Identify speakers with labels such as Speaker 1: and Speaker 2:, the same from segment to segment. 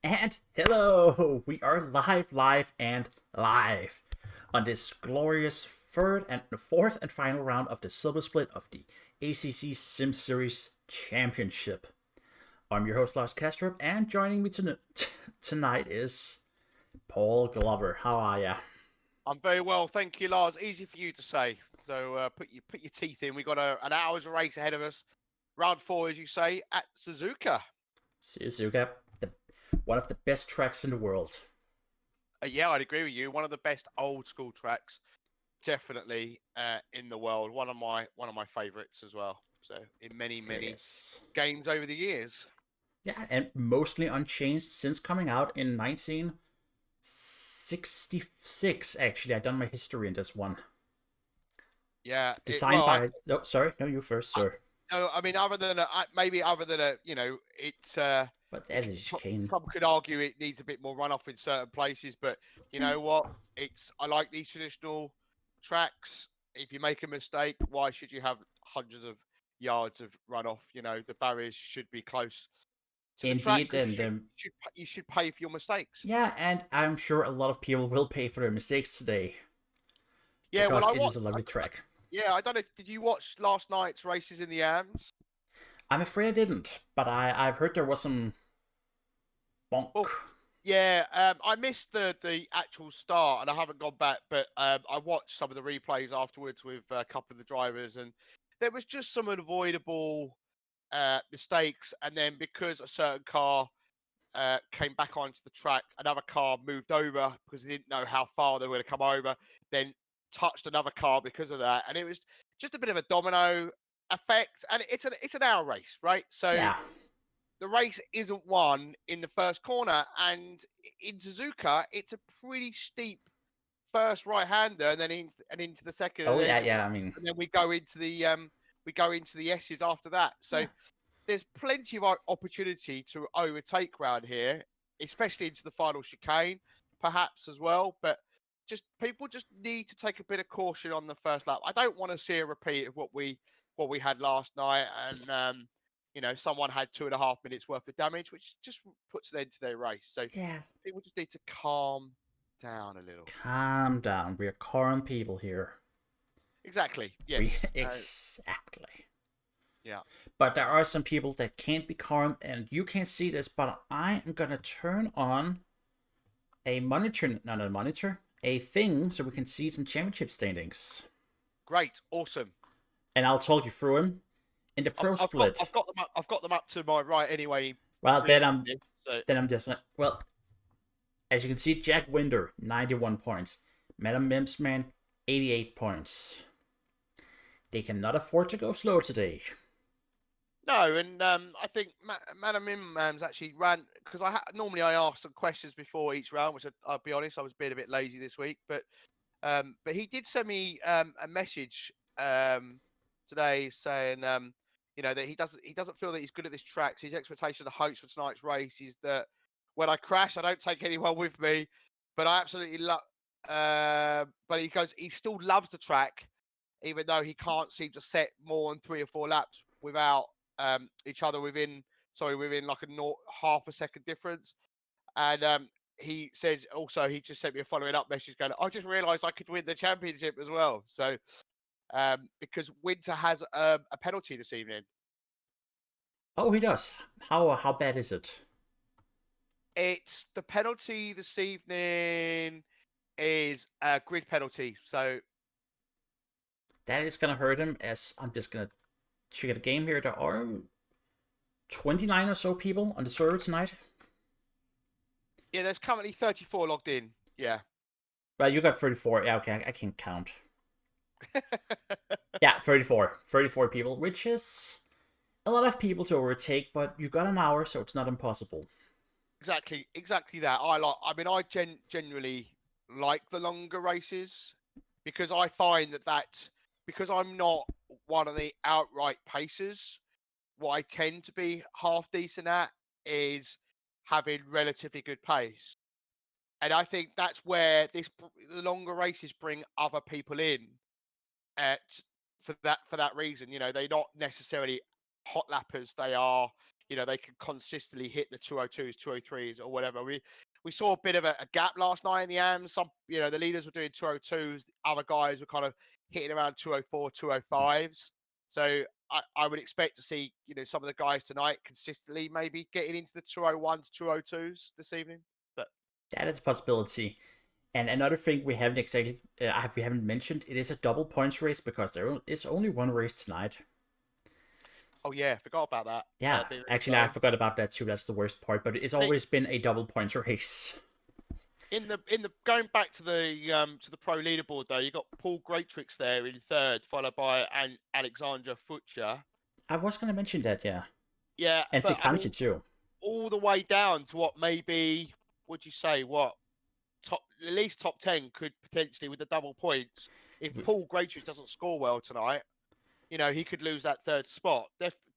Speaker 1: And hello! We are live on this glorious fourth and final round of the silver split of the ACC Sim Series Championship. I'm your host Lars Kastrup, and joining me tonight is Paul Glover. How are ya?
Speaker 2: I'm very well, thank you, Lars. Easy for you to say. So put your teeth in. We got an hour's race ahead of us. Round four, as you say, at Suzuka.
Speaker 1: Suzuka, one of the best tracks in the world.
Speaker 2: Yeah, I'd agree with you. One of the best old school tracks, definitely in the world. One of my favourites as well. So in many
Speaker 1: Yes.
Speaker 2: games over the years.
Speaker 1: Yeah, and mostly unchanged since coming out in 1966. Actually, I've done my history in this one.
Speaker 2: Yeah.
Speaker 1: Designed by. No, sorry. No, you first,
Speaker 2: I
Speaker 1: sir.
Speaker 2: no, I mean maybe other than it's
Speaker 1: But that is Kane.
Speaker 2: some could argue it needs a bit more runoff in certain places, but you know what? I like these traditional tracks. If you make a mistake, why should you have hundreds of yards of runoff? The barriers should be close to the track
Speaker 1: Indeed,
Speaker 2: because
Speaker 1: and
Speaker 2: you should pay for your mistakes.
Speaker 1: yeah, and I'm sure a lot of people will pay for their mistakes today
Speaker 2: Yeah, well,
Speaker 1: because it is a lovely track.
Speaker 2: yeah, I don't know. Did you watch last night's races in the AMs?
Speaker 1: I'm afraid I didn't, but I've heard there was some bonk.
Speaker 2: Well, yeah, I missed the actual start and I haven't gone back, but I watched some of the replays afterwards with a couple of the drivers, and there was just some unavoidable mistakes. And then because a certain car came back onto the track, another car moved over because they didn't know how far they were going to come over, then touched another car because of that, and it was just a bit of a domino effect. And it's an hour race, right? So
Speaker 1: Yeah,
Speaker 2: the race isn't won in the first corner, and in Suzuka, it's a pretty steep first right-hander, and then into the second,
Speaker 1: oh yeah, yeah. I mean,
Speaker 2: and then we go into the S's after that. So
Speaker 1: yeah,
Speaker 2: there's plenty of opportunity to overtake round here, especially into the final chicane, perhaps as well. But just people just need to take a bit of caution on the first lap. I don't want to see a repeat of what we had last night, and someone had 2.5 minutes worth of damage, which just puts an end to their race. So
Speaker 1: yeah.
Speaker 2: people just need to calm down a little.
Speaker 1: Calm down. We're calm people here.
Speaker 2: Exactly.
Speaker 1: We
Speaker 2: Yes.
Speaker 1: exactly.
Speaker 2: Yeah.
Speaker 1: But there are some people that can't be calm, and you can't see this, but I am gonna turn on a monitor, not a monitor, a thing, so we can see some championship standings.
Speaker 2: Great. Awesome.
Speaker 1: And I'll talk you through them. In the
Speaker 2: I've,
Speaker 1: pro
Speaker 2: I've got
Speaker 1: split,
Speaker 2: I've got them up. I've got them up to my right anyway.
Speaker 1: well, then
Speaker 2: Reading
Speaker 1: I'm
Speaker 2: this. So
Speaker 1: then I'm just well, as you can see, Jack Winder 91 points, Madam Mimsman 88 points. They cannot afford to go slow today.
Speaker 2: no, and I think Madam Imam's actually ran because normally I ask some questions before each round, which I'll be honest, I was being a bit lazy this week, but he did send me a message today saying that he doesn't feel that he's good at this track. So his expectation of the hopes for tonight's race is that when I crash, I don't take anyone with me, but I absolutely love. But he goes, he still loves the track, even though he can't seem to set more than 3 or 4 laps without each other within like half a second difference. And he says also he just sent me a following up message going, I just realised I could win the championship as well. So because Winter has a penalty this evening.
Speaker 1: Oh, he does. How bad is it?
Speaker 2: It's the penalty this evening is a grid penalty. So
Speaker 1: That is gonna hurt him. As I'm just gonna check the game here. There are 29 or so people on the server tonight.
Speaker 2: yeah, there's currently 34 logged in. Yeah.
Speaker 1: Well, you got 34. Yeah, okay, I can't count. Yeah, 34. 34 people, which is a lot of people to overtake, but you got an hour, so it's not impossible.
Speaker 2: Exactly that. I genuinely like the longer races because I find that because I'm not one of the outright pacers, what I tend to be half decent at is having relatively good pace. And I think that's where the longer races bring other people in at for that reason. They're not necessarily hot lappers. They are, they can consistently hit the 202s, 203s, or whatever. We saw a bit of a gap last night in the AMs. Some, the leaders were doing 202s, other guys were kind of hitting around 204, 205s. So I would expect to see, some of the guys tonight consistently maybe getting into the 201s, 202s this evening. But
Speaker 1: That is a possibility. And another thing we haven't mentioned, it is a double points race because there is only one race tonight.
Speaker 2: oh yeah, forgot about that.
Speaker 1: Yeah,
Speaker 2: Being
Speaker 1: actually, I forgot about that too. That's the worst part. But it's always been a double points race.
Speaker 2: in the going back to the pro leaderboard though, you got Paul Greatrix there in third, followed by Alexandra Futcher.
Speaker 1: I was going to mention that, yeah.
Speaker 2: Yeah,
Speaker 1: And
Speaker 2: but I
Speaker 1: Sikansi
Speaker 2: mean,
Speaker 1: too.
Speaker 2: all the way down to what maybe, would you say, what at least top 10 could potentially, with the double points, if Paul Greatrix doesn't score well tonight, he could lose that third spot.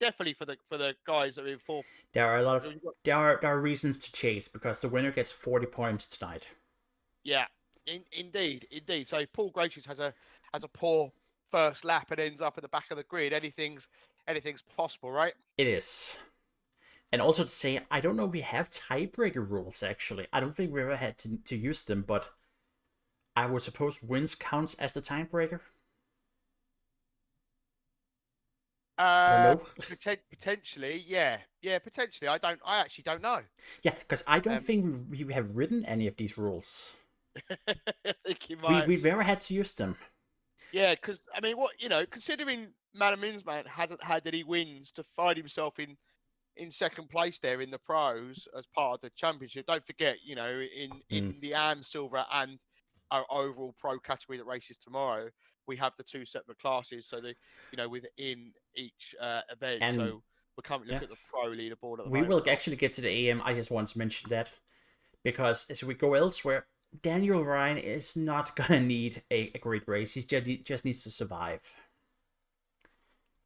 Speaker 2: Definitely for the guys that are in fourth.
Speaker 1: There are reasons to chase because the winner gets 40 points tonight.
Speaker 2: Yeah, indeed. So if Paul Greatrix has a poor first lap and ends up at the back of the grid, anything's possible, right?
Speaker 1: It is. And also to say, I don't know if we have tiebreaker rules, actually. I don't think we ever had to use them, but I would suppose wins counts as the tiebreaker. I don't know.
Speaker 2: Potentially, yeah, potentially. I actually don't know.
Speaker 1: Yeah, because I don't think we have written any of these rules.
Speaker 2: I think you might.
Speaker 1: We've never had to use them.
Speaker 2: Yeah, because I mean, considering Madam Minsman hasn't had any wins to find himself in second place there in the pros as part of the championship. Don't forget, in the AM Silver and our overall pro category that races tomorrow, we have the two separate classes. So within each event.
Speaker 1: And,
Speaker 2: so we're coming look at the pro leaderboard at the
Speaker 1: we
Speaker 2: moment.
Speaker 1: will actually get to the AM. I just want to mention that because as we go elsewhere, Daniel Ryan is not gonna need a great race. He just needs to survive.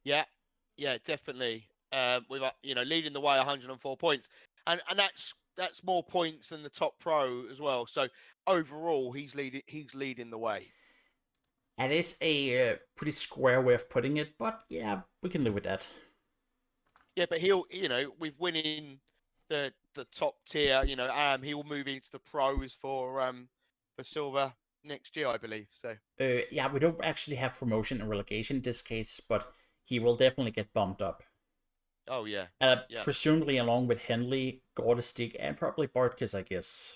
Speaker 2: Yeah, definitely. With leading the way 104 points, and that's more points than the top pro as well. So overall, he's leading the way.
Speaker 1: And it's a pretty square way of putting it, but yeah, we can live with that.
Speaker 2: Yeah, but he'll with winning the top tier, he will move into the pros for silver next year, I believe. So
Speaker 1: yeah, we don't actually have promotion and relegation in this case, but he will definitely get bumped up.
Speaker 2: Oh yeah.
Speaker 1: Presumably along with Henley, Gordestig, and probably Bartkus, I guess.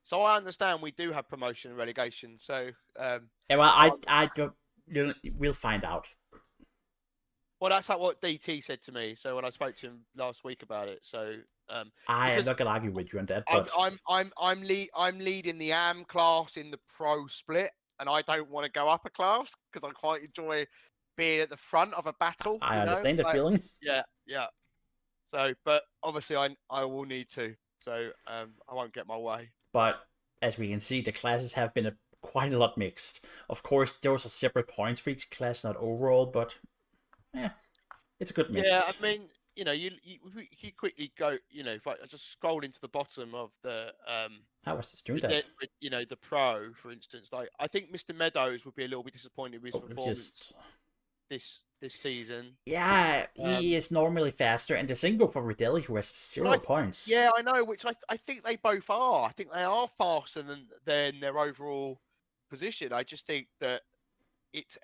Speaker 2: So I understand we do have promotion and relegation. So
Speaker 1: yeah, well, I don't. We'll find out.
Speaker 2: Well, that's what DT said to me. So when I spoke to him last week about it, so
Speaker 1: I am not gonna argue with you on that. But
Speaker 2: I'm leading the AM class in the pro split, and I don't want to go up a class because I quite enjoy being at the front of a battle.
Speaker 1: I understand the feeling.
Speaker 2: Yeah. So, but obviously, I will need to. So I won't get my way.
Speaker 1: But as we can see, the classes have been quite a lot mixed. Of course, those are separate points for each class, not overall, but yeah, it's a good mix.
Speaker 2: Yeah, I mean, you quickly go, if I just scroll into the bottom of the
Speaker 1: I was just doing that.
Speaker 2: The pro, for instance, like I think Mr. Meadows would be a little bit disappointed with his performance this season.
Speaker 1: Yeah, he is normally faster, and the same go for Ridelli, who has 0 points.
Speaker 2: Yeah, I know, which I think they both are. I think they are faster than their overall position. I just think that it's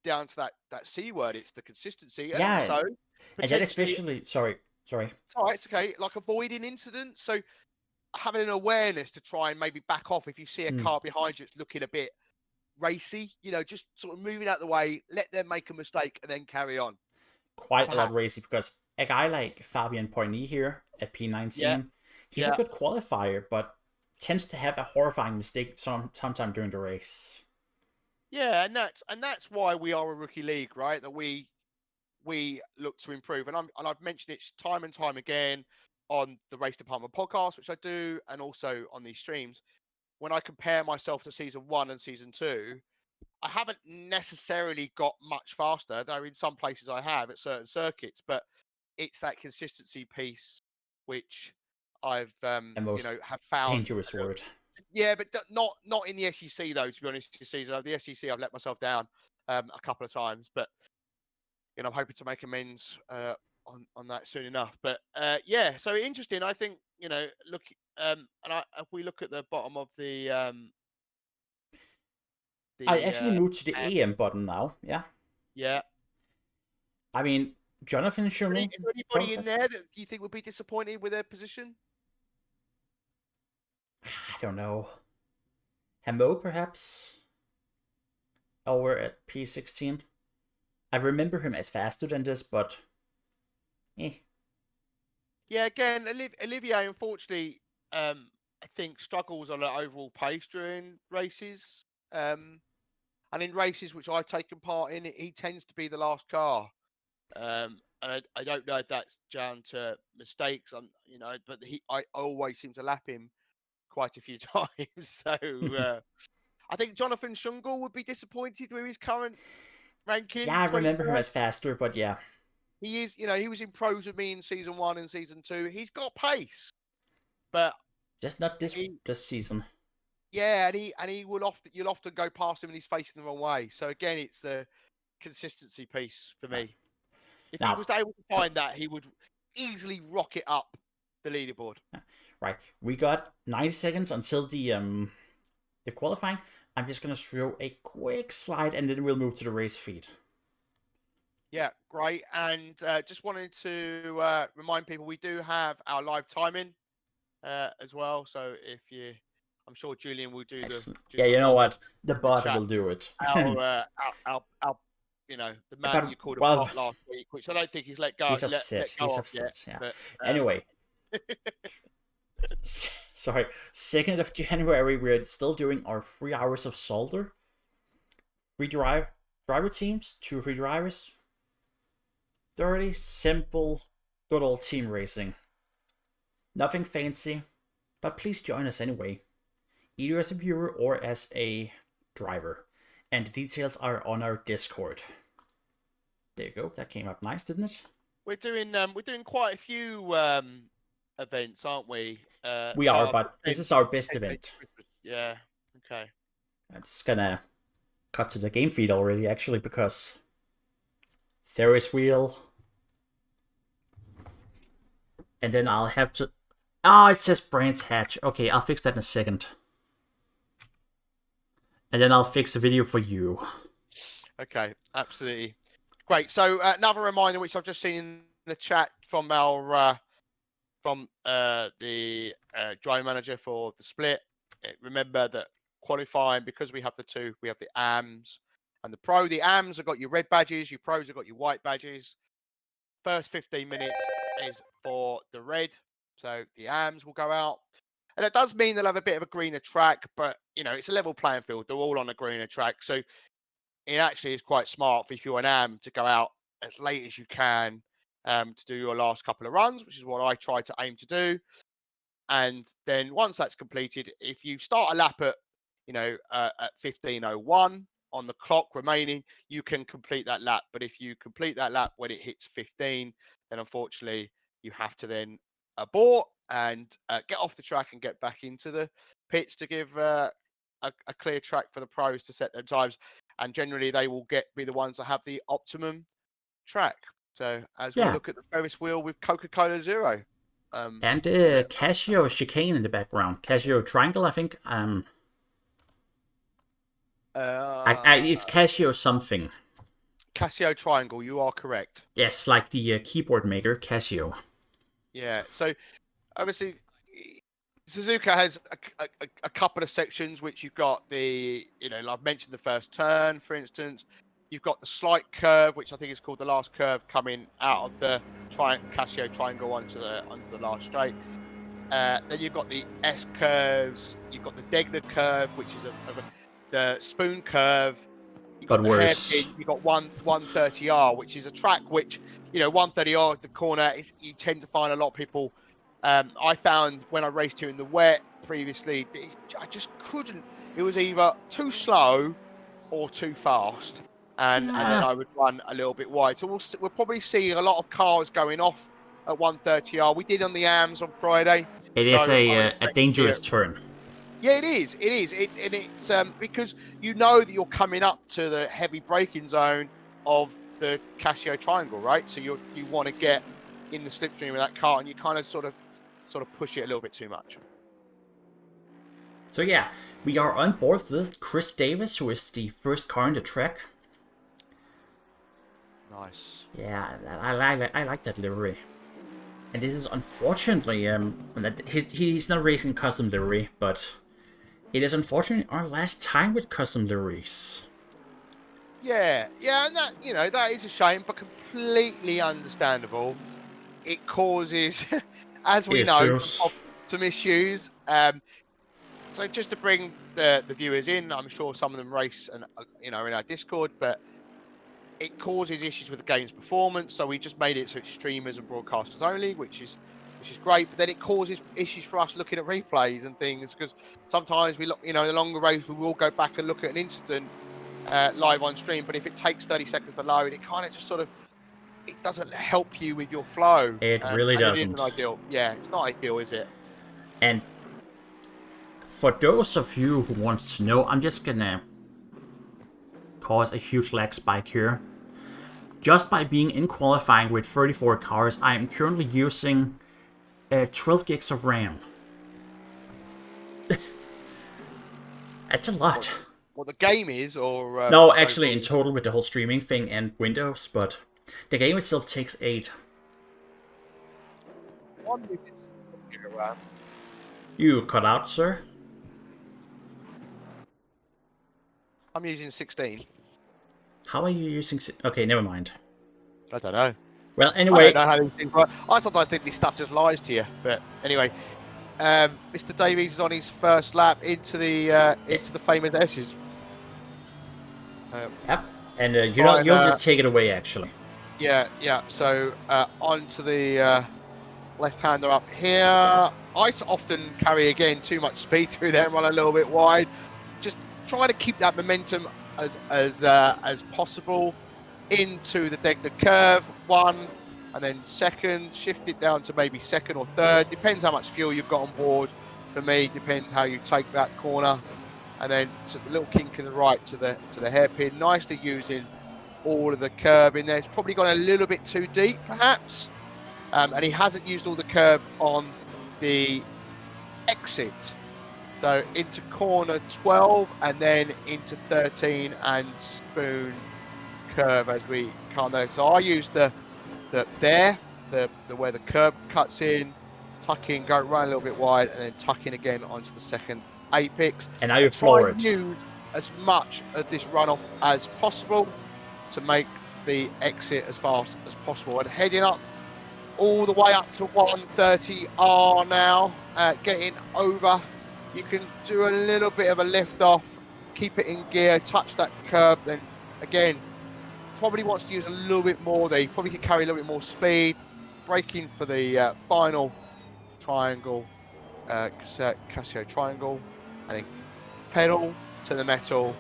Speaker 2: down to that C word. It's the consistency, and also
Speaker 1: and that especially. Sorry.
Speaker 2: It's all right. It's okay. Like avoiding incidents, so having an awareness to try and maybe back off if you see a car behind you that's looking a bit racy. Just sort of moving out the way, let them make a mistake, and then carry on.
Speaker 1: Quite a lot racy because a guy like Fabian Poigny here at P19, he's a good qualifier, but tends to have a horrifying mistake sometime during the race.
Speaker 2: Yeah, and that's why we are a rookie league, right? That we look to improve, and I've mentioned it time and time again on the Race Department podcast, which I do, and also on these streams. When I compare myself to season 1 and season 2, I haven't necessarily got much faster, though in some places I have at certain circuits, but it's that consistency piece which I've have found
Speaker 1: dangerous word.
Speaker 2: Yeah, but not in the SEC though. To be honest, this season the SEC I've let myself down a couple of times, but I'm hoping to make amends on that soon enough. But yeah, so interesting. I think look, if we look at the bottom of
Speaker 1: I
Speaker 2: the
Speaker 1: actually moved to the AM button now. Yeah.
Speaker 2: yeah.
Speaker 1: I mean, Jonathan Schungel.
Speaker 2: Is there anybody in there that you think would be disappointed with their position?
Speaker 1: I don't know. Hamo, perhaps? Over at P16. I remember him as faster than this, but...
Speaker 2: Yeah, again, Olivier, unfortunately, I think struggles on an overall pace during races. And in races which I've taken part in, he tends to be the last car. And I don't know if that's down to mistakes, but I always seem to lap him quite a few times. So I think Jonathan Schungel would be disappointed with his current ranking.
Speaker 1: Yeah, I remember him
Speaker 2: 23rd.
Speaker 1: as faster, but yeah.
Speaker 2: He is, he was in pros with me in season 1 and season 2. He's got pace, but
Speaker 1: Just not this season.
Speaker 2: yeah, and he will you'll often go past him and he's facing the wrong way. So again, it's the consistency piece for me. If he was able to find that, he would easily rocket up the leaderboard.
Speaker 1: Right, we got 90 seconds until the qualifying. I'm just gonna throw a quick slide and then we'll move to the race feed.
Speaker 2: Yeah, great. And just wanted to remind people we do have our live timing as well. So I'm sure Julian will do the
Speaker 1: yeah. You know what? The bot
Speaker 2: chat.
Speaker 1: will do it.
Speaker 2: Our the man that you called a bot last week, which I don't think he's let go.
Speaker 1: He's upset. He's upset.
Speaker 2: Yet,
Speaker 1: yeah.
Speaker 2: But,
Speaker 1: anyway. Sorry, 2nd of January, we're still doing our 3 hours of solder. 3 driver teams, 2 free drivers. 30 simple, good old team racing. Nothing fancy, but please join us anyway, either as a viewer or as a driver. And the details are on our Discord. There you go. That came up nice, didn't it?
Speaker 2: We're doing quite a few events, aren't we?
Speaker 1: We are, but this is our best event.
Speaker 2: Yeah. Okay.
Speaker 1: I'm just gonna cut to the game feed already, actually, because Ferris wheel, and then I'll have to. Oh, it says Brands Hatch. Okay, I'll fix that in a second, and then I'll fix a video for you.
Speaker 2: Okay, absolutely great. So another reminder, which I've just seen in the chat from our the driver manager for the split. Remember that qualifying, because we have the two, we have the AMs and the Pro. The AMs have got your red badges, your Pros have got your white badges. First 15 minutes is for the red, so the AMs will go out. And it does mean they'll have a bit of a greener track, but it's a level playing field. They're all on a greener track, so it actually is quite smart if you're an AM to go out as late as you can to do your last couple of runs, which is what I try to aim to do. And then once that's completed, if you start a lap at at 15:01 on the clock remaining, you can complete that lap. But if you complete that lap when it hits 15, then unfortunately you have to then abort and get off the track and get back into the pits to give a clear track for the pros to set their times. And generally they will be the ones that have the optimum track. So as we look at the Ferris wheel with Coca-Cola Zero.
Speaker 1: And Casio chicane in the background. Casio triangle, I think. It's Casio something.
Speaker 2: Casio triangle, you are correct.
Speaker 1: Yes, like the keyboard maker, Casio.
Speaker 2: Yeah, so obviously Suzuka has a couple of sections which you've got I've mentioned the first turn, for instance. You've got the slight curve, which I think is called the last curve, coming out of the Casio triangle onto the last straight. Then you've got the S curves. You've got the Degner curve, which is the spoon curve. You've got the hairpin. You've got 130R, which is a track which 130R, the corner is. You tend to find a lot of people. I found when I raced here in the wet previously, I just couldn't. It was either too slow or too fast. And then I would run a little bit wide. So we'll probably see a lot of cars going off at 130R. We did on the AMs on Friday.
Speaker 1: It is a dangerous turn.
Speaker 2: Yeah, it is. It's because that you're coming up to the heavy braking zone of the Casio triangle, right? So you want to get in the slipstream of that car, and you kind of sort of push it a little bit too much.
Speaker 1: So yeah, we are on board with Chris Davis, who is the first car in the track.
Speaker 2: Nice.
Speaker 1: Yeah, I like that livery. And this is unfortunately, he's not racing custom livery, but it is unfortunately our last time with custom liveries.
Speaker 2: Yeah, and that, that is a shame, but completely understandable. It causes, as we know, some issues. So just to bring the viewers in, I'm sure some of them race and in our Discord, but it causes issues with the game's performance. So we just made it so it's streamers and broadcasters only, which is great. But then it causes issues for us looking at replays and things, because sometimes we look, in the longer race, we will go back and look at an incident live on stream. But if it takes 30 seconds to load, it kind of just it doesn't help you with your flow.
Speaker 1: It really doesn't.
Speaker 2: It isn't ideal. Yeah, it's not ideal, is it?
Speaker 1: And for those of you who want to know, I'm just gonna cause a huge lag spike here. Just by being in qualifying with 34 cars, I am currently using 12 gigs of RAM. That's a lot.
Speaker 2: What the game is, or
Speaker 1: no, actually, in total with the whole streaming thing and Windows, but the game itself takes 8. You cut out, sir?
Speaker 2: I'm using 16.
Speaker 1: How are you using... Okay, never mind.
Speaker 2: I don't know.
Speaker 1: Well, anyway...
Speaker 2: I don't know how these things work. I sometimes think this stuff just lies to you. But anyway, Mr. Davies is on his first lap into the famous S's.
Speaker 1: Yep. And you'll just take it away, actually.
Speaker 2: Yeah. So onto the left-hander up here. I often carry, again, too much speed through there and run a little bit wide. Just trying to keep that momentum as possible into the curve, 1, and then second, shift it down to maybe second or third, depends how much fuel you've got on board. For me, depends how you take that corner, and then to the little kink in the right to the hairpin, nicely using all of the curb in there. It's probably gone a little bit too deep perhaps, and he hasn't used all the curb on the exit. So into corner 12 and then into 13 and spoon curve as we come there. So I use the where the curb cuts in, tuck in, go run a little bit wide, and then tuck in again onto the second apex.
Speaker 1: And now you floor it.
Speaker 2: Use as much of this runoff as possible to make the exit as fast as possible. And heading up all the way up to 130R now, getting over. You can do a little bit of a lift off, keep it in gear, touch that curb, then again, probably wants to use a little bit more there. You probably can carry a little bit more speed, braking for the final triangle, Casio triangle, and then pedal to the metal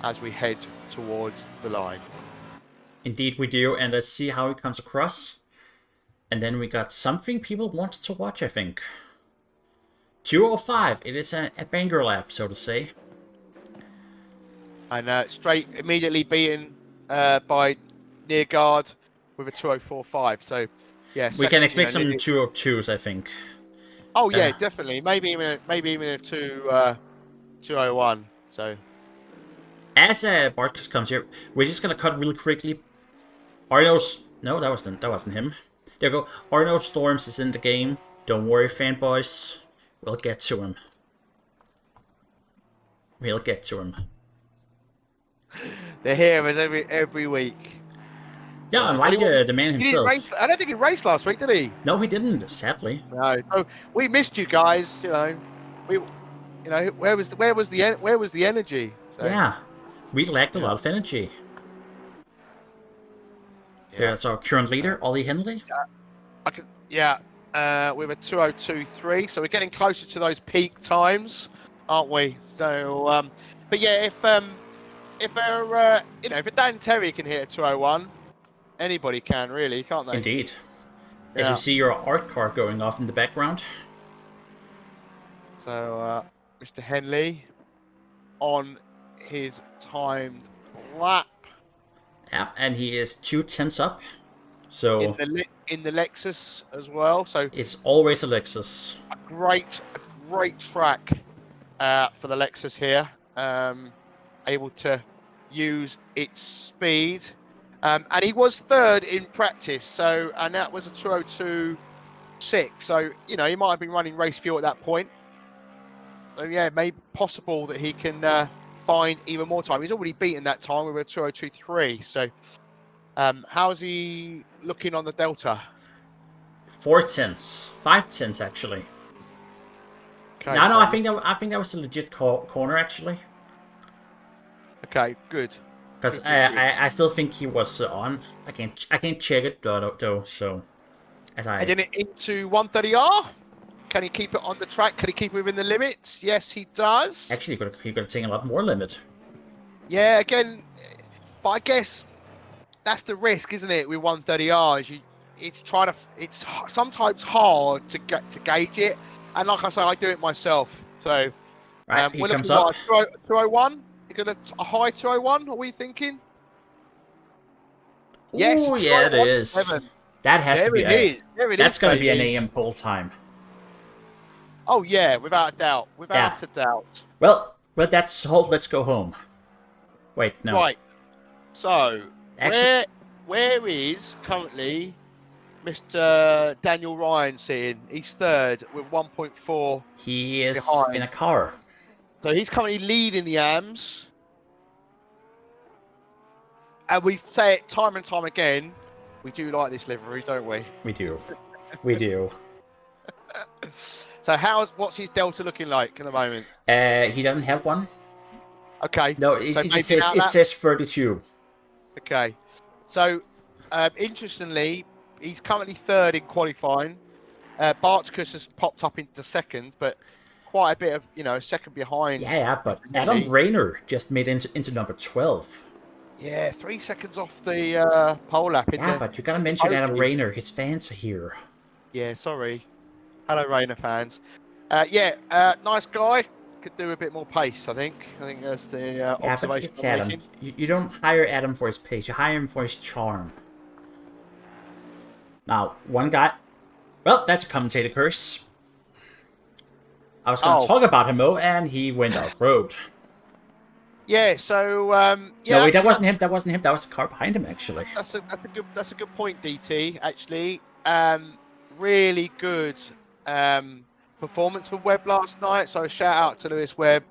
Speaker 2: as we head towards the line.
Speaker 1: Indeed we do, and let's see how it comes across. And then we got something people want to watch, I think. 205, it is a banger lap, so to say.
Speaker 2: And straight immediately beaten by near guard with a 204.5. So yeah,
Speaker 1: we can expect some 202s, I think.
Speaker 2: Oh yeah, definitely. Maybe even a 201. So
Speaker 1: as Bartkus comes here, we're just gonna cut really quickly. Arno's no, that wasn't him. There you go. Arno Storms is in the game. Don't worry, fanboys. We'll get to him. We'll get to him.
Speaker 2: They're here as every week.
Speaker 1: Yeah, unlike the man himself.
Speaker 2: I don't think he raced last week, did he?
Speaker 1: No, he didn't. Sadly.
Speaker 2: No. So we missed you guys. Where was the energy? So.
Speaker 1: Yeah, we lacked a lot of energy. Yeah, it's our current leader, Ollie Henley.
Speaker 2: With a 202.3, so we're getting closer to those peak times, aren't we? So, but yeah, if a Dan Terry can hit a 201, anybody can really, can't they?
Speaker 1: Indeed. As you see your art car going off in the background.
Speaker 2: So, Mr. Henley on his timed lap.
Speaker 1: Yeah, and he is 2 tenths up. So
Speaker 2: in the Lexus as well. So
Speaker 1: It's always a Lexus.
Speaker 2: a great track for the Lexus here. Able to use its speed. And he was third in practice, and that was a 2:02.6. So, you know, he might have been running race fuel at that point. So, yeah, maybe possible that he can find even more time. He's already beaten that time with a 2:02.3. So, how's he looking on the Delta?
Speaker 1: 4 tenths, 5 tenths actually.
Speaker 2: Okay,
Speaker 1: No,
Speaker 2: so,
Speaker 1: I think that was a legit corner actually.
Speaker 2: okay, good.
Speaker 1: Because
Speaker 2: Good, good, good.
Speaker 1: I still think he was on. I can't check it though. So as I
Speaker 2: Heading it into 130R. Can he keep it on the track? Can he keep it within the limits? Yes, he does.
Speaker 1: actually he could have taken a lot more limit.
Speaker 2: Yeah, again, but I guess that's the risk, isn't it? With 130Rs, it's sometimes hard to gauge it. And like I say, I do it myself. So
Speaker 1: Right, he
Speaker 2: we're
Speaker 1: comes
Speaker 2: looking
Speaker 1: up.
Speaker 2: at 201. You're gonna a high 201. Are we thinking? Yes,
Speaker 1: Ooh, yeah, it is.
Speaker 2: 201.7.
Speaker 1: That has to
Speaker 2: There
Speaker 1: be
Speaker 2: it is. There it is,
Speaker 1: that's gonna be an
Speaker 2: baby.
Speaker 1: AM pole time.
Speaker 2: Oh yeah, without a doubt.
Speaker 1: Yeah.
Speaker 2: Without a doubt.
Speaker 1: Well, that's solved. Let's go home. Wait, no.
Speaker 2: Right. So
Speaker 1: Actually,
Speaker 2: where is currently Mr. Daniel Ryan sitting? He's third with 1.4
Speaker 1: he is
Speaker 2: behind.
Speaker 1: in a car.
Speaker 2: So he's currently leading the AMs. And we say it time and time again, we do like this livery, don't we?
Speaker 1: We do. We do.
Speaker 2: So what's his Delta looking like at the moment?
Speaker 1: He doesn't have one.
Speaker 2: Okay.
Speaker 1: No,
Speaker 2: So
Speaker 1: it says 32.
Speaker 2: Okay. So interestingly, he's currently third in qualifying. Bartkus has popped up into second, but quite a bit of, a second behind.
Speaker 1: Yeah, but Adam Rayner just made into number 12.
Speaker 2: Yeah, 3 seconds off the pole lap.
Speaker 1: But you gotta mention Adam Rayner. His fans are here.
Speaker 2: Yeah, sorry. Hello, Rayner fans. Nice guy. Could do a bit more pace, I think. I think that's the observation.
Speaker 1: But it's Adam. You don't hire Adam for his pace. You hire him for his charm. Now, one guy... Well, that's a commentator curse. I was going to talk about him, and he went off-road.
Speaker 2: Yeah, so...
Speaker 1: no, wait, that wasn't him. That was the car behind him, actually.
Speaker 2: That's a good point, DT, actually. Really good performance for Webb last night. So shout out to Lewis Webb.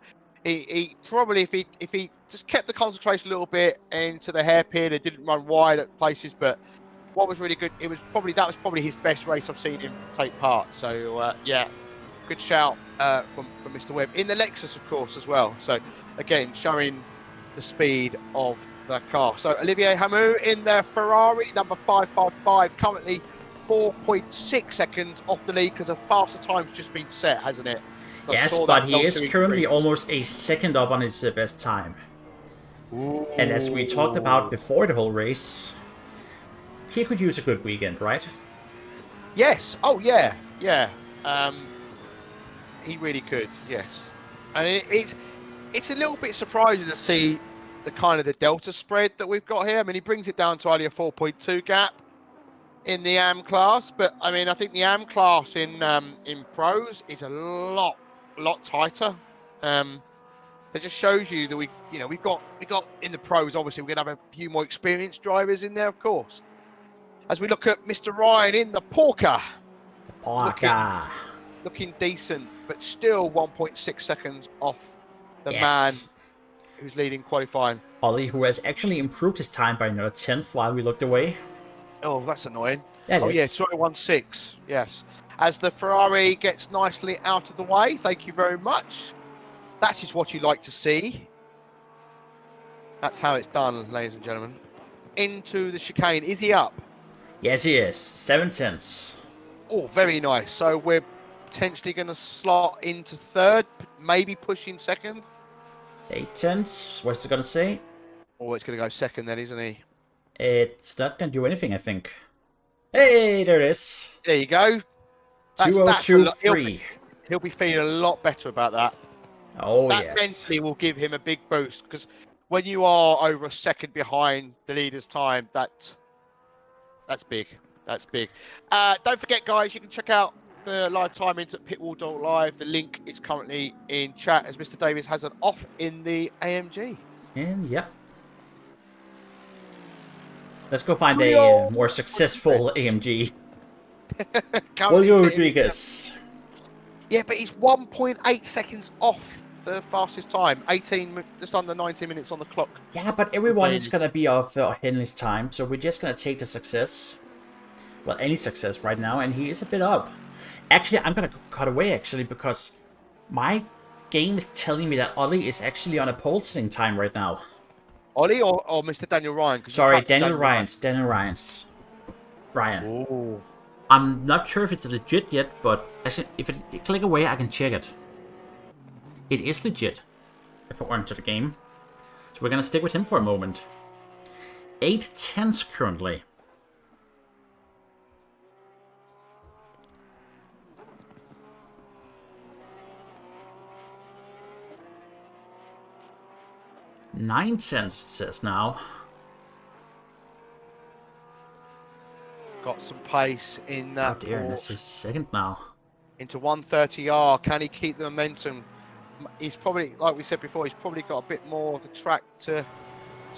Speaker 2: He probably, if he just kept the concentration a little bit into the hairpin and didn't run wide at places, but what was really good, that was probably his best race I've seen him take part. So good shout from Mr. Webb in the Lexus, of course, as well. So again, showing the speed of the car. So Olivier Hamu in the Ferrari number 555, currently 4.6 seconds off the lead because a faster time's just been set, hasn't it? So
Speaker 1: yes, but he is currently almost a second up on his best time.
Speaker 2: Ooh.
Speaker 1: And as we talked about before the whole race, he could use a good weekend, right?
Speaker 2: Yes. Oh, yeah. Yeah. He really could, yes. And it's a little bit surprising to see the delta spread that we've got here. I mean, he brings it down to only a 4.2 gap in the AM class, but I mean, I think the AM class in pros is a lot tighter. It just shows you that we've got in the pros. Obviously, we're gonna have a few more experienced drivers in there, of course. As we look at Mr. Ryan in the Porker, looking decent, but still 1.6 seconds off the man who's leading qualifying.
Speaker 1: Ollie, who has actually improved his time by another 10th while we looked away.
Speaker 2: Oh, that's annoying.
Speaker 1: Yeah,
Speaker 2: 2:01.6. Yes. As the Ferrari gets nicely out of the way, thank you very much. That is what you like to see. That's how it's done, ladies and gentlemen. Into the chicane. Is he up?
Speaker 1: Yes, he is. 7 tenths.
Speaker 2: Oh, very nice. So we're potentially going to slot into third, maybe pushing second.
Speaker 1: 8 tenths. What's it going to say?
Speaker 2: Oh, it's going to go second then, isn't he?
Speaker 1: It's not going to do anything, I think. Hey, there it is.
Speaker 2: There you go.
Speaker 1: 2:02.3.
Speaker 2: He'll be feeling a lot better about that.
Speaker 1: Oh,
Speaker 2: that
Speaker 1: yes.
Speaker 2: mentally will give him a big boost, because when you are over a second behind the leader's time, that's big. That's big. Don't forget, guys, you can check out the live timings at pitwall.live. The link is currently in chat as Mr. Davis has an off in the AMG.
Speaker 1: And yep. Let's go find
Speaker 2: Julio
Speaker 1: a more successful AMG.
Speaker 2: currently
Speaker 1: Julio
Speaker 2: sitting in
Speaker 1: Rodriguez.
Speaker 2: Yeah, but he's 1.8 seconds off the fastest time. Just under 19 minutes on the clock.
Speaker 1: Yeah, but everyone is gonna be off Henley's time, so we're just gonna take the success. Well, any success right now, and he is a bit up. Actually, I'm gonna cut away, actually, because my game is telling me that Ollie is actually on a pole sitting time right now.
Speaker 2: Ollie or Mr. Daniel Ryan?
Speaker 1: Sorry, Daniel Ryan's. Ryan.
Speaker 2: Ooh.
Speaker 1: I'm not sure if it's legit yet, but actually, if it click away, I can check it. It is legit, according to the game. So we're gonna stick with him for a moment. 8/10 currently. $9 it says now.
Speaker 2: Got some pace in that.
Speaker 1: Oh dear, and this is second now.
Speaker 2: Into 130R. Can he keep the momentum? He's probably, like we said before, he's probably got a bit more of the track to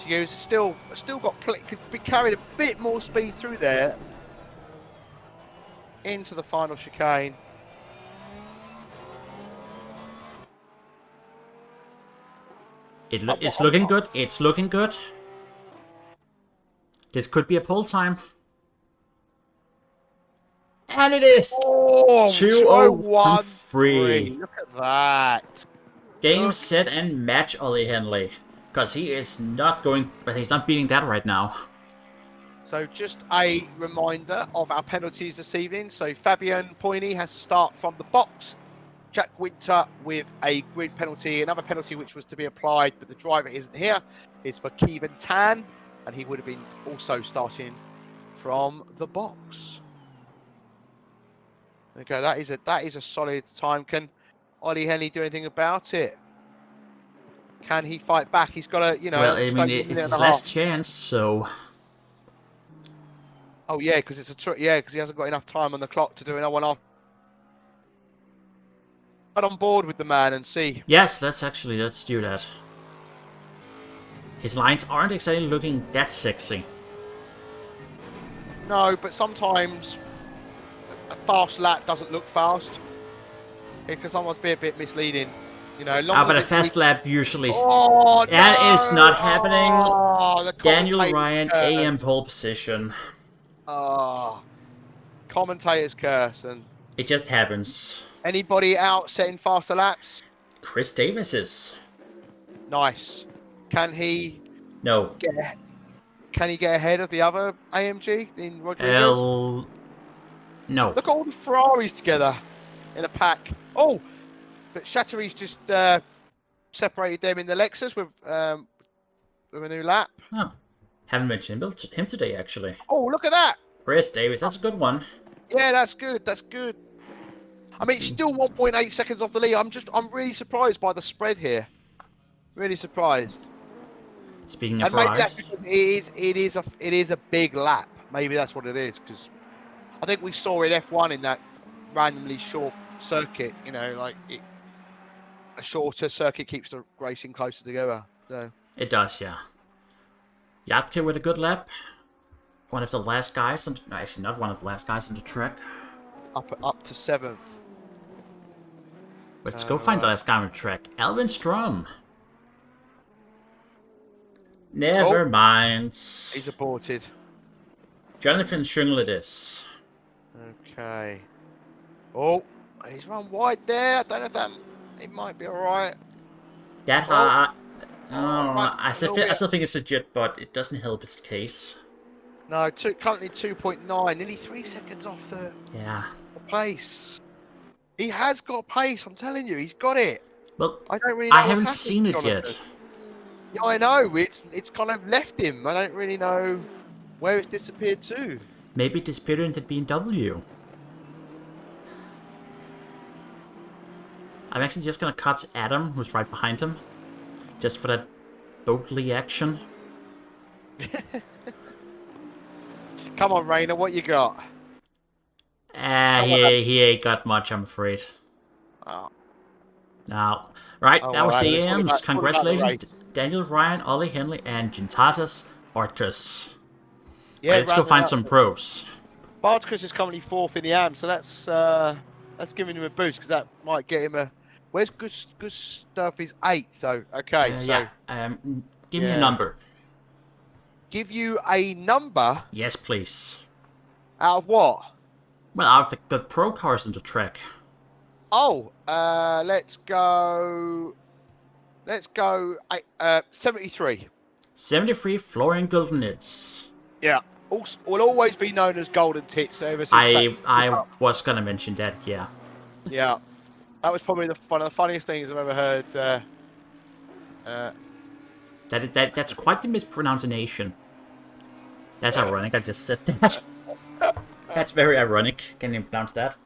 Speaker 2: use. Still got could be carried a bit more speed through there into the final chicane.
Speaker 1: It's looking good. It's looking good. This could be a pole time. And it is!
Speaker 2: Oh,
Speaker 1: 2-0-3.
Speaker 2: Look at that.
Speaker 1: Game, set, and match Ollie Henley. Because he is not going... But he's not beating that right now.
Speaker 2: So just a reminder of our penalties this evening. So Fabian Poini has to start from the box. Jack Winter with a grid penalty. Another penalty which was to be applied, but the driver isn't here, is for Kevin Tan. And he would have been also starting from the box. Okay, that is a solid time. Can Ollie Henley do anything about it? Can he fight back? He's got to,
Speaker 1: Well, I mean, it's his last chance, so...
Speaker 2: Oh yeah, because because he hasn't got enough time on the clock to do another one off. Get on board with the man and see.
Speaker 1: Yes, let's do that. His lines aren't exactly looking that sexy.
Speaker 2: No, but sometimes a fast lap doesn't look fast. It can sometimes be a bit misleading.
Speaker 1: But a fast lap usually...
Speaker 2: Oh,
Speaker 1: that
Speaker 2: no!
Speaker 1: is not happening.
Speaker 2: Oh,
Speaker 1: Daniel Ryan, AM pole position.
Speaker 2: Oh, commentator's curse. And
Speaker 1: it just happens.
Speaker 2: Anybody out setting faster laps?
Speaker 1: Chris Davis is.
Speaker 2: Nice. Can he...
Speaker 1: No.
Speaker 2: Can he get ahead of the other AMG in Rodriguez?
Speaker 1: No.
Speaker 2: Look at all the Ferraris together in a pack. Oh, but Chatterjee just separated them in the Lexus with a new lap.
Speaker 1: Oh. Haven't mentioned him today, actually.
Speaker 2: Oh, look at that.
Speaker 1: Chris Davis, that's a good one.
Speaker 2: Yeah, that's good. That's good. I mean, it's still 1.8 seconds off the lead. I'm really surprised by the spread here. Really surprised.
Speaker 1: Speaking of Ferraris,
Speaker 2: it is a big lap. Maybe that's what it is, because I think we saw in F1 in that randomly short circuit. A shorter circuit keeps the racing closer together. So
Speaker 1: it does, yeah. Yatke with a good lap. One of the last guys, actually not one of the last guys on the track.
Speaker 2: Up to 7th.
Speaker 1: Let's go find the last guy on the track. Alvin Strom. Never mind.
Speaker 2: He's aborted.
Speaker 1: Jonathan Schungel it is.
Speaker 2: Okay. Oh, he's run wide there. I don't know if that... It might be alright.
Speaker 1: I still think it's legit, but it doesn't help its case.
Speaker 2: No, currently 2.9, nearly 3 seconds off the pace. He has got pace, I'm telling you, he's got it.
Speaker 1: Well,
Speaker 2: I don't really know
Speaker 1: I haven't seen it yet.
Speaker 2: Yeah, I know. It's kind of left him. I don't really know where it's disappeared to.
Speaker 1: Maybe it disappeared into BMW. I'm actually just gonna cut Adam, who's right behind him, just for that boatly action.
Speaker 2: Come on, Rainer, what you got?
Speaker 1: He ain't got much, I'm afraid.
Speaker 2: Oh,
Speaker 1: Now, right,
Speaker 2: oh
Speaker 1: that
Speaker 2: well,
Speaker 1: was
Speaker 2: hang on.
Speaker 1: the AMs.
Speaker 2: It's all about the
Speaker 1: Congratulations,
Speaker 2: race.
Speaker 1: Daniel, Ryan, Ollie, Henley, and Gintatas Bartkus.
Speaker 2: Yeah,
Speaker 1: Right, let's go
Speaker 2: rounding
Speaker 1: find
Speaker 2: out.
Speaker 1: some pros.
Speaker 2: Bartkus is currently 4th in the AM, so that's giving him a boost because that might get him a. Where's good stuff is 8th though. Okay,
Speaker 1: Yeah,
Speaker 2: so
Speaker 1: give me a
Speaker 2: yeah,
Speaker 1: number.
Speaker 2: give you a number
Speaker 1: Yes, please.
Speaker 2: out of what?
Speaker 1: Well, out of the pro cars in the track.
Speaker 2: Oh, let's go. 73.
Speaker 1: 73 Florian Guldenitz.
Speaker 2: Yeah. Also, will always be known as Golden Tits ever since that.
Speaker 1: I was gonna mention that, yeah.
Speaker 2: Yeah, that was probably one of the funniest things I've ever heard.
Speaker 1: That's quite the mispronunciation. That's ironic, I just said that. That's very ironic. Can you pronounce that?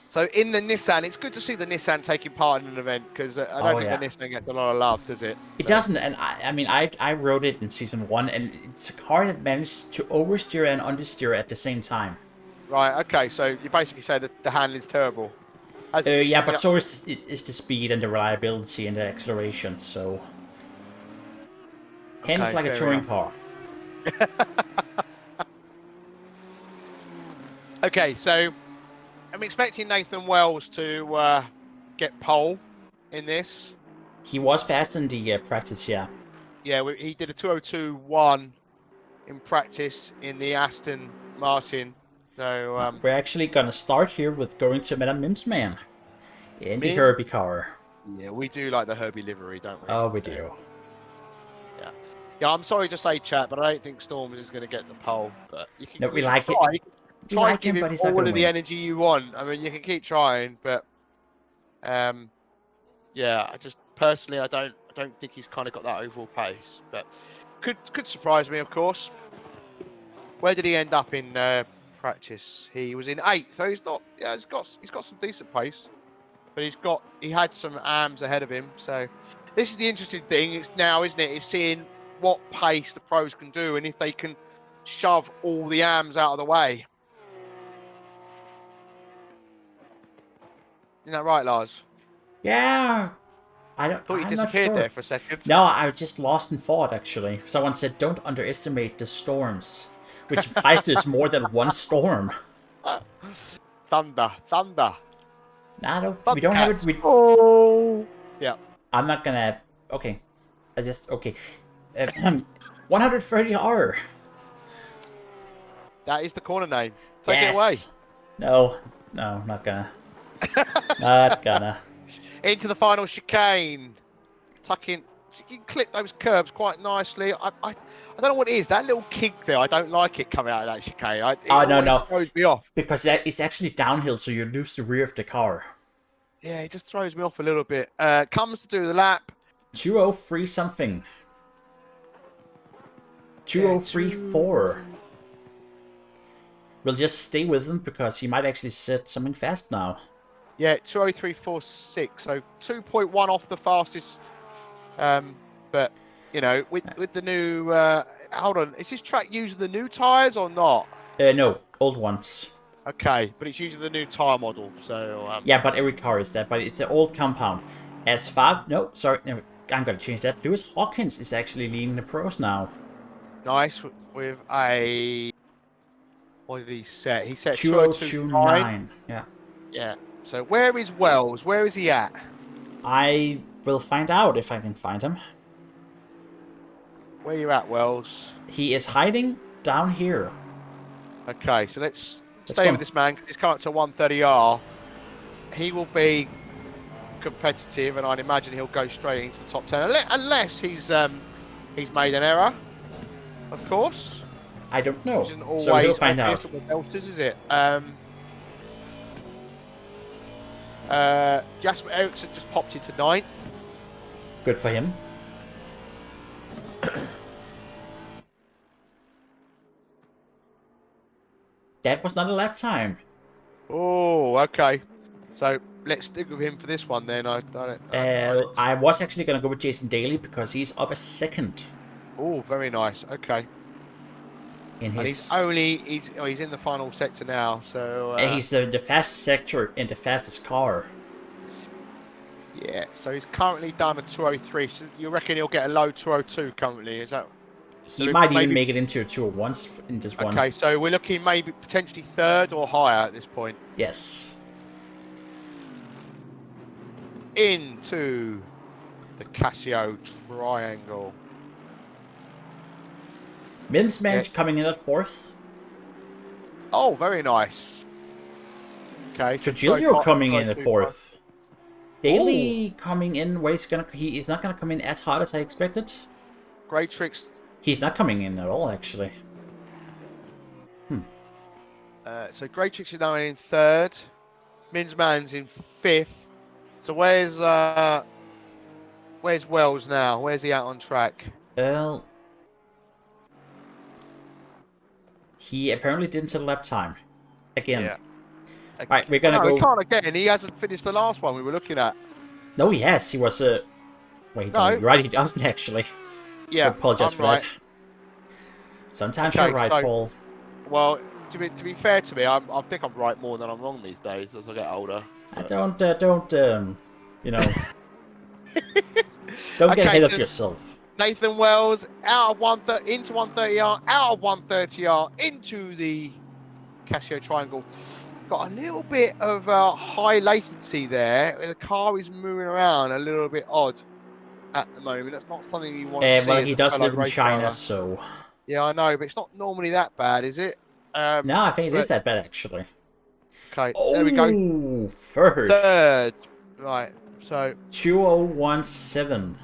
Speaker 2: So in the Nissan, it's good to see the Nissan taking part in an event because I don't think the Nissan gets a lot of love, does it?
Speaker 1: It doesn't, and I mean, I rode it in season 1, and it's a car that managed to oversteer and understeer at the same time.
Speaker 2: Right. Okay. So you basically say that the handling's terrible.
Speaker 1: Yeah, but so is the speed and the reliability and the acceleration. So, hence like a touring car.
Speaker 2: Okay, so I'm expecting Nathan Wells to get pole in this.
Speaker 1: He was fast in the practice, yeah.
Speaker 2: Yeah, he did a 2:02.1 in practice in the Aston Martin. So
Speaker 1: we're actually gonna start here with going to Madame Mim's man in the Herbie car.
Speaker 2: Yeah, we do like the Herbie livery, don't we?
Speaker 1: Oh, we do.
Speaker 2: Yeah, yeah. I'm sorry to say, chat, but I don't think Storms is going to get the pole. But you can.
Speaker 1: No, we like it.
Speaker 2: Try and give him all of the energy you want. I mean, you can keep trying, but yeah. I just personally, I don't think he's kind of got that overall pace. But could surprise me, of course. Where did he end up in practice? He was in 8th. So he's not. Yeah, he's got some decent pace, but he had some arms ahead of him. So this is the interesting thing. It's now, isn't it? It's seeing what pace the pros can do and if they can shove all the arms out of the way. Isn't that right, Lars?
Speaker 1: Yeah.
Speaker 2: Thought you disappeared there for a second.
Speaker 1: No, I was just lost in thought, actually. Someone said, don't underestimate the storms. Which implies there's more than one storm.
Speaker 2: Thunder.
Speaker 1: Nah, no, we don't have it.
Speaker 2: Oh. Yeah.
Speaker 1: I'm not gonna... Okay. Okay. 130R.
Speaker 2: That is the corner name. Take it away.
Speaker 1: No, not gonna. Not gonna.
Speaker 2: Into the final chicane. Tuck in. You can clip those curbs quite nicely. I don't know what it is. That little kick there, I don't like it coming out of that chicane. It throws me off.
Speaker 1: Because it's actually downhill, so you lose the rear of the car.
Speaker 2: Yeah, it just throws me off a little bit. Comes to do the lap.
Speaker 1: 203 something. 2034. We'll just stay with him because he might actually set something fast now.
Speaker 2: Yeah, 203.46. So 2.1 off the fastest. But you know, with the new hold on, is this track using the new tyres or not?
Speaker 1: No, old ones.
Speaker 2: Okay, but it's using the new tyre model. So
Speaker 1: yeah, but every car is that. But it's an old compound. As far I'm gonna change that. Lewis Hawkins is actually leading the pros now.
Speaker 2: Nice with a. What did he set? He set
Speaker 1: 2029. Yeah.
Speaker 2: Yeah. So where is Wells? Where is he at?
Speaker 1: I will find out if I can find him.
Speaker 2: Where you at, Wells?
Speaker 1: He is hiding down here.
Speaker 2: Okay, so let's stay with this man because he's coming up to 130R. He will be competitive, and I'd imagine he'll go straight into the top 10, unless he's made an error, of course.
Speaker 1: I don't know.
Speaker 2: Which isn't always
Speaker 1: so we'll find out.
Speaker 2: Deltas, is it? Jasper Eriksson just popped into 9th.
Speaker 1: Good for him. That was not a lap time.
Speaker 2: Oh, okay. So let's stick with him for this one then.
Speaker 1: I was actually going to go with Jason Daly because he's up a second.
Speaker 2: Oh, very nice. Okay.
Speaker 1: in
Speaker 2: And
Speaker 1: his.
Speaker 2: he's in the final sector now. So
Speaker 1: He's the fastest sector in the fastest car.
Speaker 2: yeah. So he's currently done a 203. So you reckon he'll get a low 202 currently? Is that?
Speaker 1: He
Speaker 2: So
Speaker 1: might even
Speaker 2: maybe
Speaker 1: make it into a 201 in this one.
Speaker 2: okay. So we're looking maybe potentially third or higher at this point.
Speaker 1: Yes.
Speaker 2: Into the Casio triangle.
Speaker 1: Mims
Speaker 2: Yeah.
Speaker 1: coming in at fourth.
Speaker 2: Oh, very nice. Okay, so
Speaker 1: Trujillo coming in at
Speaker 2: 202.
Speaker 1: fourth.
Speaker 2: Ooh.
Speaker 1: Daly coming in where he's not gonna come in as hard as I expected.
Speaker 2: Great tricks.
Speaker 1: He's not coming in at all, actually.
Speaker 2: So Great Tricks is now in third. Minsman's in fifth. So where's Wells now? Where's he out on track?
Speaker 1: Well, he apparently didn't set a lap time. Again.
Speaker 2: Yeah.
Speaker 1: Right, we're gonna go.
Speaker 2: He can't again. He hasn't finished the last one we were looking at.
Speaker 1: No, he has. He was Wait,
Speaker 2: No.
Speaker 1: no, you're right. He doesn't actually.
Speaker 2: Yeah.
Speaker 1: I apologize
Speaker 2: I'm
Speaker 1: for
Speaker 2: right.
Speaker 1: that. Sometimes you're right, Paul.
Speaker 2: Well, to be fair to me, I think I'm right more than I'm wrong these days as I get older.
Speaker 1: Don't you know, don't get ahead of yourself.
Speaker 2: Nathan Wells out of 130 into 130R, out of 130R into the Casio triangle. Got a little bit of high latency there. The car is moving around a little bit odd at the moment. That's not something you want to see.
Speaker 1: Well,
Speaker 2: as
Speaker 1: he
Speaker 2: a
Speaker 1: does
Speaker 2: fellow
Speaker 1: live in
Speaker 2: race
Speaker 1: China,
Speaker 2: driver.
Speaker 1: so.
Speaker 2: Yeah, I know, but it's not normally that bad, is it?
Speaker 1: No, I think it is that bad actually.
Speaker 2: Okay,
Speaker 1: Oh,
Speaker 2: there we go.
Speaker 1: Third.
Speaker 2: Right, so
Speaker 1: 2017.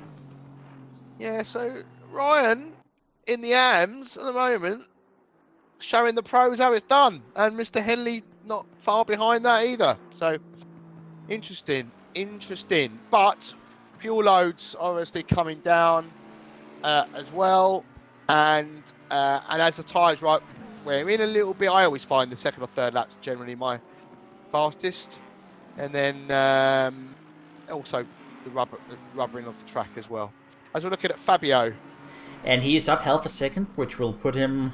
Speaker 2: yeah, so Ryan in the AMs at the moment, showing the pros how it's done, and Mr. Henley not far behind that either. So interesting. But fuel loads obviously coming down as well, and as the tyres wear in a little bit, I always find the second or third lap's generally my fastest, and then also the rubbering of the track as well. As we're looking at Fabio,
Speaker 1: And he is upheld for second, which will put him.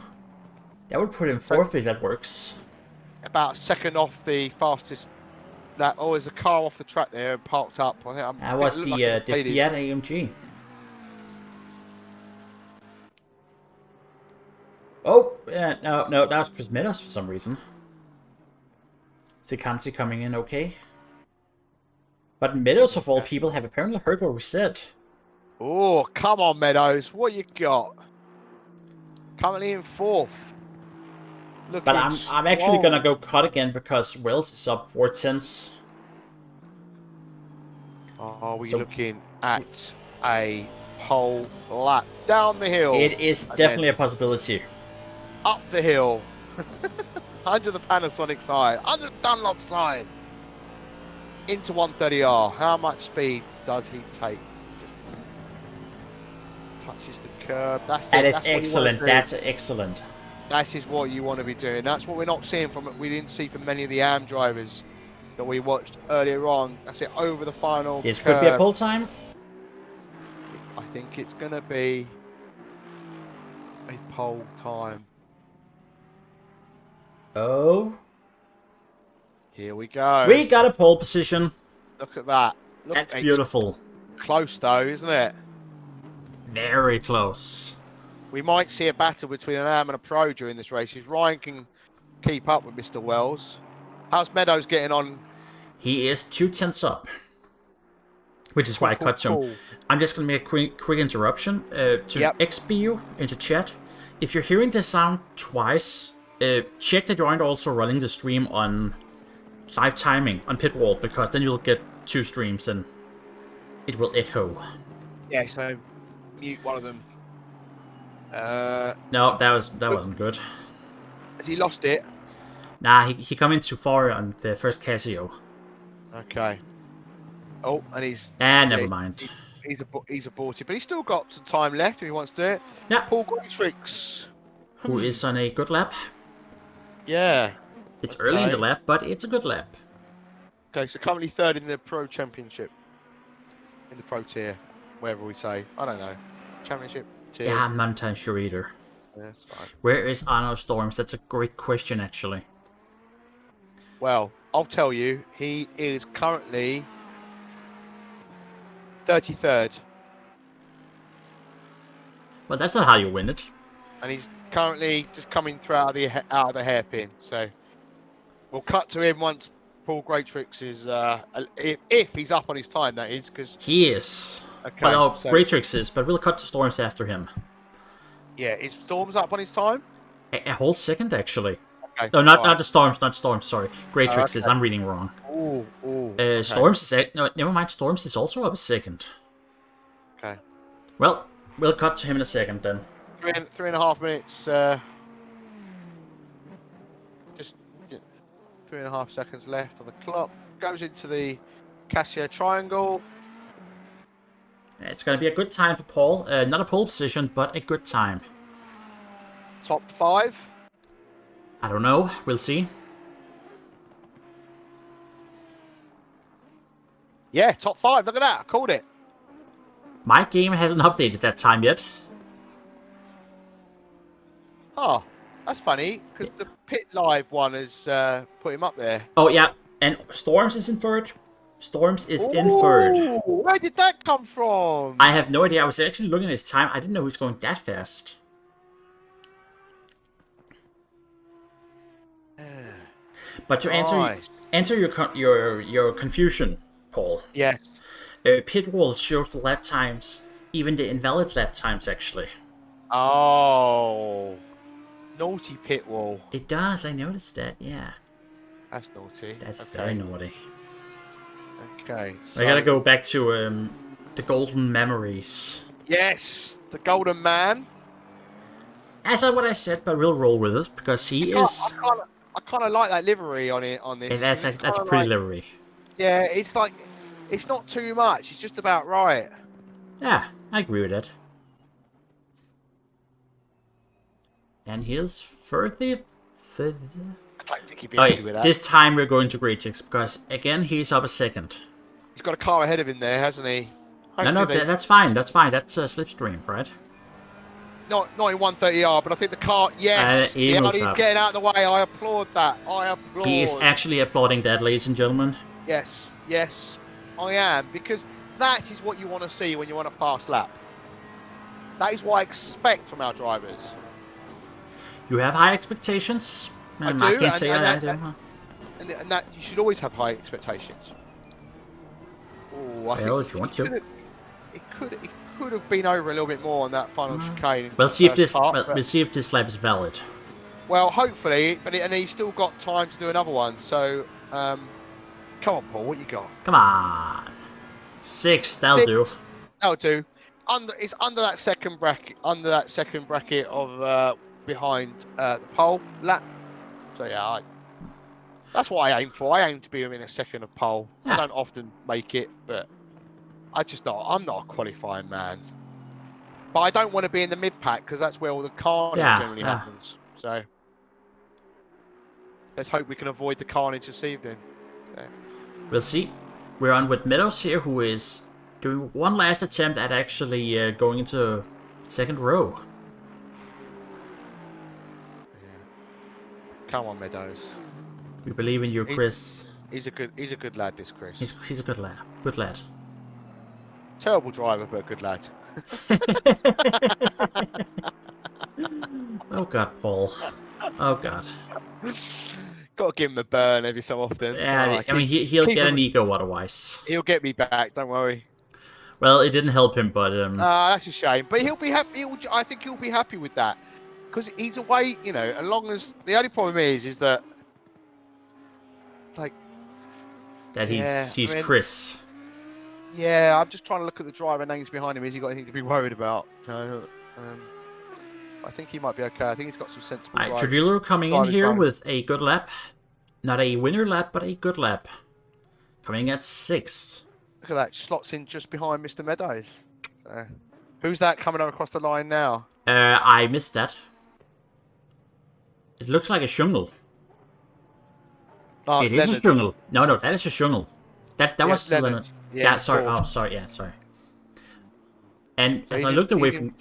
Speaker 1: That would put him fourth if that works.
Speaker 2: about a second off the fastest lap. Oh, there's a car off the track there and parked up.
Speaker 1: That was the Fiat AMG. Oh, no, that was Chris Meadows for some reason. Sikansi coming in okay. But Meadows, of all people, have apparently heard what we said.
Speaker 2: Oh, come on, Meadows. What you got? Currently in fourth.
Speaker 1: But I'm actually gonna go cut again because Wells is up 4/10.
Speaker 2: Are we looking at a pole lap down the hill?
Speaker 1: It is definitely a possibility.
Speaker 2: Up the hill. Under the Panasonic side. Under the Dunlop side. Into 130R. How much speed does he take? Just touches the curb. That's it.
Speaker 1: And it's excellent. That's excellent.
Speaker 2: That is what you want to be doing. That's what we're not seeing we didn't see from many of the AM drivers that we watched earlier on. That's it, over the final
Speaker 1: This
Speaker 2: curve.
Speaker 1: could be a pole time.
Speaker 2: I think it's going to be a pole time.
Speaker 1: Oh.
Speaker 2: Here we go.
Speaker 1: We got a pole position.
Speaker 2: Look at that.
Speaker 1: That's beautiful.
Speaker 2: Close though, isn't it?
Speaker 1: Very close.
Speaker 2: We might see a battle between an AM and a pro during this race. If Ryan can keep up with Mr. Wells. How's Meadows getting on?
Speaker 1: He is 2/10 up. Which is why I cut him. I'm just going to make a quick interruption to XBU into chat. If you're hearing the sound twice, check that you aren't also running the stream on live timing on pit wall, because then you'll get two streams and it will echo.
Speaker 2: Yeah, so mute one of them.
Speaker 1: No, that wasn't good.
Speaker 2: Has he lost it?
Speaker 1: Nah, he come in too far on the first Casio.
Speaker 2: Okay. Oh, and he's...
Speaker 1: never mind.
Speaker 2: He's aborted, but he's still got some time left if he wants to do it.
Speaker 1: Yeah.
Speaker 2: Paul Greatrix.
Speaker 1: Who is on a good lap.
Speaker 2: Yeah.
Speaker 1: It's early in the lap, but it's a good lap.
Speaker 2: Okay, so currently third in the Pro Championship. In the Pro tier, wherever we say. I don't know. Championship tier.
Speaker 1: Yeah, I'm not entirely sure either.
Speaker 2: That's fine.
Speaker 1: Where is Arno Storms? That's a great question, actually.
Speaker 2: Well, I'll tell you, he is currently 33rd.
Speaker 1: Well, that's not how you win it.
Speaker 2: And he's currently just coming through out of the hairpin. So we'll cut to him once Paul Greatrix is, if he's up on his time, that is, because
Speaker 1: He is.
Speaker 2: okay,
Speaker 1: Well,
Speaker 2: so,
Speaker 1: Greatrix is, but we'll cut to Storms after him.
Speaker 2: yeah, is Storms up on his time?
Speaker 1: A whole second, actually.
Speaker 2: Okay,
Speaker 1: No, not
Speaker 2: right.
Speaker 1: the Storms, not Storms, sorry. Greatrix is,
Speaker 2: okay.
Speaker 1: I'm reading wrong.
Speaker 2: Okay.
Speaker 1: Storms is, no, never mind, Storms is also up a second.
Speaker 2: Okay.
Speaker 1: Well, we'll cut to him in a second then.
Speaker 2: 3.5 minutes. Just 3.5 seconds left on the clock. Goes into the Cassia Triangle.
Speaker 1: It's going to be a good time for Paul. Not a pole position, but a good time.
Speaker 2: Top 5.
Speaker 1: I don't know. We'll see.
Speaker 2: Yeah, top 5. Look at that. I called it.
Speaker 1: My game hasn't updated that time yet.
Speaker 2: Oh, that's funny because the Pit Live one has put him up there.
Speaker 1: Oh, yeah. And Storms is in third. Storms is in third.
Speaker 2: Where did that come from?
Speaker 1: I have no idea. I was actually looking at his time. I didn't know he was going that fast. But to answer your confusion, Paul.
Speaker 2: Yes.
Speaker 1: Pit wall shows the lap times, even the invalid lap times, actually.
Speaker 2: Oh, naughty pit wall.
Speaker 1: It does. I noticed that. Yeah.
Speaker 2: That's naughty.
Speaker 1: That's
Speaker 2: okay.
Speaker 1: very naughty.
Speaker 2: Okay. So,
Speaker 1: I gotta go back to the golden memories.
Speaker 2: yes, the Golden Man.
Speaker 1: That's not what I said, but we'll roll with it because he is.
Speaker 2: I kind of like that livery on it on this.
Speaker 1: And that's
Speaker 2: It's
Speaker 1: a
Speaker 2: kinda
Speaker 1: pretty
Speaker 2: like-
Speaker 1: livery.
Speaker 2: Yeah, it's like it's not too much. It's just about right.
Speaker 1: Yeah, I agree with that. And here's 30.
Speaker 2: I don't think he'd be
Speaker 1: Oh,
Speaker 2: happy
Speaker 1: yeah,
Speaker 2: with that.
Speaker 1: this time we're going to Greatix because again he's up a second.
Speaker 2: He's got a car ahead of him there, hasn't he?
Speaker 1: No,
Speaker 2: Hopefully
Speaker 1: that's fine. That's fine. That's a slipstream, right?
Speaker 2: not in 130R, but I think the car. Yes,
Speaker 1: he
Speaker 2: the
Speaker 1: moves
Speaker 2: Audi's
Speaker 1: up.
Speaker 2: getting out of the way. I applaud that. I applaud.
Speaker 1: He is actually applauding that, ladies and gentlemen.
Speaker 2: Yes, I am, because that is what you want to see when you want a fast lap. That is what I expect from our drivers.
Speaker 1: You have high expectations.
Speaker 2: I do,
Speaker 1: can't say I do.
Speaker 2: And that you should always have high expectations. Oh, I
Speaker 1: Well,
Speaker 2: think
Speaker 1: if you want to.
Speaker 2: It could have been over a little bit more on that final chicane.
Speaker 1: We'll see if this.
Speaker 2: Part,
Speaker 1: We'll see if this lap is valid.
Speaker 2: well, hopefully, and he's still got time to do another one. So, come on, Paul, what you got?
Speaker 1: Come on, 6. That'll do.
Speaker 2: That'll do. It's under that second bracket. Under that second bracket of behind the pole lap. So yeah, that's what I aim for. I aim to be within a second of pole.
Speaker 1: Yeah.
Speaker 2: I don't often make it, but I'm not a qualifying man. But I don't want to be in the mid pack because that's where all the carnage generally happens. So let's hope we can avoid the carnage this evening. So.
Speaker 1: We'll see. We're on with Meadows here, who is doing one last attempt at actually going into second row.
Speaker 2: Come on, Meadows.
Speaker 1: We believe in you, Chris.
Speaker 2: He's a good lad, this Chris.
Speaker 1: He's a good lad. Good lad.
Speaker 2: Terrible driver, but a good lad.
Speaker 1: Oh God, Paul. Oh God.
Speaker 2: Got to give him a burn every so often.
Speaker 1: Yeah, I mean he'll get an ego otherwise.
Speaker 2: He'll get me back. Don't worry.
Speaker 1: Well, it didn't help him, but
Speaker 2: that's a shame. But he'll be happy. I think he'll be happy with that because he's away. You know, as long as the only problem is that like
Speaker 1: that he's
Speaker 2: I mean,
Speaker 1: Chris.
Speaker 2: Yeah, I'm just trying to look at the driver names behind him. Has he got anything to be worried about? I think he might be okay. I think he's got some sensible.
Speaker 1: Alright, Trudillo coming in here with a good lap. Not a winner lap, but a good lap. Coming at 6th.
Speaker 2: Look at that. Slots in just behind Mr. Meadows. Who's that coming across the line now?
Speaker 1: I missed that. It looks like a shungle.
Speaker 2: Oh,
Speaker 1: it is a shungle. No, that is a shungle. That was still in it. Yeah, sorry.
Speaker 2: Ford.
Speaker 1: Oh, sorry. Yeah, sorry. And
Speaker 2: So
Speaker 1: as I looked away from...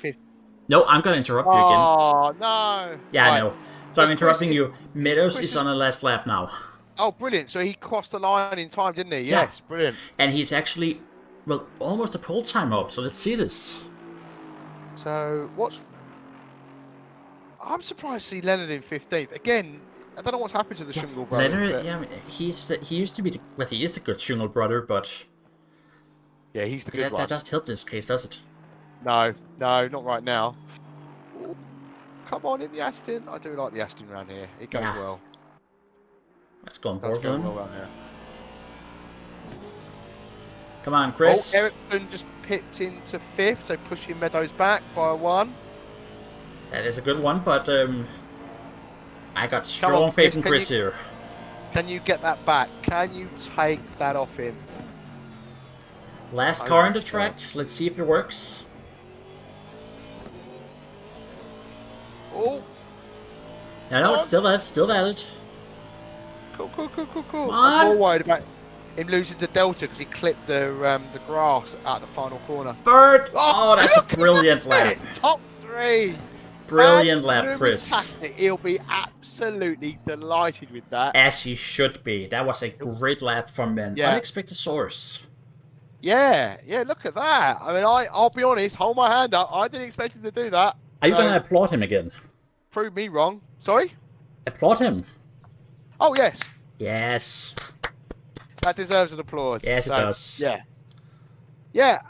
Speaker 1: No, I'm gonna interrupt you again.
Speaker 2: Oh no!
Speaker 1: Yeah, I
Speaker 2: Right,
Speaker 1: know. So I'm
Speaker 2: Chris
Speaker 1: interrupting
Speaker 2: is
Speaker 1: you. Meadows
Speaker 2: Chris
Speaker 1: is
Speaker 2: is.
Speaker 1: on the last lap now.
Speaker 2: Oh, brilliant! So he crossed the line in time, didn't he?
Speaker 1: Yeah,
Speaker 2: Yes, brilliant.
Speaker 1: and he's actually, well, almost a pole time up. So let's see this.
Speaker 2: So what's? I'm surprised to see Leonard in 15th again. I don't know what's happened to the
Speaker 1: Yeah,
Speaker 2: Shingle brothers,
Speaker 1: Leonard.
Speaker 2: but
Speaker 1: Yeah, I mean, he used to be well, he is the good Jungle brother, but
Speaker 2: yeah, he's the good
Speaker 1: that
Speaker 2: one.
Speaker 1: doesn't help this case, does it?
Speaker 2: No, no, not right now. Ooh, come on in the Aston. I do like the Aston round here. It goes
Speaker 1: Yeah,
Speaker 2: well.
Speaker 1: let's go on
Speaker 2: It does
Speaker 1: board with
Speaker 2: go
Speaker 1: him.
Speaker 2: well round here.
Speaker 1: Come on,
Speaker 2: Oh,
Speaker 1: Chris.
Speaker 2: Ericsson just pipped into 5th, so pushing Meadows back by 1.
Speaker 1: That is a good one, but I got
Speaker 2: Come on,
Speaker 1: strong faith
Speaker 2: Chris.
Speaker 1: in Chris here.
Speaker 2: Can you get that back? Can you take that off him?
Speaker 1: Last
Speaker 2: Oh
Speaker 1: car
Speaker 2: my
Speaker 1: in the track.
Speaker 2: God.
Speaker 1: Let's see if it works.
Speaker 2: Oh,
Speaker 1: No, no, it's still valid. Still valid.
Speaker 2: cool, cool, cool, cool,
Speaker 1: Come
Speaker 2: cool. I'm more
Speaker 1: on.
Speaker 2: worried about him losing the Delta because he clipped the grass at the final corner.
Speaker 1: Third.
Speaker 2: Oh,
Speaker 1: Oh, that's a
Speaker 2: look
Speaker 1: brilliant
Speaker 2: at
Speaker 1: lap.
Speaker 2: it! Top 3.
Speaker 1: Brilliant lap, Chris.
Speaker 2: Fantastic. He'll be absolutely delighted with that.
Speaker 1: As he should be. That was a great lap from an
Speaker 2: Yeah.
Speaker 1: unexpected source.
Speaker 2: Yeah, yeah, look at that. I mean, I'll be honest, hold my hand up. I didn't expect him to do that.
Speaker 1: Are you
Speaker 2: So,
Speaker 1: gonna applaud him again?
Speaker 2: prove me wrong. Sorry?
Speaker 1: Applaud him.
Speaker 2: Oh, yes.
Speaker 1: Yes.
Speaker 2: That deserves an applause.
Speaker 1: Yes, it
Speaker 2: So,
Speaker 1: does.
Speaker 2: yeah. Yeah,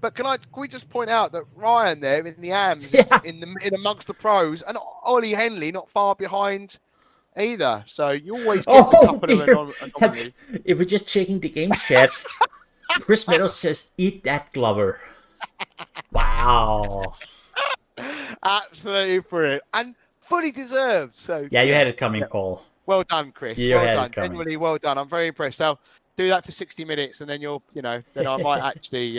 Speaker 2: but can we just point out that Ryan there in the AMs is
Speaker 1: Yeah.
Speaker 2: in amongst the pros, and Ollie Henley not far behind either. So you always get the
Speaker 1: Oh
Speaker 2: couple of
Speaker 1: dear.
Speaker 2: anomalies.
Speaker 1: If we're just checking the game chat, Chris Meadows says, "Eat that, Glover." Wow.
Speaker 2: Absolutely brilliant and fully deserved. So
Speaker 1: Yeah, you
Speaker 2: yeah,
Speaker 1: had it coming,
Speaker 2: yeah.
Speaker 1: Paul.
Speaker 2: Well done, Chris.
Speaker 1: You
Speaker 2: Well
Speaker 1: had
Speaker 2: done.
Speaker 1: it coming.
Speaker 2: Genuinely well done. I'm very impressed. I'll do that for 60 minutes, and then then I might actually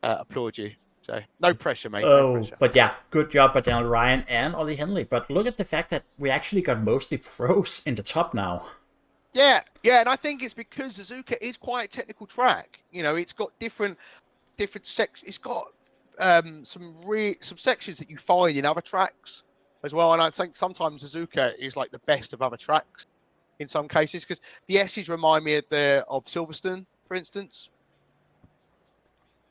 Speaker 2: applaud you. So no pressure, mate. No
Speaker 1: Oh,
Speaker 2: pressure.
Speaker 1: but yeah, good job by Daniel Ryan and Ollie Henley. But look at the fact that we actually got mostly pros in the top now.
Speaker 2: Yeah, yeah, and I think it's because Suzuka is quite a technical track. It's got different sections. It's got some sections that you find in other tracks as well. And I think sometimes Suzuka is like the best of other tracks in some cases because the S's remind me of Silverstone, for instance.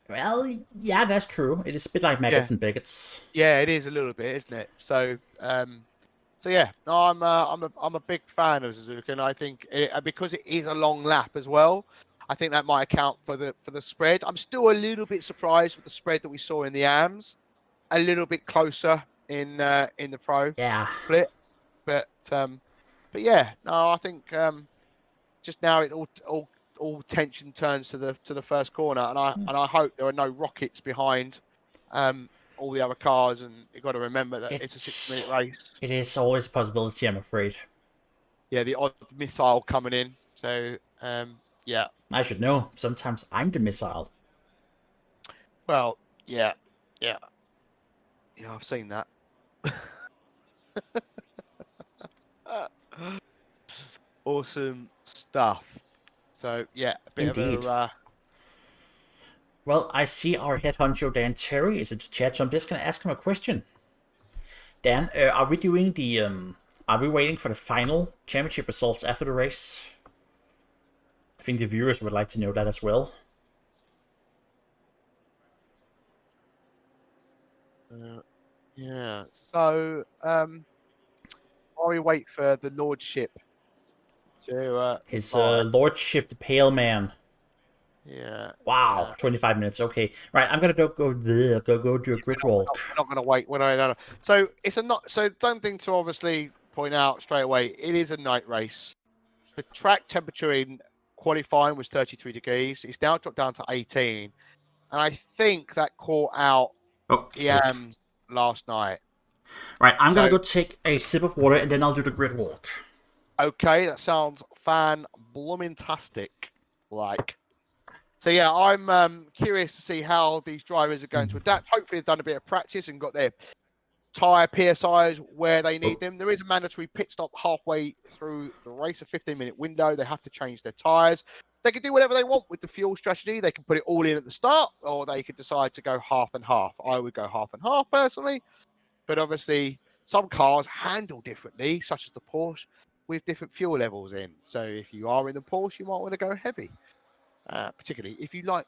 Speaker 1: Well, yeah, that's true. It is a bit like
Speaker 2: Yeah,
Speaker 1: maggots and bigots.
Speaker 2: yeah, it is a little bit, isn't it? So, so yeah, no, I'm a big fan of Suzuka, and I think because it is a long lap as well, I think that might account for the spread. I'm still a little bit surprised with the spread that we saw in the AMs, a little bit closer in the pro
Speaker 1: Yeah.
Speaker 2: split, but yeah, no, I think just now it all tension turns to the first corner, and I hope there are no rockets behind all the other cars, and you've got to remember that it's a 6-minute race.
Speaker 1: It is always a possibility, I'm afraid.
Speaker 2: Yeah, the odd missile coming in. So yeah.
Speaker 1: I should know. Sometimes I'm the missile.
Speaker 2: Well, yeah, yeah, yeah. I've seen that. Awesome stuff. So yeah, a bit
Speaker 1: Indeed.
Speaker 2: of a.
Speaker 1: Well, I see our head honcho Dan Terry is in the chat, so I'm just gonna ask him a question. Dan, are we doing the Are we waiting for the final championship results after the race? I think the viewers would like to know that as well.
Speaker 2: Yeah. So while we wait for the lordship to
Speaker 1: His
Speaker 2: reply.
Speaker 1: lordship, the Pale Man.
Speaker 2: Yeah.
Speaker 1: Wow, 25 minutes. Okay, right. I'm gonna go do a grid walk.
Speaker 2: We're not going to wait. No. So it's a not. So something to obviously point out straight away. It is a night race. The track temperature in qualifying was 33 degrees. It's now dropped down to 18, and I think that caught out
Speaker 1: Oh,
Speaker 2: EM last night.
Speaker 1: Right, I'm gonna go take a sip of water and then I'll do the grid walk.
Speaker 2: Okay, that sounds fan-bloomintastic. Like. So yeah, I'm curious to see how these drivers are going to adapt. Hopefully, they've done a bit of practice and got their tyre PSIs where they need them. There is a mandatory pit stop halfway through the race, a 15-minute window. They have to change their tyres. they can do whatever they want with the fuel strategy. They can put it all in at the start, or they could decide to go half and half. I would go half and half personally, but obviously some cars handle differently, such as the Porsche, with different fuel levels in. So if you are in the Porsche, you might want to go heavy. Particularly if you can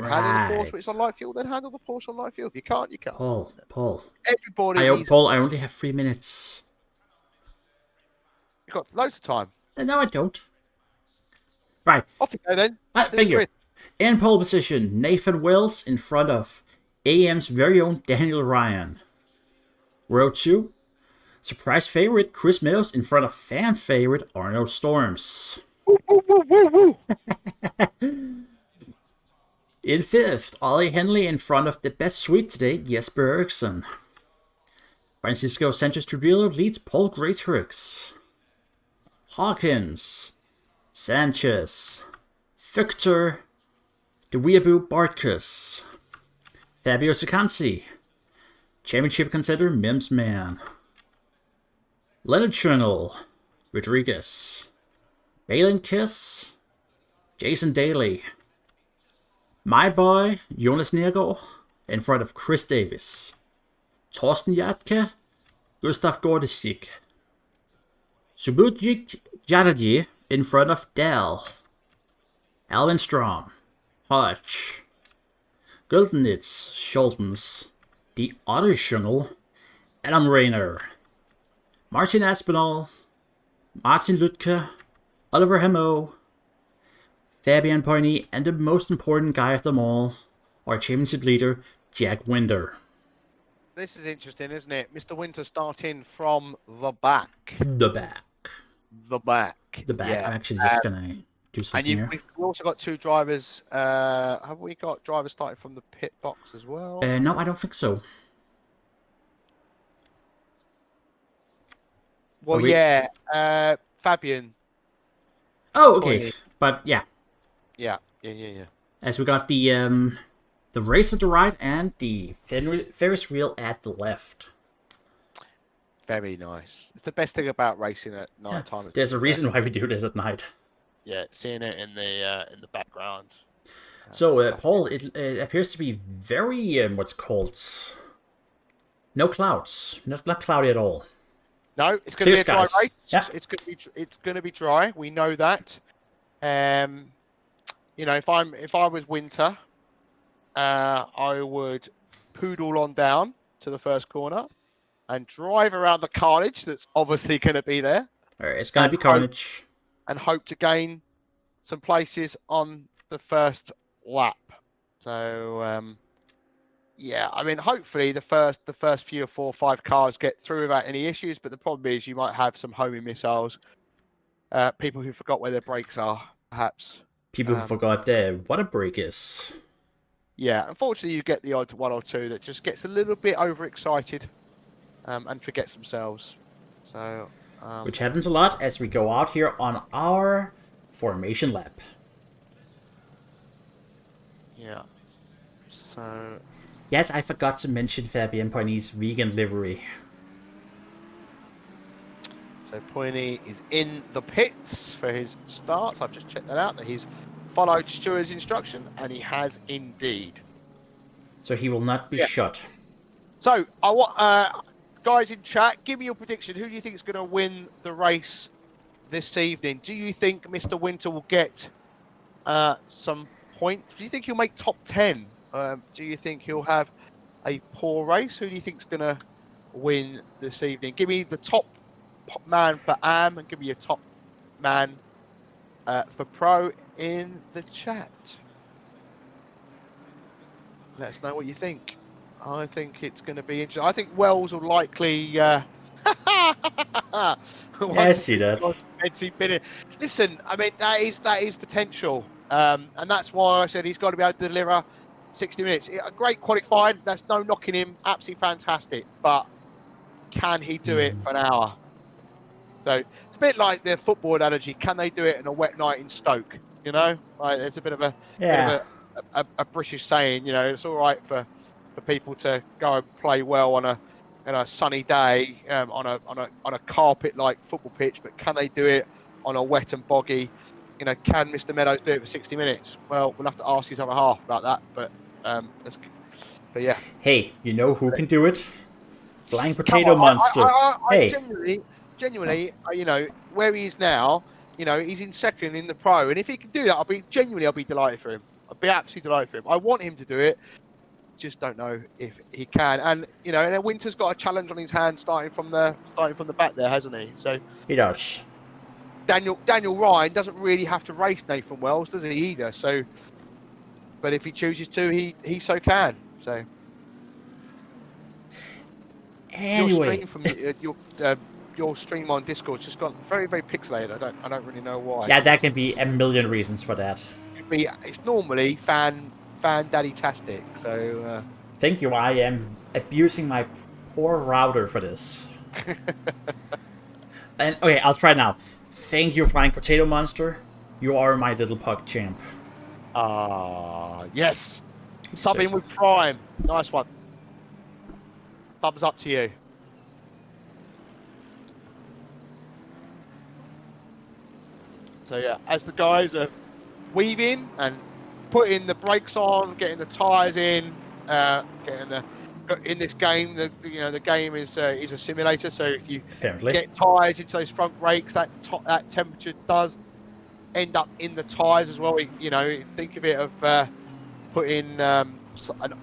Speaker 2: handle the Porsche when it's on light fuel, then handle the Porsche on light fuel. If you can't, you can't.
Speaker 1: Paul.
Speaker 2: Everybody
Speaker 1: Paul, I only have 3 minutes.
Speaker 2: You've got loads of time.
Speaker 1: No, I don't. Right.
Speaker 2: Off you go then.
Speaker 1: Thank you. In pole position, Nathan Wills in front of AM's very own Daniel Ryan. Row 2, surprise favorite Chris Meadows in front of fan favorite Arnold Storms. In 5th, Ollie Henley in front of the best sweep today, Jesper Eriksson. Francisco Sanchez Trujillo leads Paul Greatrix. Hawkins, Sanchez, Victor, the Weeaboo Bartkus, Fabio Sicansi, championship contender Mims Man, Leonard Chernel, Rodriguez, Balin Kiss, Jason Daly, my boy Jonas Nergård in front of Chris Davis, Torsten Jatke, Gustav Gordesik, Subudjik Jadaji in front of Dell, Alvin Strom, Hodge, Guldenitz, Schultens, the Other Channel, Adam Rayner, Martin Aspinall, Martin Lutke, Oliver Hemo, Fabian Poyney, and the most important guy of them all, our championship leader, Jack Winder.
Speaker 2: This is interesting, isn't it? Mr. Winter starting from the back.
Speaker 1: The back.
Speaker 2: Yeah.
Speaker 1: I'm actually just gonna do something here.
Speaker 2: We've also got 2 drivers. Have we got drivers starting from the pit box as well?
Speaker 1: No, I don't think so.
Speaker 2: Well, Fabian.
Speaker 1: Oh, okay. Poyney. But yeah.
Speaker 2: Yeah.
Speaker 1: As we got the race at the right and the Ferris wheel at the left.
Speaker 2: Very nice. It's the best thing about racing at night time.
Speaker 1: There's a reason why we do this at night.
Speaker 2: Yeah, seeing it in the background.
Speaker 1: So, Paul, it appears to be very what's called no clouds, not cloudy at all.
Speaker 2: No, it's going to be a dry race.
Speaker 1: Yeah.
Speaker 2: It's going to be dry. We know that. If I was Winter, I would poodle on down to the first corner and drive around the carnage that's obviously going to be there.
Speaker 1: It's going to be carnage.
Speaker 2: And hope to gain some places on the first lap. So, hopefully the first few or 4 or 5 cars get through without any issues. But the problem is you might have some homing missiles, people who forgot where their brakes are, perhaps.
Speaker 1: People who forgot what a brake is.
Speaker 2: Yeah, unfortunately you get the odd 1 or 2 that just gets a little bit overexcited and forgets themselves. So,
Speaker 1: which happens a lot as we go out here on our formation lap.
Speaker 2: Yeah. So.
Speaker 1: Yes, I forgot to mention Fabian Poyney's vegan livery.
Speaker 2: So Poyney is in the pits for his starts. I've just checked that out, that he's followed Stewart's instruction, and he has indeed.
Speaker 1: So he will not be shot.
Speaker 2: So I want guys in chat, give me your prediction. Who do you think is going to win the race this evening? Do you think Mr. Winter will get some points? Do you think he'll make top 10? Do you think he'll have a poor race? Who do you think is going to win this evening? Give me the top man for AM and give me your top man for pro in the chat. Let us know what you think. I think it's going to be interesting. I think Wells will likely.
Speaker 1: Yeah, I see that.
Speaker 2: Listen, I mean that is potential, and that's why I said he's got to be able to deliver 60 minutes. A great qualifying. That's no knocking him. Absolutely fantastic, but can he do it for an hour? So it's a bit like the football analogy. Can they do it in a wet night in Stoke? You know, like it's a bit of a British saying. You know, it's all right for people to go and play well on a sunny day on a carpet like football pitch, but can they do it on a wet and boggy can Mr. Meadows do it for 60 minutes? Well, we'll have to ask his other half about that. But yeah.
Speaker 1: Hey, you know who can do it? Flying
Speaker 2: Come
Speaker 1: Potato
Speaker 2: on,
Speaker 1: Monster.
Speaker 2: I
Speaker 1: Hey,
Speaker 2: genuinely, where he is now, he's in second in the pro, and if he can do that, I'll be delighted for him. I'd be absolutely delighted for him. I want him to do it. Just don't know if he can. And and then Winter's got a challenge on his hands starting from the back there, hasn't he? So
Speaker 1: he does.
Speaker 2: Daniel Ryan doesn't really have to race Nathan Wells, does he either? So, but if he chooses to, he so can. So your
Speaker 1: Anyway,
Speaker 2: stream from your stream on Discord's just gone very, very pixelated. I don't really know why.
Speaker 1: yeah, that can be a million reasons for that.
Speaker 2: It's normally fan daddy tastic. So
Speaker 1: Thank you. I am abusing my poor router for this. And okay, I'll try now. Thank you, Flying Potato Monster. You are my little puck champ.
Speaker 2: yes, subbing with Prime. Nice one. Thumbs up to you. So yeah, as the guys are weaving and putting the brakes on, getting the tyres in this game, the game is a simulator. So if you
Speaker 1: Apparently.
Speaker 2: get tyres into those front brakes, that temperature does end up in the tyres as well. Think of it of putting an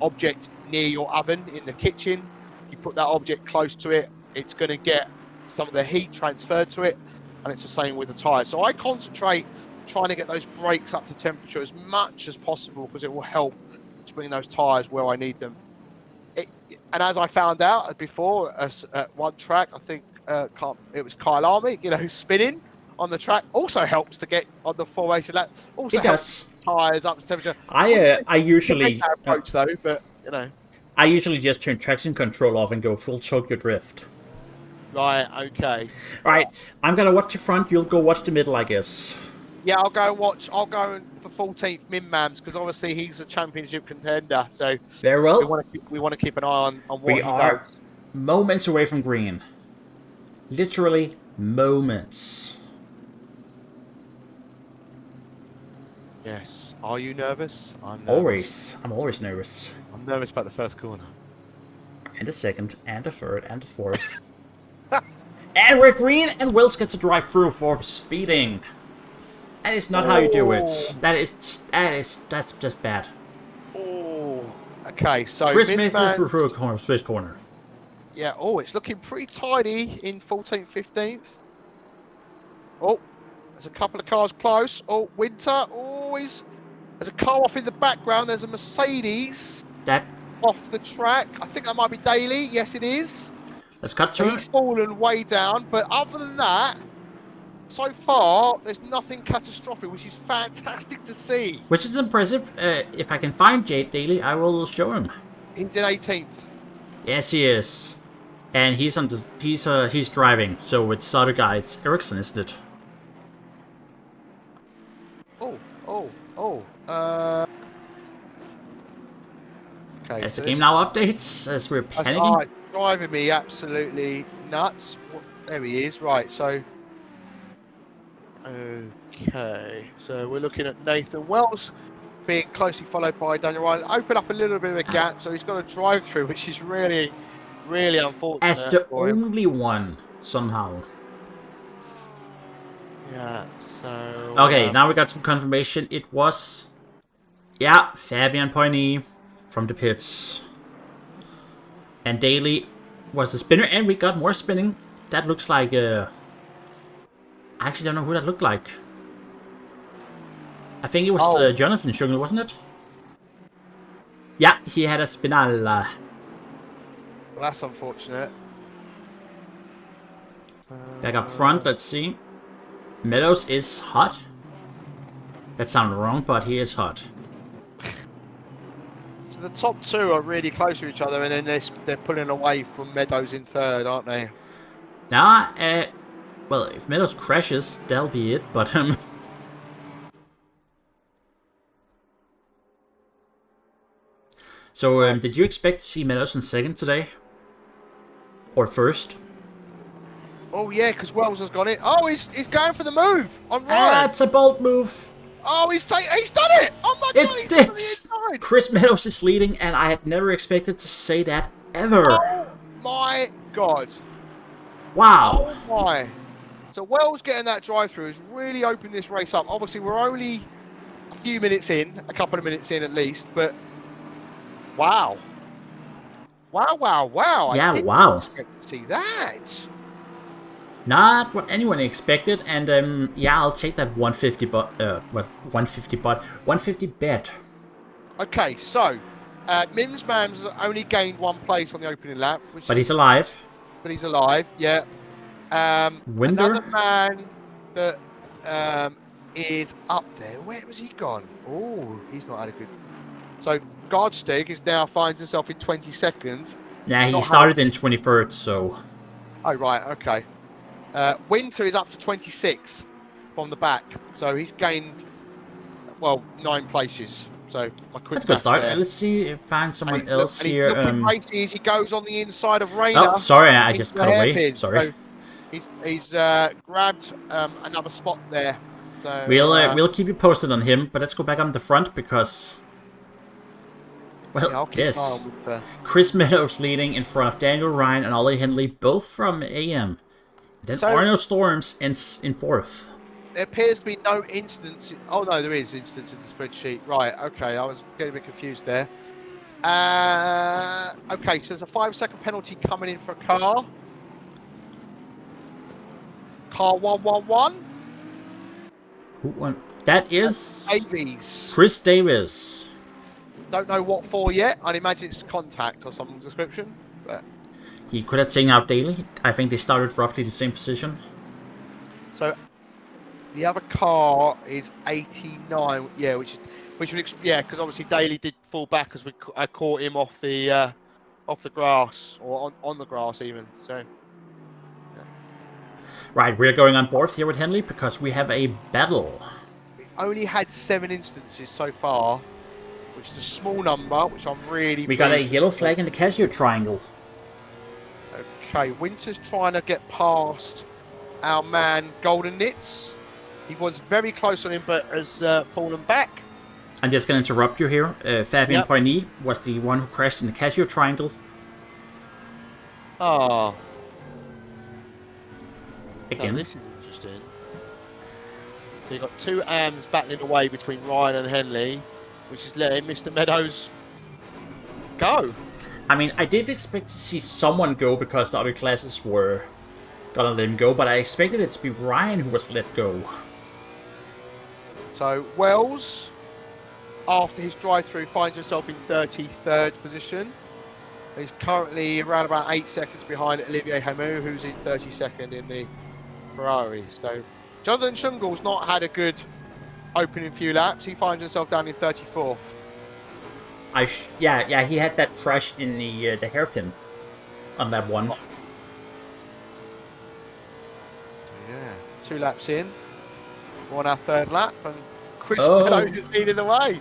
Speaker 2: object near your oven in the kitchen. You put that object close to it, it's going to get some of the heat transferred to it, and it's the same with the tyres. So I concentrate trying to get those brakes up to temperature as much as possible because it will help to bring those tyres where I need them. And as I found out before, at one track, I think it was Kyle Army, spinning on the track also helps to get on the formation lap. Also
Speaker 1: It
Speaker 2: helps
Speaker 1: does.
Speaker 2: tyres up to temperature.
Speaker 1: I usually
Speaker 2: approach though, but
Speaker 1: I usually just turn traction control off and go full Tokyo Drift.
Speaker 2: Right. Okay.
Speaker 1: Alright, I'm gonna watch the front, you'll go watch the middle, I guess.
Speaker 2: Yeah, I'll go for 14th Min Mams because obviously he's a championship contender. So
Speaker 1: Very well.
Speaker 2: we want to keep an eye on what
Speaker 1: We
Speaker 2: he
Speaker 1: are
Speaker 2: does.
Speaker 1: moments away from green. Literally moments.
Speaker 2: Yes. Are you nervous? I'm nervous.
Speaker 1: Always. I'm always nervous.
Speaker 2: I'm nervous about the first corner.
Speaker 1: And the second, and the third, and the fourth. And we're green, and Wills gets to drive through for speeding. That is not how you do it. That's just bad.
Speaker 2: Oh. Okay, so
Speaker 1: Chris made
Speaker 2: Minsman,
Speaker 1: it through a corner, switch corner.
Speaker 2: Yeah, it's looking pretty tidy in 14th, 15th. Oh, there's a couple of cars close. Oh, Winter, there's a car off in the background. There's a Mercedes
Speaker 1: That.
Speaker 2: off the track. I think that might be Daly. Yes, it is.
Speaker 1: Let's cut
Speaker 2: So
Speaker 1: to
Speaker 2: he's
Speaker 1: it.
Speaker 2: fallen way down, but other than that, so far, there's nothing catastrophic, which is fantastic to see.
Speaker 1: Which is impressive. If I can find Jade Daly, I will show him.
Speaker 2: He's in 18th.
Speaker 1: Yes, he is. And he's on the, he's driving, so it's the other guy, it's Ericsson, isn't it?
Speaker 2: Okay.
Speaker 1: As
Speaker 2: So
Speaker 1: the game now updates, as we're panicking.
Speaker 2: it's driving me absolutely nuts. There he is. Right. So. Okay. So we're looking at Nathan Wells being closely followed by Daniel Ryan. Open up a little bit of a gap, so he's got to drive through, which is really, really unfortunate.
Speaker 1: As the
Speaker 2: for him.
Speaker 1: only one, somehow.
Speaker 2: Yeah, so...
Speaker 1: Okay, now we got some confirmation. It was... Yeah, Fabian Poigny from the pits. And Daly was the spinner, and we got more spinning. That looks like... I actually don't know who that looked like. I think it was Jonathan Sugar, wasn't it? Yeah, he had a spinal.
Speaker 2: Well, that's unfortunate.
Speaker 1: Back up front, let's see. Meadows is hot. That sounded wrong, but he is hot.
Speaker 2: So the top two are really close to each other, and then they're pulling away from Meadows in third, aren't they?
Speaker 1: Now, well, if Meadows crashes, that'll be it, but So, did you expect to see Meadows in second today? Or first?
Speaker 2: Oh yeah, because Wells has got it. Oh, he's going for the move on Ryan.
Speaker 1: That's a bold move.
Speaker 2: Oh, he's done it. Oh my
Speaker 1: It
Speaker 2: God, he's done it on the
Speaker 1: sticks.
Speaker 2: inside.
Speaker 1: Chris Meadows is leading, and I had never expected to say that ever.
Speaker 2: Oh my God.
Speaker 1: Wow.
Speaker 2: Oh my. So Wells getting that drive-through has really opened this race up. Obviously, we're only a few minutes in, a couple of minutes in at least, but wow. Wow. I
Speaker 1: Yeah,
Speaker 2: didn't
Speaker 1: wow.
Speaker 2: expect to see that.
Speaker 1: Not what anyone expected, and yeah, I'll take that 150 150 bet.
Speaker 2: Okay, so Mims Mams has only gained one place on the opening lap, which
Speaker 1: But
Speaker 2: is,
Speaker 1: he's alive.
Speaker 2: but he's alive. Yeah.
Speaker 1: Winder.
Speaker 2: Another man that is up there. Where was he gone? Oh, he's not had a good. So Godstig is now finds himself in 22nd.
Speaker 1: Yeah, he started in 23rd, so.
Speaker 2: Oh right, okay. Winter is up to 26 from the back, so he's gained 9 places. So my quick
Speaker 1: That's a good
Speaker 2: maths
Speaker 1: start.
Speaker 2: there.
Speaker 1: Let's see if find someone else
Speaker 2: And he's
Speaker 1: here.
Speaker 2: looking racy as he goes on the inside of Rayner.
Speaker 1: Oh, sorry, I
Speaker 2: into
Speaker 1: just
Speaker 2: the
Speaker 1: cut away.
Speaker 2: hairpin.
Speaker 1: Sorry.
Speaker 2: So he's grabbed another spot there. So
Speaker 1: We'll keep you posted on him, but let's go back on the front because. Well,
Speaker 2: yeah, I'll keep
Speaker 1: this.
Speaker 2: an eye on with,
Speaker 1: Chris Meadows leading in front of Daniel Ryan and Ollie Henley, both from AM. Then
Speaker 2: So-
Speaker 1: Arno Storms in 4th.
Speaker 2: There appears to be no incidents. Oh no, there is incidents in the spreadsheet. Right, okay, I was getting a bit confused there. Okay, so there's a 5-second penalty coming in for a car. Car 111.
Speaker 1: Who won? That is
Speaker 2: Davies.
Speaker 1: Chris Davis.
Speaker 2: Don't know what for yet. I'd imagine it's contact or some description. But
Speaker 1: He could have taken out Daly. I think they started roughly the same position.
Speaker 2: so the other car is 89. Yeah, which would because obviously Daly did fall back as I caught him off the grass or on the grass even. So
Speaker 1: Right, we're going on board here with Henley because we have a battle.
Speaker 2: we've only had 7 instances so far, which is a small number, which I'm really.
Speaker 1: We got a
Speaker 2: pleased
Speaker 1: yellow
Speaker 2: with.
Speaker 1: flag in the Casio triangle.
Speaker 2: Okay, Winter's trying to get past our man Golden Knits. He was very close on him, but has fallen back.
Speaker 1: I'm just going to interrupt you here. Fabian
Speaker 2: Yep.
Speaker 1: Poigny was the one who crashed in the Casio triangle.
Speaker 2: Oh,
Speaker 1: Again.
Speaker 2: this is interesting. So you've got 2 AMs battling away between Ryan and Henley, which is letting Mr. Meadows go.
Speaker 1: I mean, I did expect to see someone go because the other classes were gonna let him go, but I expected it to be Ryan who was let go.
Speaker 2: So Wells, after his drive-through, finds himself in 33rd position. He's currently around about 8 seconds behind Olivier Hamu, who's in 32nd in the Ferrari. So Jonathan Shungle's not had a good opening few laps. He finds himself down in 34th.
Speaker 1: Yeah, he had that crash in the hairpin on lap 1.
Speaker 2: Yeah, 2 laps in. We're on our 3rd lap, and Chris
Speaker 1: Oh.
Speaker 2: Meadows is leading the way.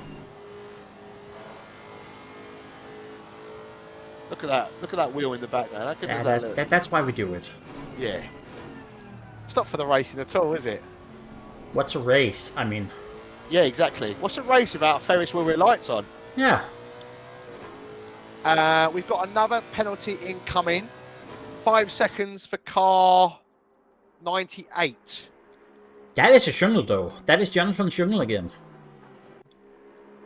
Speaker 2: Look at that! Look at that wheel in the back there. How good does that look?
Speaker 1: That's why we do it.
Speaker 2: Yeah. It's not for the racing at all, is it?
Speaker 1: What's a race? I mean,
Speaker 2: Yeah, exactly. What's a race without Ferris wheel with lights on?
Speaker 1: yeah.
Speaker 2: We've got another penalty incoming. 5 seconds for car 98.
Speaker 1: That is a Jungle, though. That is Jonathan Jungle again.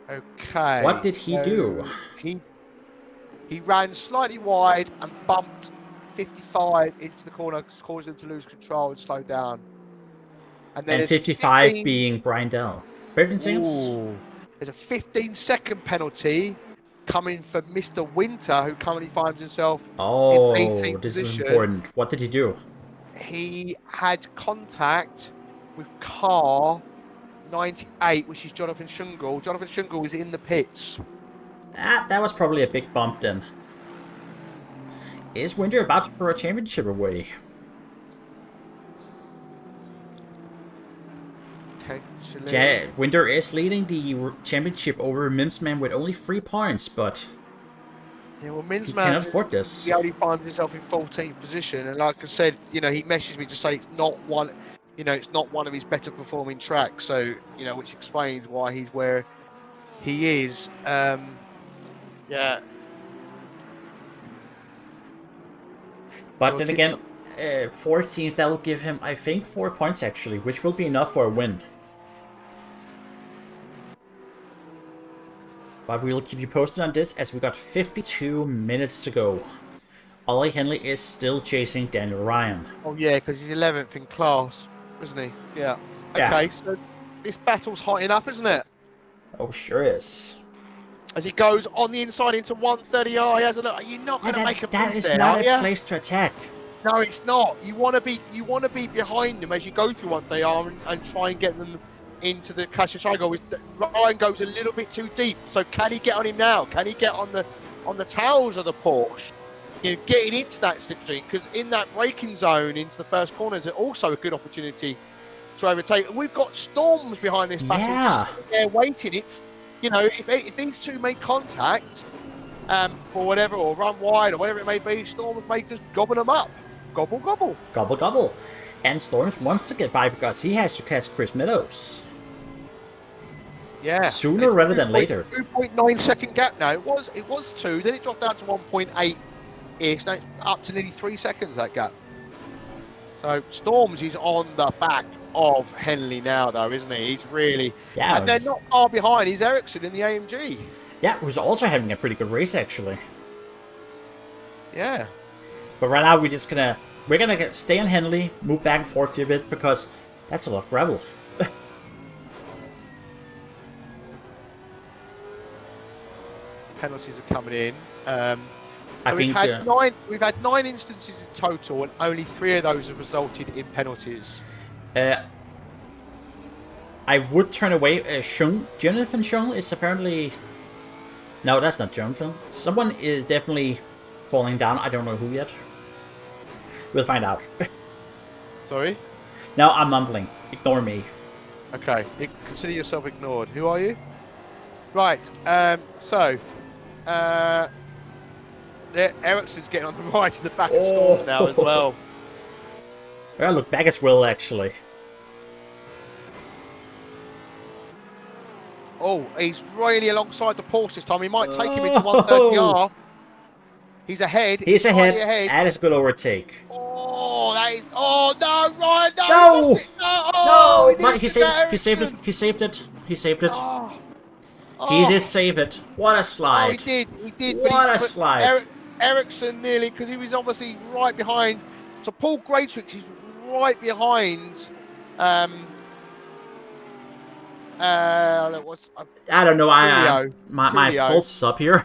Speaker 2: Okay.
Speaker 1: What did he do?
Speaker 2: He ran slightly wide and bumped 55 into the corner, causing him to lose control and slow down. And then
Speaker 1: And
Speaker 2: there's
Speaker 1: 55
Speaker 2: 15
Speaker 1: being Brian Dell. 15 seconds?
Speaker 2: Ooh. There's a 15-second penalty coming for Mr. Winter, who currently finds himself
Speaker 1: Oh,
Speaker 2: in 18th
Speaker 1: this is
Speaker 2: position.
Speaker 1: important. What did he do?
Speaker 2: He had contact with car 98, which is Jonathan Shungle. Jonathan Shungle is in the pits.
Speaker 1: That was probably a big bump then. Is Winter about to throw a championship away?
Speaker 2: Potentially.
Speaker 1: Yeah, Winter is leading the championship over Mimsman with only 3 points, but
Speaker 2: Yeah, well,
Speaker 1: He cannot
Speaker 2: Minsman,
Speaker 1: afford this.
Speaker 2: he only finds himself in 14th position, and like I said, he messaged me to say it's not one, it's not one of his better performing tracks. So, which explains why he's where he is. Yeah.
Speaker 1: But
Speaker 2: So
Speaker 1: then again, 14th, that'll give him, I think, 4 points actually, which will be enough for a win. But we'll keep you posted on this as we got 52 minutes to go. Ollie Henley is still chasing Daniel Ryan.
Speaker 2: Oh yeah, because he's 11th in class, isn't he? Yeah.
Speaker 1: Yeah.
Speaker 2: Okay, so this battle's hotting up, isn't it?
Speaker 1: Oh, sure is.
Speaker 2: As he goes on the inside into 130, he has a look. You're not going to make a
Speaker 1: that
Speaker 2: move
Speaker 1: is
Speaker 2: there,
Speaker 1: not
Speaker 2: are
Speaker 1: a
Speaker 2: you?
Speaker 1: place to attack.
Speaker 2: No, it's not. You want to be behind them as you go through what they are and try and get them into the Kashachaigo. Ryan goes a little bit too deep. So can he get on him now? Can he get on the tails of the Porsche? Getting into that slipstream, because in that braking zone into the first corner is also a good opportunity to overtake. We've got Storms behind this battle.
Speaker 1: Yeah.
Speaker 2: They're waiting. It's if these two make contact for whatever, or run wide or whatever it may be, Storms may just gobble them up. Gobble, gobble.
Speaker 1: Gobble, gobble. And Storms wants to get by because he has to catch Chris Meadows.
Speaker 2: Yeah.
Speaker 1: Sooner rather than later.
Speaker 2: 2.9 second gap now. It was 2, then it dropped down to 1.8-ish. Now it's up to nearly 3 seconds, that gap. So Storms is on the back of Henley now, though, isn't he? He's really...
Speaker 1: Yeah.
Speaker 2: And they're not far behind. He's Ericsson in the AMG.
Speaker 1: Yeah, who's also having a pretty good race, actually.
Speaker 2: Yeah.
Speaker 1: But right now, we're gonna stay on Henley, move back and forth a bit, because that's a lot of gravel.
Speaker 2: Penalties are coming in. We've had 9 instances in total, and only 3 of those have resulted in penalties.
Speaker 1: I would turn away. Jonathan Shung is apparently... No, that's not Jonathan. Someone is definitely falling down. I don't know who yet. We'll find out.
Speaker 2: Sorry?
Speaker 1: No, I'm mumbling. Ignore me.
Speaker 2: Okay, consider yourself ignored. Who are you? Right, Ericsson's getting on the right of the back of Storms now as well.
Speaker 1: Well, look back as well, actually.
Speaker 2: Oh, he's really alongside the Porsche this time. He might take him into 130R. He's ahead.
Speaker 1: He's ahead. That is a good overtake.
Speaker 2: Oh, that is... Oh, no, Ryan, no!
Speaker 1: No!
Speaker 2: He no!
Speaker 1: But he saved it. He did save it. What a slide.
Speaker 2: Oh, he did.
Speaker 1: What a slide.
Speaker 2: Ericsson nearly, because he was obviously right behind. So Paul Greatrix is right behind. I
Speaker 1: don't know. My pulse is up here.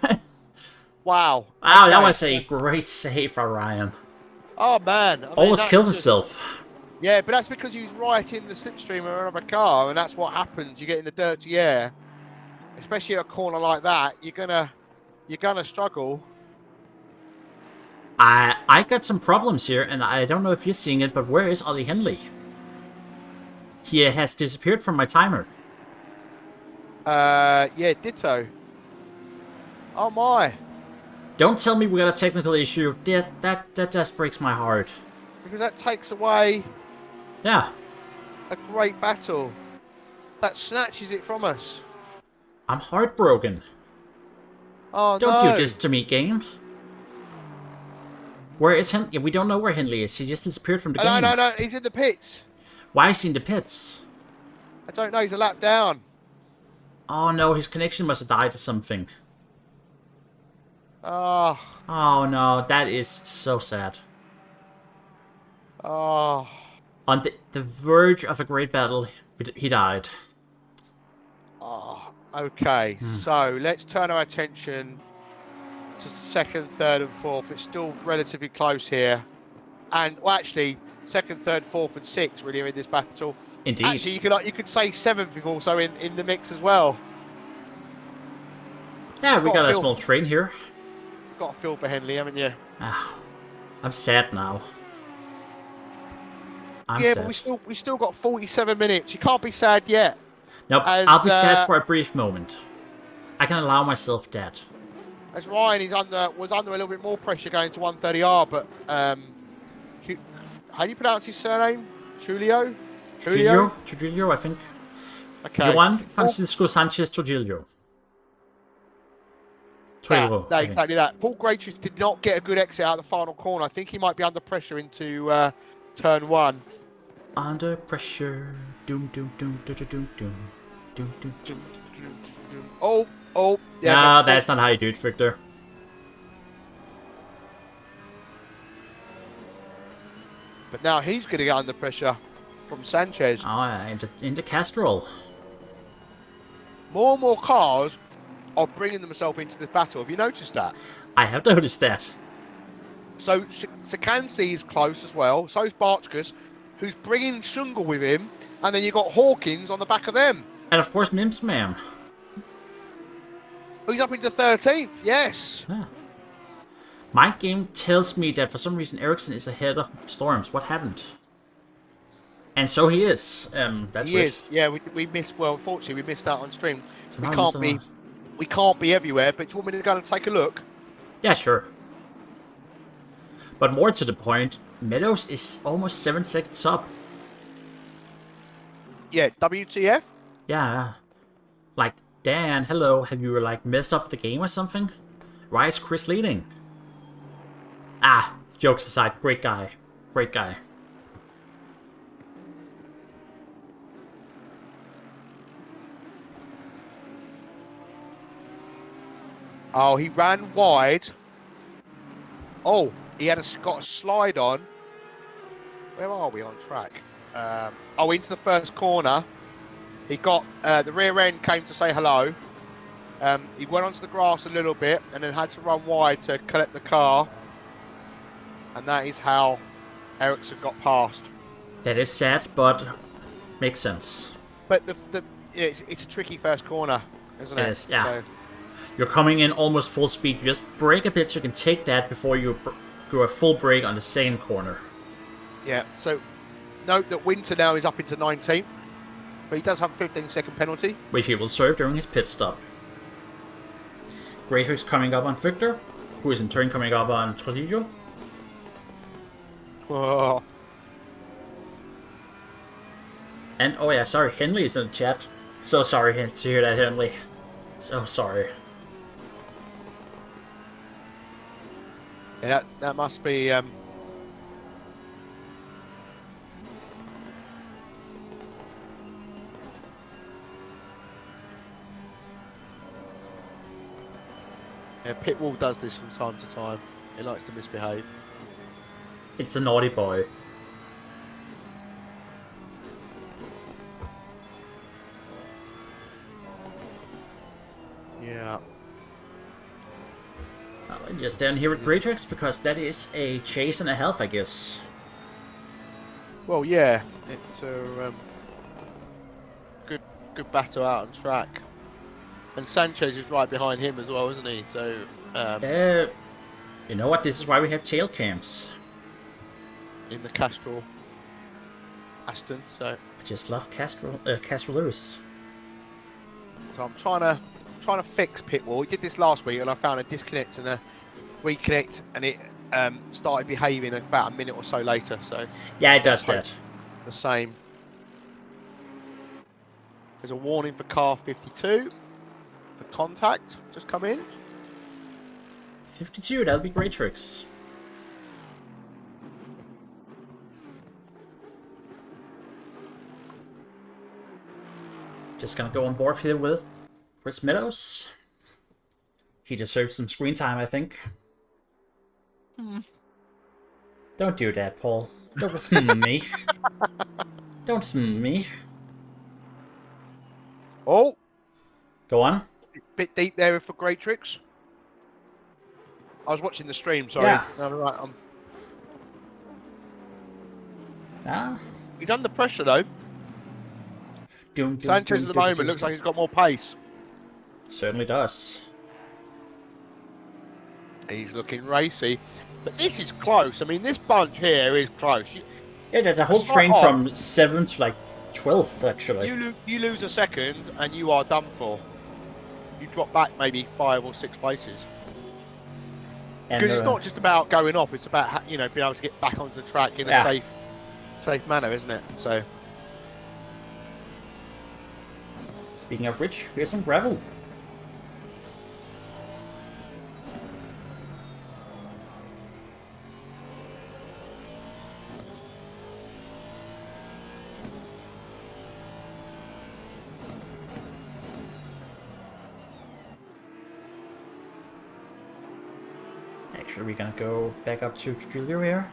Speaker 2: Wow.
Speaker 1: Wow, that was a great save for Ryan.
Speaker 2: Oh, man.
Speaker 1: Almost killed himself.
Speaker 2: Yeah, but that's because he was right in the slipstream of another car, and that's what happens. You get in the dirty air, especially at a corner like that. You're gonna struggle.
Speaker 1: I got some problems here, and I don't know if you're seeing it, but where is Ollie Henley? He has disappeared from my timer.
Speaker 2: Yeah, ditto. Oh my.
Speaker 1: Don't tell me we got a technical issue. That just breaks my heart.
Speaker 2: Because that takes away...
Speaker 1: Yeah.
Speaker 2: A great battle. That snatches it from us.
Speaker 1: I'm heartbroken.
Speaker 2: Oh,
Speaker 1: Don't do this to me, game. Where is Henley? We don't know where Henley is. He just disappeared from the game.
Speaker 2: No. He's in the pits.
Speaker 1: Why is he in the pits?
Speaker 2: I don't know. He's a lap down.
Speaker 1: Oh no, his connection must have died or something.
Speaker 2: Oh.
Speaker 1: Oh no, that is so sad.
Speaker 2: Oh.
Speaker 1: On the verge of a great battle, he died.
Speaker 2: Oh. Okay, so let's turn our attention to 2nd, 3rd, and 4th. It's still relatively close here. And, well, actually, 2nd, 3rd, 4th, and 6th really are in this battle.
Speaker 1: Indeed.
Speaker 2: Actually, you could say 7th is also in the mix as well.
Speaker 1: Yeah, we got a small train here.
Speaker 2: Got a feel for Henley, haven't you?
Speaker 1: I'm sad now.
Speaker 2: But we still got 47 minutes. You can't be sad yet.
Speaker 1: Nope, I'll be sad for a brief moment. I can allow myself that.
Speaker 2: as Ryan was under a little bit more pressure going to 130R, but how do you pronounce his surname? Trujillo?
Speaker 1: Trujillo, I think.
Speaker 2: Okay.
Speaker 1: Juan Francisco Sanchez Trujillo.
Speaker 2: Exactly that. Paul Greatrix did not get a good exit out of the final corner. I think he might be under pressure into turn 1.
Speaker 1: Under pressure. Doom, doom, doom, doom, doom, doom, doom, doom.
Speaker 2: Oh, yeah.
Speaker 1: No, that's not how you do it, Victor.
Speaker 2: But now he's going to get under pressure from Sanchez.
Speaker 1: Oh, into Castrol.
Speaker 2: More and more cars are bringing themselves into this battle. Have you noticed that?
Speaker 1: I have noticed that.
Speaker 2: So Sakansi is close as well. So's Bartkus, who's bringing Shungle with him. And then you've got Hawkins on the back of them.
Speaker 1: And of course, Mims Man.
Speaker 2: Who's up into 13th? Yes.
Speaker 1: Yeah. My game tells me that for some reason Ericsson is ahead of Storms. What happened? And so he is. That's
Speaker 2: he
Speaker 1: weird.
Speaker 2: Is. Yeah, we missed. Well, unfortunately, we missed out on stream.
Speaker 1: Somehow
Speaker 2: We can't be everywhere. But do you want me to go and take a look?
Speaker 1: Yeah, sure. But more to the point, Meadows is almost 7 seconds up.
Speaker 2: Yeah, WTF?
Speaker 1: Yeah. Like, Dan, hello, have you, like, messed up the game or something? Why is Chris leading? Ah, jokes aside, great guy. Great guy.
Speaker 2: Oh, he ran wide. Oh, he got a slide on. Where are we on track? Into the first corner. He got the rear end came to say hello. He went onto the grass a little bit and then had to run wide to collect the car. And that is how Ericsson got past.
Speaker 1: That is sad, but makes sense.
Speaker 2: But it's a tricky first corner, isn't it?
Speaker 1: It is, yeah.
Speaker 2: So,
Speaker 1: you're coming in almost full speed. You just brake a bit so you can take that before you go a full brake on the second corner.
Speaker 2: Yeah, so note that Winter now is up into 19th, but he does have a 15-second penalty.
Speaker 1: Which he will serve during his pit stop. Greatrix coming up on Victor, who is in turn coming up on Trujillo.
Speaker 2: Oh.
Speaker 1: And, oh yeah, sorry, Henley is in the chat. So sorry to hear that, Henley. So sorry.
Speaker 2: Yeah, that must be... Yeah, Pitwall does this from time to time. He likes to misbehave.
Speaker 1: It's a naughty boy.
Speaker 2: Yeah.
Speaker 1: I'm just down here with Greatrix because that is a chase and a half, I guess.
Speaker 2: Well, yeah, it's a good battle out on track. And Sanchez is right behind him as well, isn't he? So,
Speaker 1: you know what? This is why we have tail cams.
Speaker 2: In the Castrol Aston, so
Speaker 1: I just love Castrol Lewis.
Speaker 2: So I'm trying to fix Pitwall. We did this last week, and I found a disconnect and a reconnect, and it started behaving about a minute or so later. So
Speaker 1: yeah, it does that.
Speaker 2: The same. There's a warning for car 52 for contact. Just come in.
Speaker 1: 52. That'll be Greatrix. Just gonna go on board here with Chris Meadows. He deserves some screen time, I think. Don't do that, Paul. Don't me. Don't me.
Speaker 2: Oh,
Speaker 1: go on.
Speaker 2: Bit deep there for Greatrix. I was watching the stream. Sorry.
Speaker 1: Yeah.
Speaker 2: No, right.
Speaker 1: Ah.
Speaker 2: He's under pressure though. Sanchez at the moment looks like he's got more pace.
Speaker 1: Certainly does.
Speaker 2: He's looking racy. But this is close. I mean, this bunch here is close.
Speaker 1: Yeah, there's a whole train from 7th to like 12th, actually.
Speaker 2: You lose a second and you are done for. You drop back maybe 5 or 6 places.
Speaker 1: And
Speaker 2: Because it's not just about going off; it's about being able to get back onto the track in a safe manner, isn't it? So.
Speaker 1: Speaking of which, here's some gravel. Actually, we're gonna go back up to Trujillo here.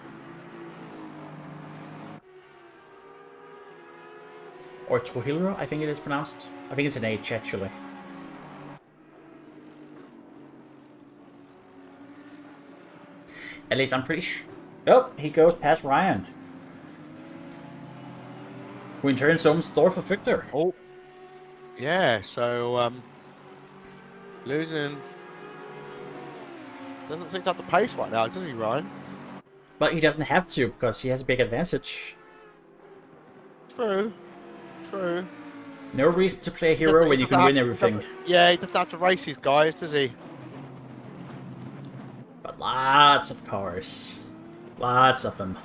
Speaker 1: Or Trujillo, I think it is pronounced. I think it's an H, actually. At least I'm pretty sure. Oh, he goes past Ryan. Who in turn owns Dorf of Victor.
Speaker 2: Oh. Yeah, so losing doesn't seem to have the pace right now, does he, Ryan?
Speaker 1: But he doesn't have to, because he has a big advantage.
Speaker 2: True.
Speaker 1: No reason to play a hero when you can win everything.
Speaker 2: Yeah, he doesn't have to race his guys, does he?
Speaker 1: But lots of cars. Lots of them.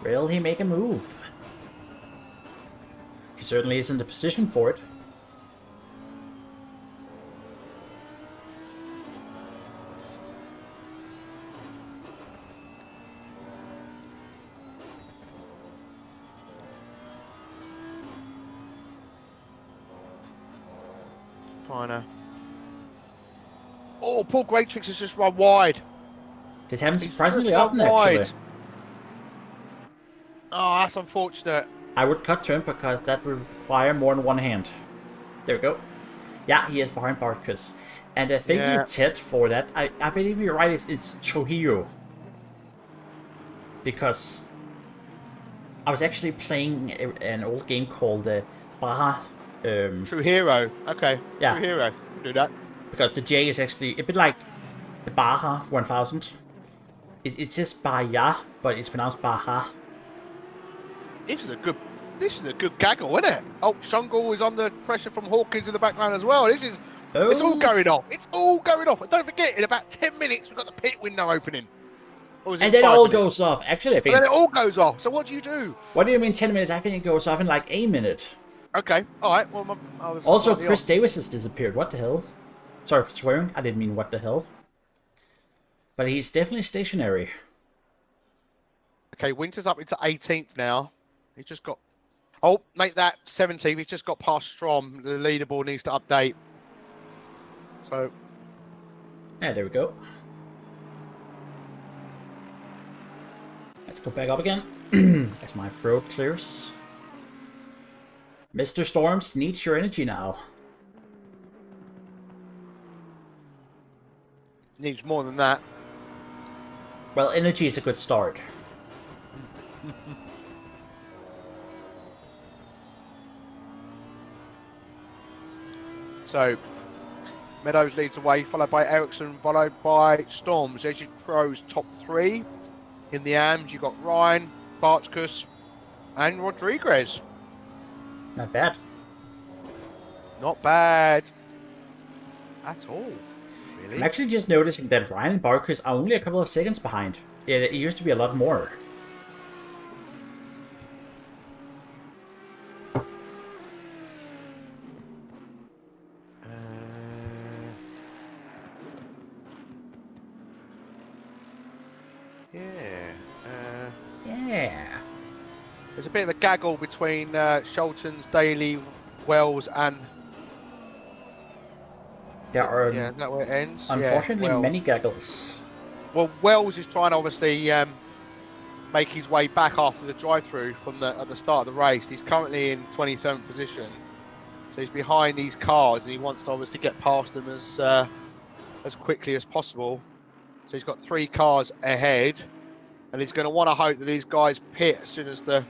Speaker 1: Will he make a move? He certainly is in the position for it.
Speaker 2: Trying to. Oh, Paul Greatrix has just run wide.
Speaker 1: This happens surprisingly often, actually.
Speaker 2: Oh, that's unfortunate.
Speaker 1: I would cut to him because that would require more than one hand. There we go. Yeah, he is behind Barkus. And I think it's hit for that. I believe you're right, it's Trujillo. Because I was actually playing an old game called Baja.
Speaker 2: True Hero. Okay.
Speaker 1: Yeah.
Speaker 2: True Hero. Do that.
Speaker 1: Because the J is actually a bit like the Baja 1000. It's just Bahia, but it's pronounced Baja.
Speaker 2: This is a good gaggle, isn't it? Oh, Shungle is under pressure from Hawkins in the background as well. It's all going off. It's all going off. And don't forget, in about 10 minutes, we've got the pit window opening.
Speaker 1: And then it all goes off. Actually, I think.
Speaker 2: And then it all goes off. So what do you do?
Speaker 1: What do you mean 10 minutes? I think it goes off in like a minute.
Speaker 2: Okay. All right. Well, I was
Speaker 1: also, Chris Davis has disappeared. What the hell? Sorry for swearing. I didn't mean what the hell. But he's definitely stationary.
Speaker 2: Okay, Winter's up into 18th now. He's just got... Oh, make that 17th. He's just got past Strom. The leaderboard needs to update. So...
Speaker 1: Yeah, there we go. Let's go back up again. As my throat clears. Mr. Storms needs your energy now.
Speaker 2: Needs more than that.
Speaker 1: Well, energy is a good start.
Speaker 2: So, Meadows leads the way, followed by Ericsson, followed by Storms. As you pros top three. In the AMs, you've got Ryan, Bartkus, and Rodriguez.
Speaker 1: Not bad.
Speaker 2: Not bad at all, really.
Speaker 1: I'm actually just noticing that Ryan and Barkus are only a couple of seconds behind. It used to be a lot more. Yeah.
Speaker 2: There's a bit of a gaggle between Sholtons, Daly, Wells, and...
Speaker 1: There are,
Speaker 2: yeah, is that where it ends?
Speaker 1: unfortunately,
Speaker 2: yeah,
Speaker 1: many gaggles.
Speaker 2: Well, Wells is trying to obviously make his way back after the drive-through from at the start of the race. He's currently in 27th position, so he's behind these cars, and he wants to obviously get past them as quickly as possible. So he's got 3 cars ahead, and he's going to want to hope that these guys pit as soon as the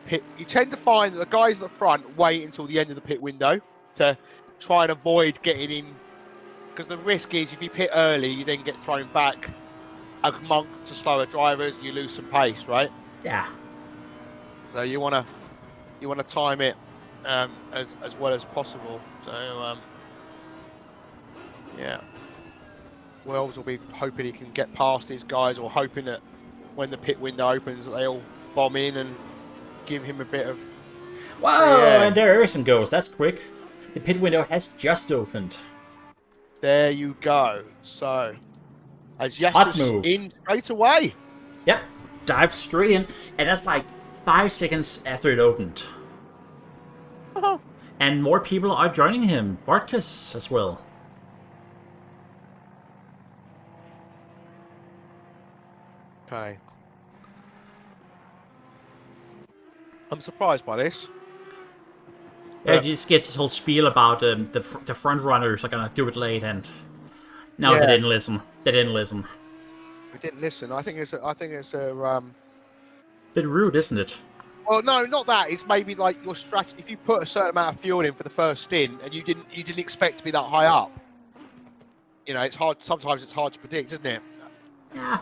Speaker 2: pit. You tend to find that the guys at the front wait until the end of the pit window to try and avoid getting in because the risk is if you pit early, you then get thrown back amongst the slower drivers, you lose some pace, right?
Speaker 1: Yeah.
Speaker 2: So you want to time it as well as possible. So yeah, Wells will be hoping he can get past these guys, or hoping that when the pit window opens, that they all bomb in and give him a bit of
Speaker 1: Whoa!
Speaker 2: free air.
Speaker 1: And there Ericsson goes. That's quick. The pit window has just opened.
Speaker 2: There you go. So as
Speaker 1: Hot
Speaker 2: Jasper's
Speaker 1: move.
Speaker 2: in straight away.
Speaker 1: Yep. Dive straight in, and that's like 5 seconds after it opened. And more people are joining him. Bartkus as well.
Speaker 2: Okay. I'm surprised by this.
Speaker 1: Yeah, he just gets his whole spiel about the front runners are gonna do it late, and no,
Speaker 2: Yeah.
Speaker 1: they didn't listen. They didn't listen.
Speaker 2: We didn't listen. I think it's a
Speaker 1: Bit rude, isn't it?
Speaker 2: well, no, not that. It's maybe like your strategy. If you put a certain amount of fuel in for the first stint and you didn't expect to be that high up, you know, it's hard. Sometimes it's hard to predict, isn't it?
Speaker 1: Yeah.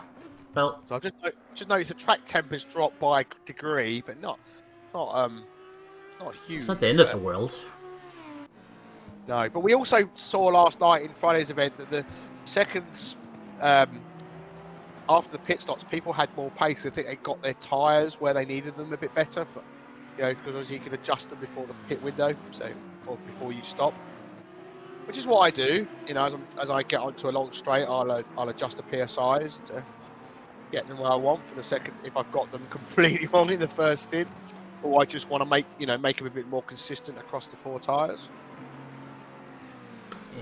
Speaker 1: Well,
Speaker 2: So I've just noticed the track temp has dropped by a degree, but not huge.
Speaker 1: it's not the end of the world.
Speaker 2: No, but we also saw last night in Friday's event that the seconds after the pit stops, people had more pace. I think they got their tyres where they needed them a bit better, but you know, because obviously you can adjust them before the pit window, so or before you stop, which is what I do. You know, as I get onto a long straight, I'll adjust the PSIs to get them where I want for the second if I've got them completely wrong in the first stint, or I just want to make them a bit more consistent across the 4 tyres.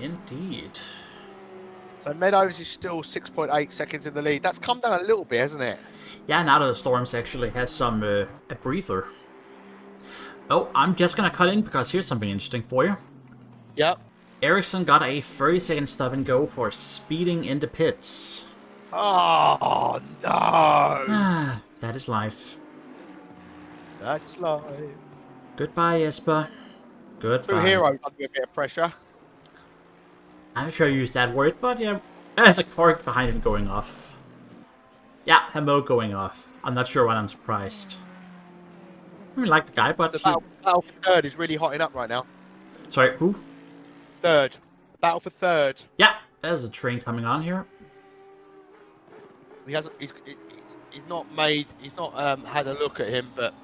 Speaker 1: Indeed.
Speaker 2: So Meadows is still 6.8 seconds in the lead. That's come down a little bit, hasn't it?
Speaker 1: Yeah, now that the Storms actually has some a breather. Oh, I'm just gonna cut in because here's something interesting for you.
Speaker 2: Yep.
Speaker 1: Ericsson got a 30-second stop and go for speeding in the pits.
Speaker 2: Oh no!
Speaker 1: Ah, that is life.
Speaker 2: That's life.
Speaker 1: Goodbye, Espa. Goodbye.
Speaker 2: True hero under a bit of pressure.
Speaker 1: I'm sure you used that word, but yeah, there's a cork behind him going off. Yeah, Hamo going off. I'm not sure why I'm surprised. I mean, like the guy, but
Speaker 2: The battle for third is really hotting up right now.
Speaker 1: Sorry, who?
Speaker 2: Third. The battle for third.
Speaker 1: Yeah, there's a train coming on here.
Speaker 2: He's not had a look at him, but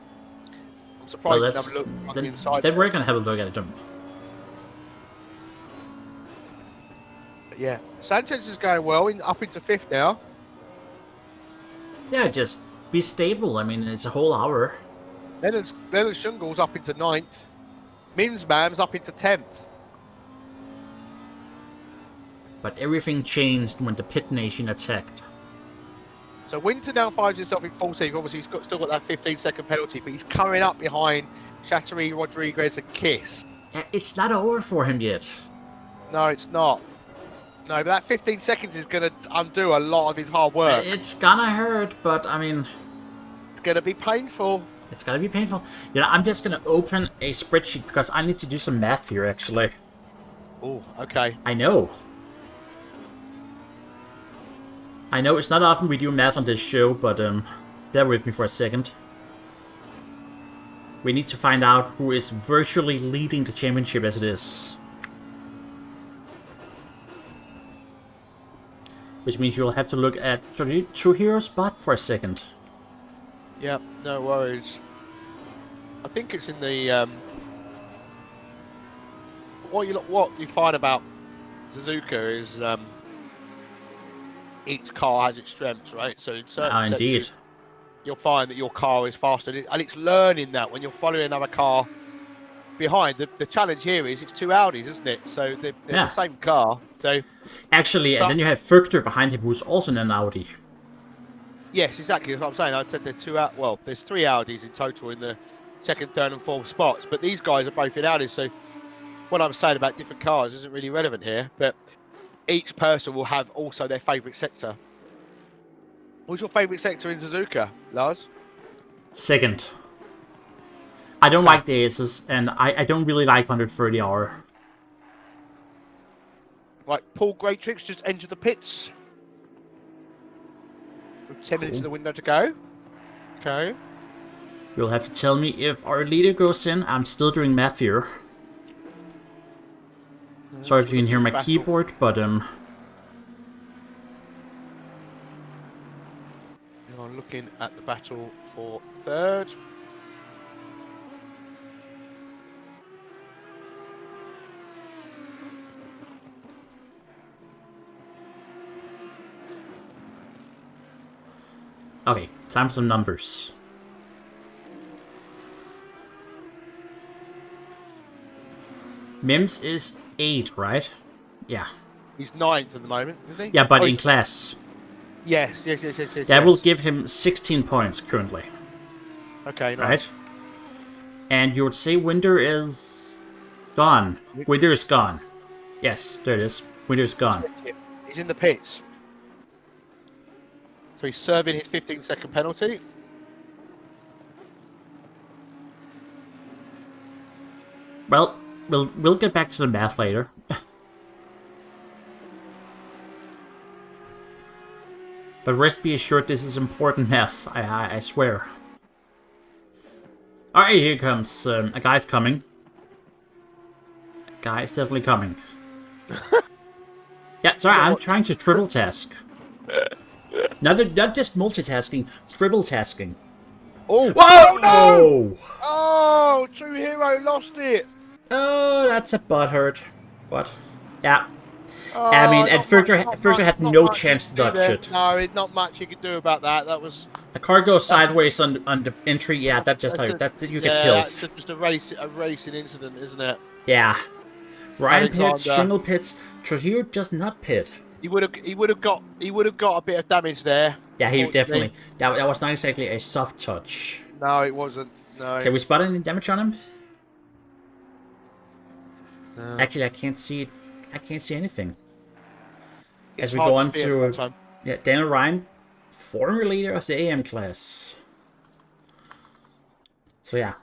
Speaker 2: I'm surprised he didn't have a look on the inside.
Speaker 1: Then we're gonna have a look at him.
Speaker 2: But yeah, Sanchez is going well, up into 5th now.
Speaker 1: Yeah, just be stable. I mean, it's a whole hour.
Speaker 2: Leonard Shungle's up into 9th. Minsmam's up into 10th.
Speaker 1: But everything changed when the Pit Nation attacked.
Speaker 2: So Winter now finds himself in 14th. Obviously, he's still got that 15-second penalty, but he's coming up behind Chattery, Rodriguez, and Kiss.
Speaker 1: Yeah, it's not over for him yet.
Speaker 2: No, it's not. No, but that 15 seconds is going to undo a lot of his hard work.
Speaker 1: It's gonna hurt, but I mean,
Speaker 2: It's going to be painful.
Speaker 1: it's gonna be painful. You know, I'm just gonna open a spreadsheet because I need to do some math here, actually.
Speaker 2: Oh, okay.
Speaker 1: I know it's not often we do math on this show, but bear with me for a second. We need to find out who is virtually leading the championship as it is. Which means you'll have to look at True Hero Spot for a second.
Speaker 2: Yep, no worries. I think it's in the what you find about Suzuka is each car has its strengths, right? So in certain
Speaker 1: Indeed.
Speaker 2: sectors, you'll find that your car is faster, and it's learning that when you're following another car behind. The challenge here is it's 2 Audis, isn't it? So they're the same car. So
Speaker 1: actually, and then you have Furchter behind him, who's also in an Audi.
Speaker 2: yes, exactly. That's what I'm saying. I said there's 3 Audis in total in the 2nd, 3rd, and 4th spots, but these guys are both in Audis. So what I'm saying about different cars isn't really relevant here, but each person will have also their favourite sector. What's your favourite sector in Suzuka, Lars?
Speaker 1: 2nd. I don't like the aces, and I don't really like 130 hour.
Speaker 2: Right, Paul Greatrix just entered the pits. With 10 minutes of the window to go. Okay.
Speaker 1: You'll have to tell me if our leader goes in. I'm still doing math here. Sorry if you can hear my keyboard, but
Speaker 2: I'm looking at the battle for third.
Speaker 1: okay, time for some numbers. Mims is 8, right? Yeah.
Speaker 2: He's 9th at the moment, isn't he?
Speaker 1: Yeah, but in class.
Speaker 2: Yes.
Speaker 1: That will give him 16 points currently.
Speaker 2: Okay, nice.
Speaker 1: Right? And you would say Winder is gone. Winder is gone. Yes, there it is. Winder is gone.
Speaker 2: He's in the pits. So he's serving his 15-second penalty.
Speaker 1: Well, we'll get back to the math later. But rest be assured, this is important math. I swear. Alright, here comes. A guy's coming. A guy's definitely coming. Yeah, sorry, I'm trying to triple task. Not just multitasking, triple tasking.
Speaker 2: Oh!
Speaker 1: Whoa!
Speaker 2: No! Oh, True Hero lost it.
Speaker 1: Oh, that's a butthurt. What? Yeah.
Speaker 2: Oh,
Speaker 1: I mean, and Ferger had no chance to dodge it.
Speaker 2: No, not much you could do about that. That was
Speaker 1: the car goes sideways on the entry. Yeah, that just you get killed.
Speaker 2: That's just a racing incident, isn't it?
Speaker 1: Yeah. Ryan pits, Shingle pits. Trujillo just not pit.
Speaker 2: He would have got a bit of damage there.
Speaker 1: Yeah, he definitely. That was not exactly a soft touch.
Speaker 2: No, it wasn't. No.
Speaker 1: Can we spot any damage on him?
Speaker 2: No.
Speaker 1: Actually, I can't see it. I can't see anything. As we go on to Daniel Ryan, former leader of the AM class. So yeah.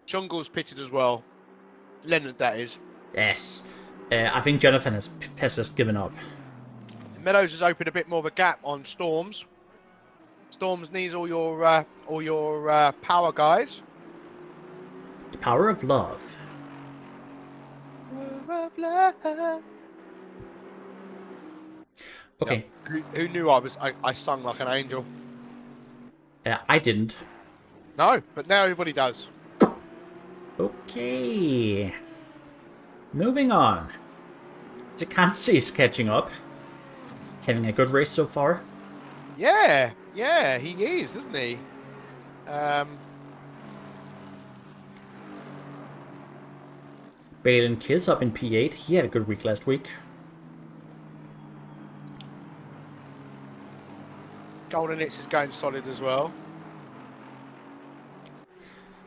Speaker 2: Chungle's pitched as well. Leonard, that is.
Speaker 1: Yes. I think Jonathan has just given up.
Speaker 2: Meadows has opened a bit more of a gap on Storms. Storms needs all your power guys.
Speaker 1: The power of love. Okay.
Speaker 2: Yep. Who knew I sung like an angel?
Speaker 1: I didn't.
Speaker 2: No, but now everybody does.
Speaker 1: Okay. Moving on. Zakansi is catching up. Having a good race so far.
Speaker 2: Yeah, he is, isn't he?
Speaker 1: Balin Kiss up in P8. He had a good week last week.
Speaker 2: Golden Hits is going solid as well.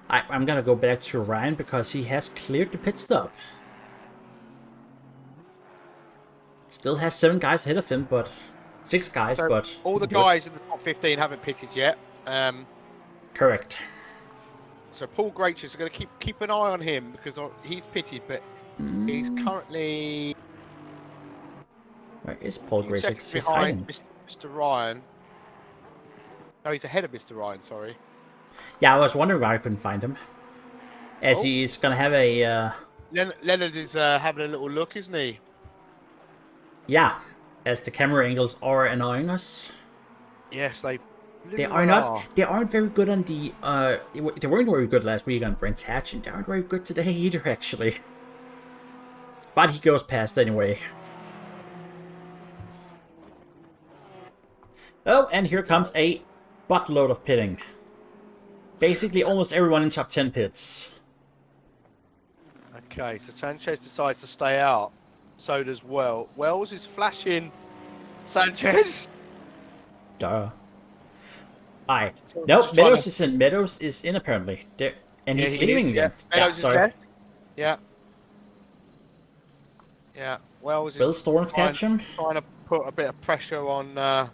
Speaker 1: I'm gonna go back to Ryan because he has cleared the pit stop. Still has 7 guys ahead of him, but 6 guys,
Speaker 2: so
Speaker 1: but
Speaker 2: all the guys in the top 15 haven't pitted yet.
Speaker 1: Correct.
Speaker 2: So Paul Greatrix is going to keep an eye on him because he's pitted, but he's currently.
Speaker 1: Where is Paul Greatrix?
Speaker 2: Behind Mr. Ryan. No, he's ahead of Mr. Ryan. Sorry.
Speaker 1: Yeah, I was wondering why I couldn't find him. As he's gonna have a.
Speaker 2: Leonard is having a little look, isn't he?
Speaker 1: Yeah, as the camera angles are annoying us.
Speaker 2: Yes, they
Speaker 1: are not. They aren't very good on the. They weren't very good last week on Brent's Hatch, and they aren't very good today either, actually. But he goes past anyway. Oh, and here comes a buttload of pitting. Basically, almost everyone in top 10 pits.
Speaker 2: Okay, so Sanchez decides to stay out. So does Wells is flashing Sanchez.
Speaker 1: Duh. Alright. Nope, Meadows is in. Meadows is in apparently. And he's leaving again.
Speaker 2: Yeah, sorry. Yeah. Yeah. Wells is.
Speaker 1: Will Storms catch him?
Speaker 2: Trying to put a bit of pressure on.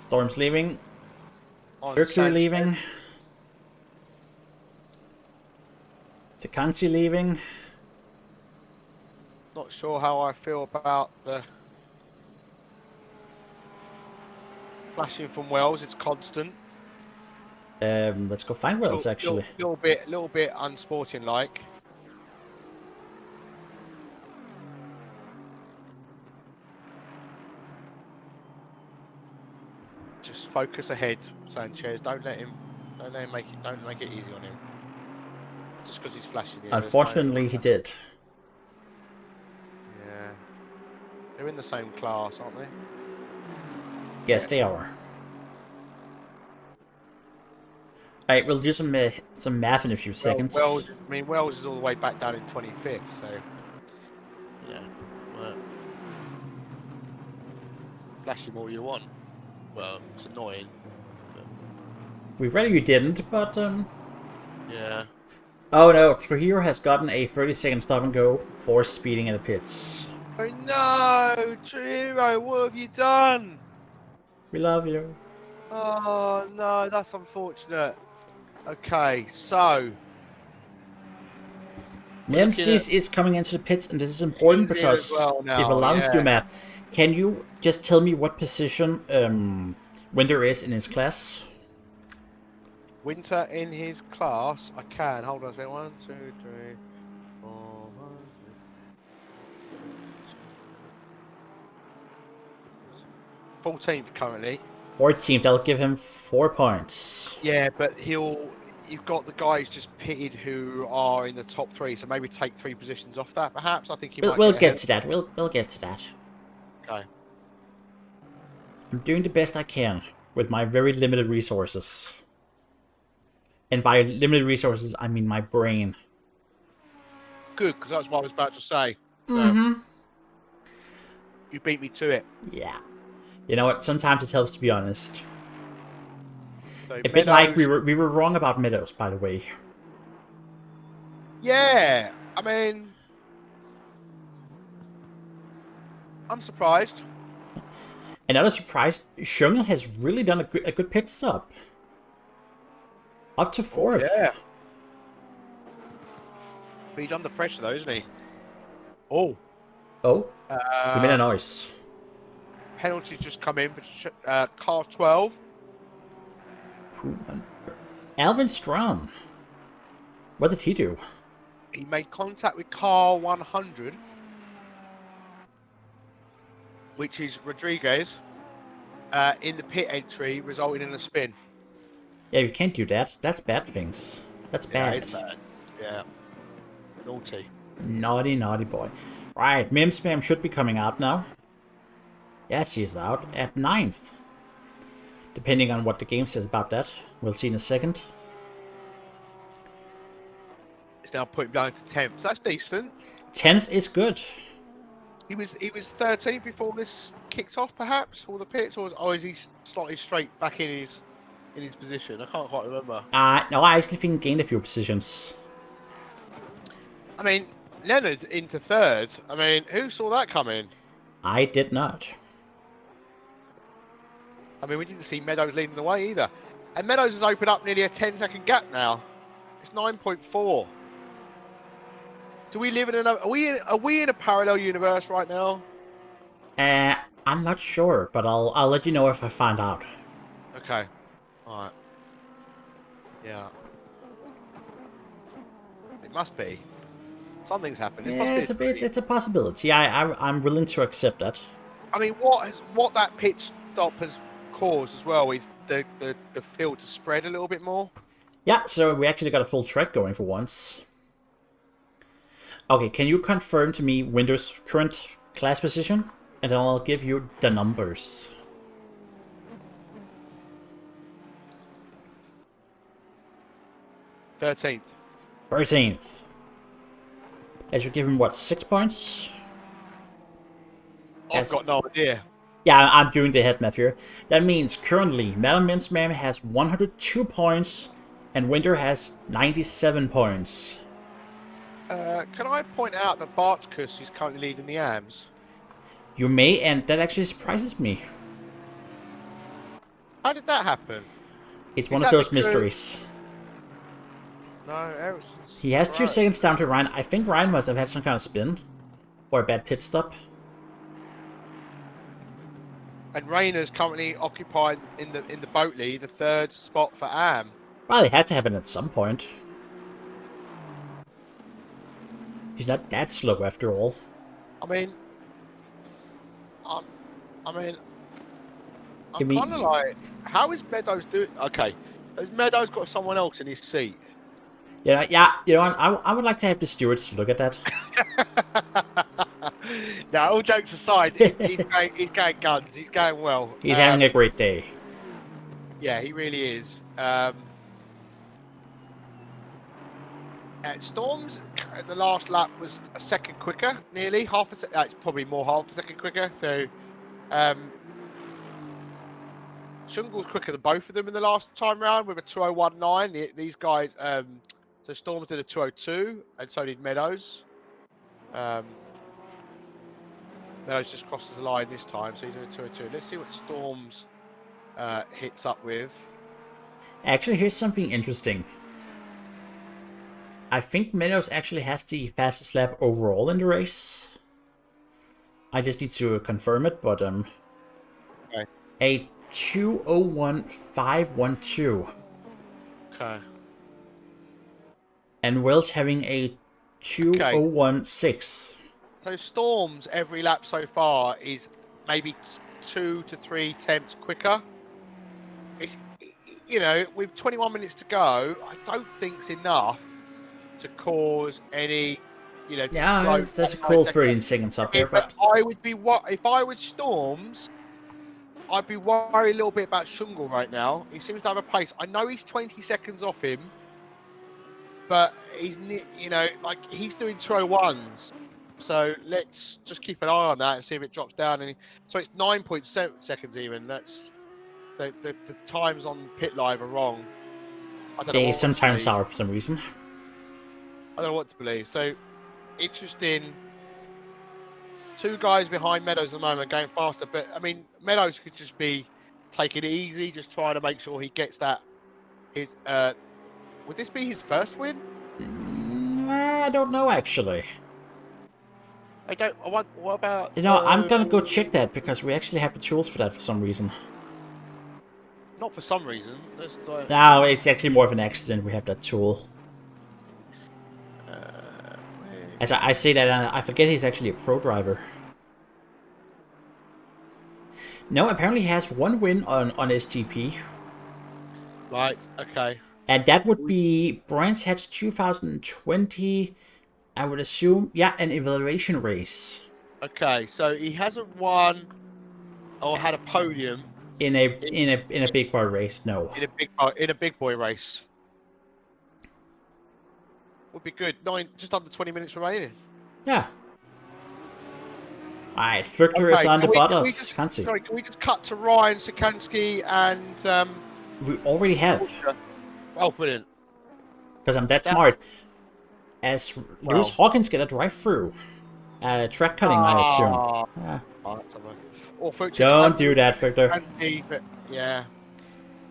Speaker 1: Storms leaving. Mercury leaving. Zakansi leaving.
Speaker 2: Not sure how I feel about the flashing from Wells. It's constant.
Speaker 1: Let's go find Wells, actually.
Speaker 2: Little bit unsporting like. Just focus ahead, Sanchez. Don't let him make it. Don't make it easy on him. Just because he's flashing you.
Speaker 1: Unfortunately, he did.
Speaker 2: Yeah. They're in the same class, aren't they?
Speaker 1: Yes, they are. Alright, we'll do some math in a few seconds.
Speaker 2: Wells is all the way back down in 25th, so yeah. Well, flash him all you want. Well, it's annoying. But...
Speaker 1: We'd rather you didn't, but
Speaker 2: yeah.
Speaker 1: Oh no, Trujillo has gotten a 30-second stop and go for speeding in the pits.
Speaker 2: Oh no, Trujillo, what have you done?
Speaker 1: We love you.
Speaker 2: Oh no, that's unfortunate. Okay, so
Speaker 1: Menzies is coming into the pits, and this is important because it allows us to do math. Can you just tell me what position Winter is in his class?
Speaker 2: Winter in his class, I can. Hold on a second. 1, 2, 3, 4, 5, 14th currently.
Speaker 1: 14th, that'll give him 4 points.
Speaker 2: Yeah, but you've got the guys just pitted who are in the top 3, so maybe take 3 positions off that, perhaps. I think
Speaker 1: we'll get to that. We'll get to that.
Speaker 2: Okay.
Speaker 1: I'm doing the best I can with my very limited resources. And by limited resources, I mean my brain.
Speaker 2: Good, because that's what I was about to say.
Speaker 1: Mm-hmm.
Speaker 2: You beat me to it.
Speaker 1: Yeah. You know what? Sometimes it helps to be honest.
Speaker 2: So
Speaker 1: a bit like we were wrong about Meadows, by the way.
Speaker 2: Yeah, I mean, I'm surprised.
Speaker 1: Another surprise, Schungel has really done a good pit stop. Up to 4th.
Speaker 2: Yeah. But he's under pressure though, isn't he? Oh.
Speaker 1: Oh? You made a noise.
Speaker 2: Penalties just come in for car 12.
Speaker 1: Alvin Strom. What did he do?
Speaker 2: He made contact with car 100, which is Rodriguez, in the pit entry, resulting in a spin.
Speaker 1: Yeah, you can't do that. That's bad things. That's bad.
Speaker 2: It's bad. Yeah. Naughty.
Speaker 1: Naughty, naughty boy. Right, Mim Spam should be coming out now. Yes, he's out at 9th. Depending on what the game says about that. We'll see in a second.
Speaker 2: It's now put him down to 10th. So that's decent.
Speaker 1: 10th is good.
Speaker 2: He was 13th before this kicked off, perhaps, all the pits, or is he slightly straight back in his position? I can't quite remember.
Speaker 1: No, I actually think he gained a few positions.
Speaker 2: I mean, Leonard into 3rd. I mean, who saw that coming?
Speaker 1: I did not.
Speaker 2: I mean, we didn't see Meadows leading the way either. And Meadows has opened up nearly a 10-second gap now. It's 9.4. Do we live in another? Are we in a parallel universe right now?
Speaker 1: I'm not sure, but I'll let you know if I find out.
Speaker 2: Okay. All right. Yeah. It must be. Something's happened.
Speaker 1: Yeah, it's a possibility. I'm willing to accept that.
Speaker 2: I mean, what that pitch stop has caused as well is the field to spread a little bit more.
Speaker 1: Yeah, so we actually got a full track going for once. Okay, can you confirm to me Winter's current class position? And then I'll give you the numbers.
Speaker 2: 13th.
Speaker 1: 13th. That should give him, what, 6 points?
Speaker 2: I've got no idea.
Speaker 1: Yeah, I'm doing the head math here. That means currently, Madam Mims Ma'am has 102 points, and Winter has 97 points.
Speaker 2: Can I point out that Bartkus is currently leading the AMS?
Speaker 1: You may, and that actually surprises me.
Speaker 2: How did that happen?
Speaker 1: It's one of those mysteries.
Speaker 2: No, Ericsson's...
Speaker 1: He has 2 seconds down to Ryan. I think Ryan must have had some kind of spin. or a bad pit stop.
Speaker 2: And Rayner's currently occupied in the boat lead, the 3rd spot for Am.
Speaker 1: Well, it had to happen at some point. He's not that slow after all.
Speaker 2: I mean, I'm
Speaker 1: Give me...
Speaker 2: kind of like, how is Meadows doing? Okay, has Meadows got someone else in his seat?
Speaker 1: Yeah, you know what? I would like to have the stewards look at that.
Speaker 2: Now, all jokes aside, he's going guns. He's going well.
Speaker 1: He's having a great day.
Speaker 2: Yeah, he really is. Storms, the last lap was a second quicker, nearly half a second. It's probably more half a second quicker. So, Shungle's quicker than both of them in the last time round with a 2:01.9. These guys, so Storms did a 2:02, and so did Meadows. Meadows just crosses the line this time, so he's in a 2:02. Let's see what Storms hits up with.
Speaker 1: Actually, here's something interesting. I think Meadows actually has the fastest lap overall in the race. I just need to confirm it, but
Speaker 2: Okay.
Speaker 1: a 2:01.512.
Speaker 2: Okay.
Speaker 1: And Will's having a 2:01.6.
Speaker 2: So Storms every lap so far is maybe 2 to 3 tenths quicker. It's, you know, with 21 minutes to go, I don't think it's enough to cause any, you know.
Speaker 1: Yeah, that's a cool 13 seconds up there, but
Speaker 2: I would be if I was Storms, I'd be worried a little bit about Shungle right now. He seems to have a pace. I know he's 20 seconds off him, but he's, you know, like he's doing 2:01s. So let's just keep an eye on that and see if it drops down. And so it's 9.7 seconds even. That's the times on Pit Live are wrong. I don't know.
Speaker 1: They sometimes are for some reason.
Speaker 2: I don't know what to believe. So interesting. 2 guys behind Meadows at the moment going faster, but I mean Meadows could just be taking it easy, just trying to make sure he gets that. His would this be his first win?
Speaker 1: I don't know actually.
Speaker 2: I don't. What about?
Speaker 1: You know, I'm gonna go check that because we actually have the tools for that for some reason.
Speaker 2: Not for some reason.
Speaker 1: No, it's actually more of an accident. We have that tool. As I say that, I forget he's actually a pro driver. No, apparently he has 1 win on SGP.
Speaker 2: Right. Okay.
Speaker 1: And that would be Brands Hatch 2020. I would assume, yeah, an evaluation race.
Speaker 2: Okay, so he hasn't won or had a podium
Speaker 1: in a big boy race. No.
Speaker 2: In a big boy race. Would be good. Just under 20 minutes remaining.
Speaker 1: Yeah. Alright, Victor is on the bottom of Sikansky.
Speaker 2: Sorry, can we just cut to Ryan Sikansky and
Speaker 1: we already have.
Speaker 2: Oh, brilliant.
Speaker 1: Because I'm that smart. As Lewis Hawkins get a drive through. Track cutting, I assume. Yeah.
Speaker 2: Don't
Speaker 1: do that, Victor.
Speaker 2: But yeah.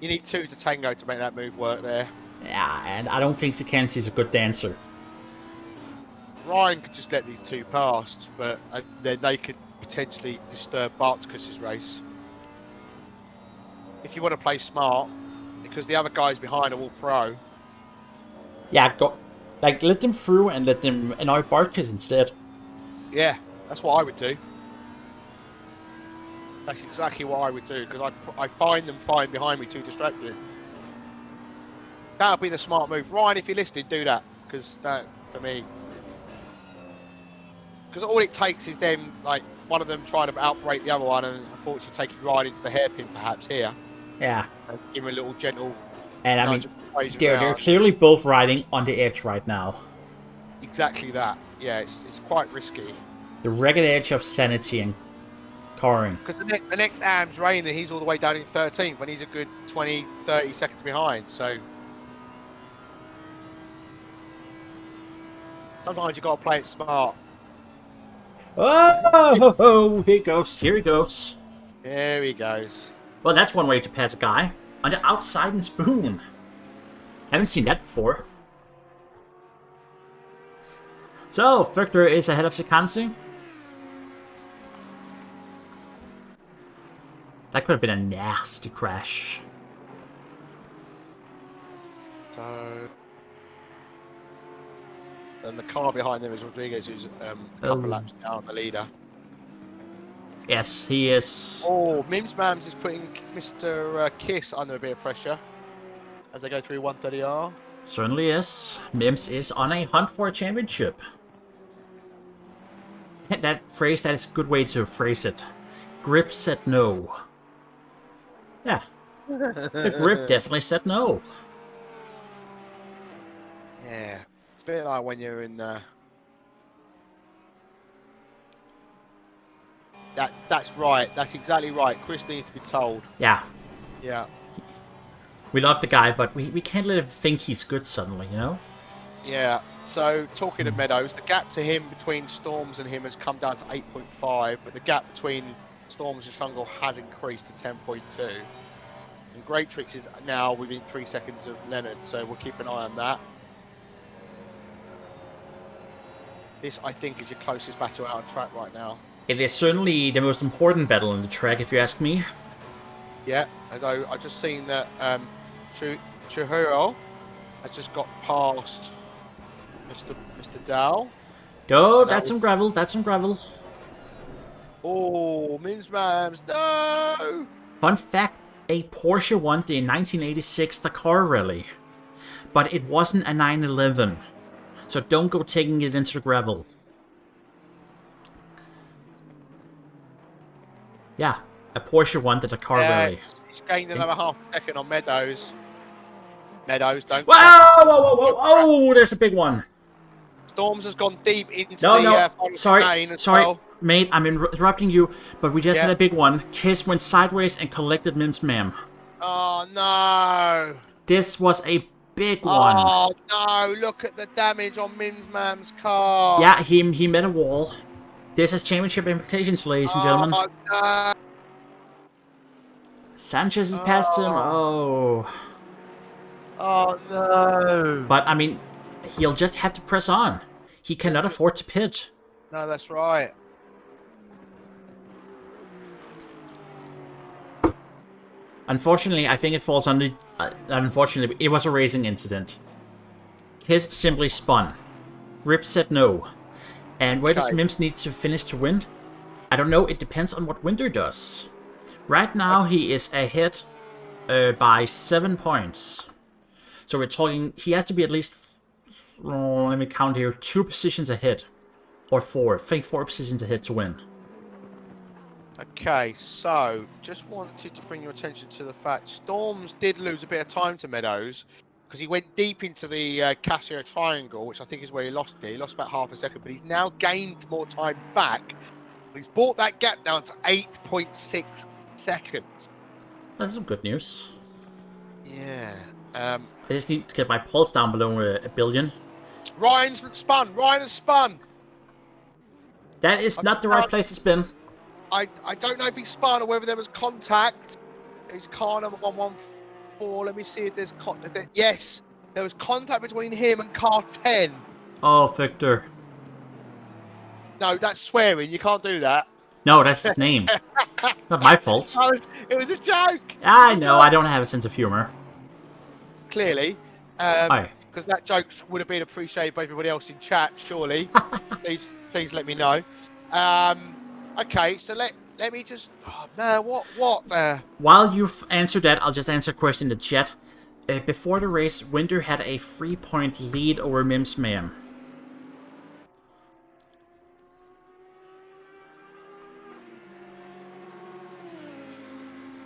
Speaker 2: You need 2 to tango to make that move work there.
Speaker 1: Yeah, and I don't think Sikansky is a good dancer.
Speaker 2: Ryan could just let these 2 past, but then they could potentially disturb Bartkus's race. If you want to play smart, because the other guys behind are all pro.
Speaker 1: Yeah, go. Like, let them through and let them annoy Bartkus instead.
Speaker 2: Yeah, that's what I would do. That's exactly what I would do, because I find them fine behind me too distracted. That'll be the smart move. Ryan, if you're listening, do that, because that, for me... Because all it takes is them, like, one of them trying to outbrake the other one and unfortunately taking Ryan into the hairpin perhaps here.
Speaker 1: Yeah.
Speaker 2: And give him a little gentle...
Speaker 1: And I mean, they're clearly both riding on the edge right now.
Speaker 2: Exactly that. Yeah, it's quite risky.
Speaker 1: The ragged edge of sanity and carring.
Speaker 2: Because the next AM's Rayner, he's all the way down in 13th when he's a good 20, 30 seconds behind. So sometimes you've got to play it smart.
Speaker 1: Oh, here he goes. Here he goes.
Speaker 2: There he goes.
Speaker 1: Well, that's one way to pass a guy. On the outside and spoon. Haven't seen that before. So, Victor is ahead of Sikansky. That could have been a nasty crash.
Speaker 2: So, and the car behind them is Rodriguez, who's a couple laps down the leader.
Speaker 1: Yes, he is.
Speaker 2: Oh, Mims Mams is putting Mr. Kiss under a bit of pressure as they go through 130R.
Speaker 1: Certainly is. Mims is on a hunt for a championship. That is a good way to phrase it. Grip said no. Yeah. The grip definitely said no.
Speaker 2: Yeah. It's a bit like when you're in That's right. That's exactly right. Chris needs to be told.
Speaker 1: Yeah.
Speaker 2: Yeah.
Speaker 1: We love the guy, but we can't let him think he's good suddenly, you know?
Speaker 2: Yeah. So, talking of Meadows, the gap to him between Storms and him has come down to 8.5, but the gap between Storms and Shungle has increased to 10.2. And Great Tricks is now within 3 seconds of Leonard, so we'll keep an eye on that. This, I think, is your closest battle out on track right now.
Speaker 1: It is certainly the most important battle on the track, if you ask me.
Speaker 2: Yeah, although I've just seen that Chihiro has just got past Mr. Dow.
Speaker 1: Oh, that's some gravel, that's some gravel.
Speaker 2: Oh, Mims Mams, no!
Speaker 1: Fun fact, a Porsche won the 1986 Dakar Rally. But it wasn't a 911. So don't go taking it into the gravel. Yeah, a Porsche won the Dakar Rally.
Speaker 2: He's gained another half a second on Meadows. Meadows, don't...
Speaker 1: Whoa, whoa, whoa, whoa, oh, there's a big one.
Speaker 2: Storms has gone deep into
Speaker 1: sorry,
Speaker 2: well.
Speaker 1: Mate, I'm interrupting you, but we just had a big one. Kiss went sideways and collected Mims Mam.
Speaker 2: Oh, no.
Speaker 1: This was a big one.
Speaker 2: Oh, no, look at the damage on Mims Mam's car.
Speaker 1: Yeah, he met a wall. This has championship implications, ladies and gentlemen.
Speaker 2: Oh, no.
Speaker 1: Sanchez has passed him. Oh.
Speaker 2: Oh, no.
Speaker 1: But, I mean, he'll just have to press on. He cannot afford to pit.
Speaker 2: No, that's right.
Speaker 1: Unfortunately, I think it falls under... unfortunately, it was a racing incident. Kiss simply spun. Rip said no. And where does Mims need to finish to win? I don't know, it depends on what Winter does. Right now, he is ahead by 7 points. So we're talking... He has to be at least... let me count here. 2 positions ahead. Or 4. I think 4 positions ahead to win.
Speaker 2: Okay, so just wanted to bring your attention to the fact Storms did lose a bit of time to Meadows because he went deep into the Casio triangle, which I think is where he lost it. He lost about half a second, but he's now gained more time back. He's brought that gap down to 8.6 seconds.
Speaker 1: That's some good news.
Speaker 2: Yeah.
Speaker 1: I just need to get my pulse down below a billion.
Speaker 2: Ryan's spun. Ryan has spun.
Speaker 1: That is not the right place to spin.
Speaker 2: I don't know if he spun or whether there was contact. He's car number 114. Let me see if there's contact. Yes, there was contact between him and car 10.
Speaker 1: Oh, Victor.
Speaker 2: No, that's swearing. You can't do that.
Speaker 1: No, that's his name. Not my fault.
Speaker 2: It was a joke.
Speaker 1: I know, I don't have a sense of humor.
Speaker 2: Clearly. Because that joke would have been appreciated by everybody else in chat, surely. please let me know. Okay, so let me just... Oh, man, what there?
Speaker 1: While you've answered that, I'll just answer a question in the chat. Before the race, Winter had a 3-point lead over Mims Mam.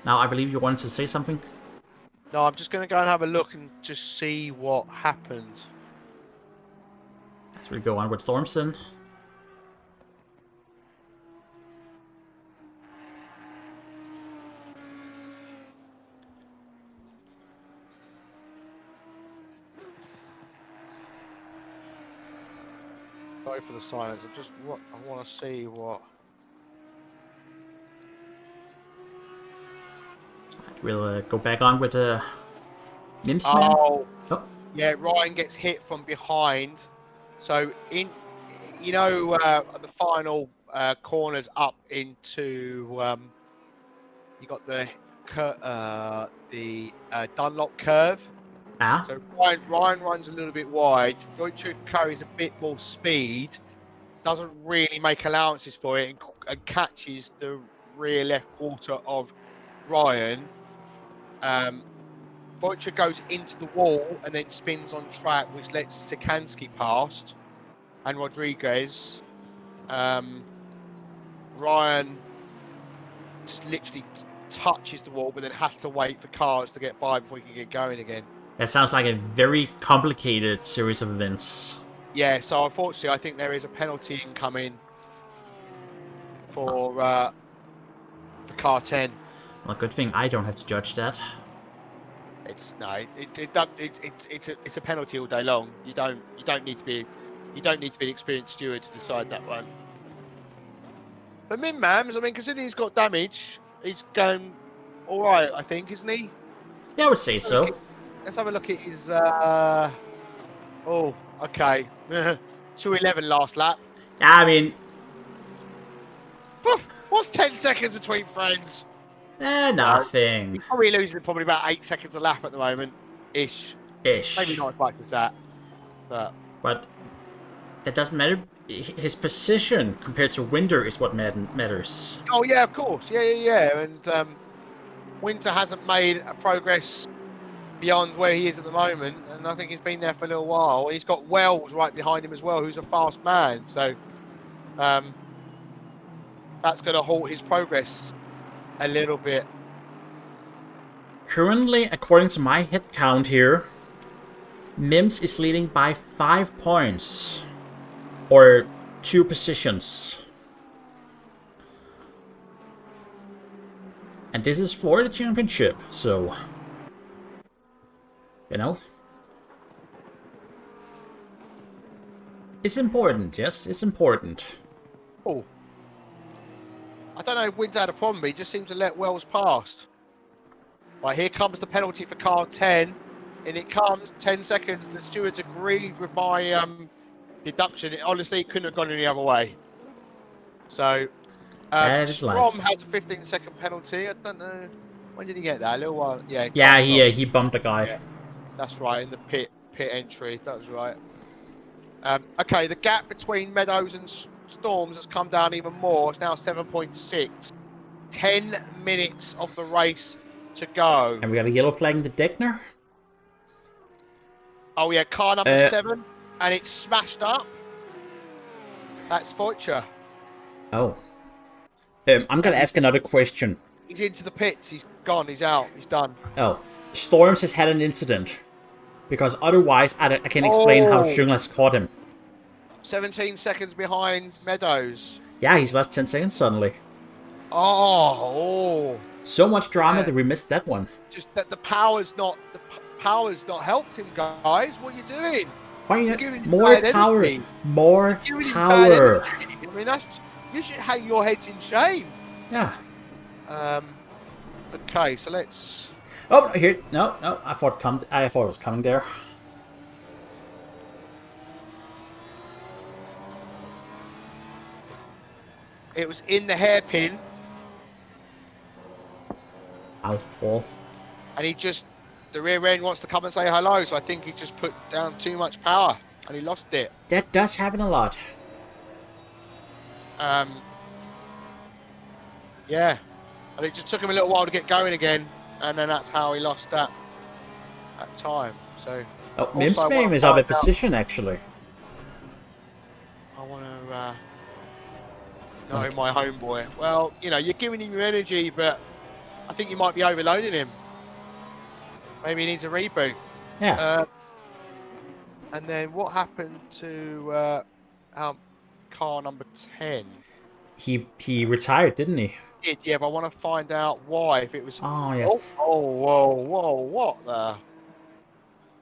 Speaker 1: Now, I believe you wanted to say something?
Speaker 2: No, I'm just going to go and have a look and just see what happened.
Speaker 1: As we go on with Stormson.
Speaker 2: Sorry for the silence. I want to see what...
Speaker 1: We'll go back on with Mims Mam.
Speaker 2: Oh, yeah, Ryan gets hit from behind. So, the final corners up into You got the Dunlop curve.
Speaker 1: Ah,
Speaker 2: So Ryan runs a little bit wide. Voiture carries a bit more speed. Doesn't really make allowances for it and catches the rear left quarter of Ryan. Voiture goes into the wall and then spins on track, which lets Sikansky past and Rodriguez. Ryan just literally touches the wall, but then has to wait for cars to get by before he can get going again.
Speaker 1: that sounds like a very complicated series of events.
Speaker 2: Yeah, so unfortunately, I think there is a penalty incoming for car 10.
Speaker 1: Well, good thing I don't have to judge that.
Speaker 2: It's a penalty all day long. You don't need to be an experienced steward to decide that one. But Min Mams, I mean, considering he's got damage, he's going all right, I think, isn't he?
Speaker 1: Yeah, I would say so.
Speaker 2: Let's have a look at his. Oh, okay. 2:11 last lap.
Speaker 1: I mean,
Speaker 2: What's 10 seconds between friends?
Speaker 1: nothing.
Speaker 2: He's probably losing probably about 8 seconds a lap at the moment, ish.
Speaker 1: Ish.
Speaker 2: Maybe not as much as that, but
Speaker 1: that doesn't matter. His position compared to Winder is what matters.
Speaker 2: oh yeah, of course, yeah. And Winter hasn't made a progress beyond where he is at the moment, and I think he's been there for a little while. He's got Wells right behind him as well, who's a fast man, so that's going to halt his progress a little bit.
Speaker 1: Currently, according to my head count here, Mims is leading by 5 points. Or 2 positions. And this is for the championship, so... You know? It's important, yes, it's important.
Speaker 2: Oh. I don't know if Winter had a problem, but he just seemed to let Wells past. Right, here comes the penalty for car 10. And it comes 10 seconds. The stewards agreed with my deduction. Honestly, it couldn't have gone any other way. So, Strom has a 15-second penalty. I don't know. When did he get that? A little while. Yeah.
Speaker 1: Yeah, he bumped the guy.
Speaker 2: Yeah, that's right, in the pit entry. That was right. Okay, the gap between Meadows and Storms has come down even more. It's now 7.6. 10 minutes of the race to go.
Speaker 1: And we got a yellow flag in the Deckner.
Speaker 2: Oh yeah, car number 7, and it's smashed up. That's Voiture.
Speaker 1: Oh. I'm gonna ask another question.
Speaker 2: He's into the pits. He's gone. He's out. He's done.
Speaker 1: Oh. Storms has had an incident. Because otherwise, I can explain how Schungel has caught him.
Speaker 2: 17 seconds behind Meadows.
Speaker 1: Yeah, he's lost 10 seconds suddenly.
Speaker 2: Oh.
Speaker 1: So much drama that we missed that one.
Speaker 2: Just that the power's not helped him, guys. What are you doing?
Speaker 1: Why are you more power?
Speaker 2: Energy.
Speaker 1: More power.
Speaker 2: I mean, you should hang your heads in shame.
Speaker 1: Yeah.
Speaker 2: Okay, so let's.
Speaker 1: Oh, here. No. I thought it was coming there.
Speaker 2: It was in the hairpin.
Speaker 1: Ow, ball.
Speaker 2: And the rear end wants to come and say hello, so I think he just put down too much power and he lost it.
Speaker 1: That does happen a lot.
Speaker 2: Yeah. And it just took him a little while to get going again, and then that's how he lost that time. So.
Speaker 1: Oh, Mim's name is out of position, actually.
Speaker 2: I want to know my homeboy. Well, you're giving him your energy, but I think you might be overloading him. Maybe he needs a reboot.
Speaker 1: Yeah.
Speaker 2: And then what happened to our car number 10?
Speaker 1: He retired, didn't he?
Speaker 2: Yeah, but I want to find out why. If it was.
Speaker 1: Oh yes.
Speaker 2: Whoa! What the?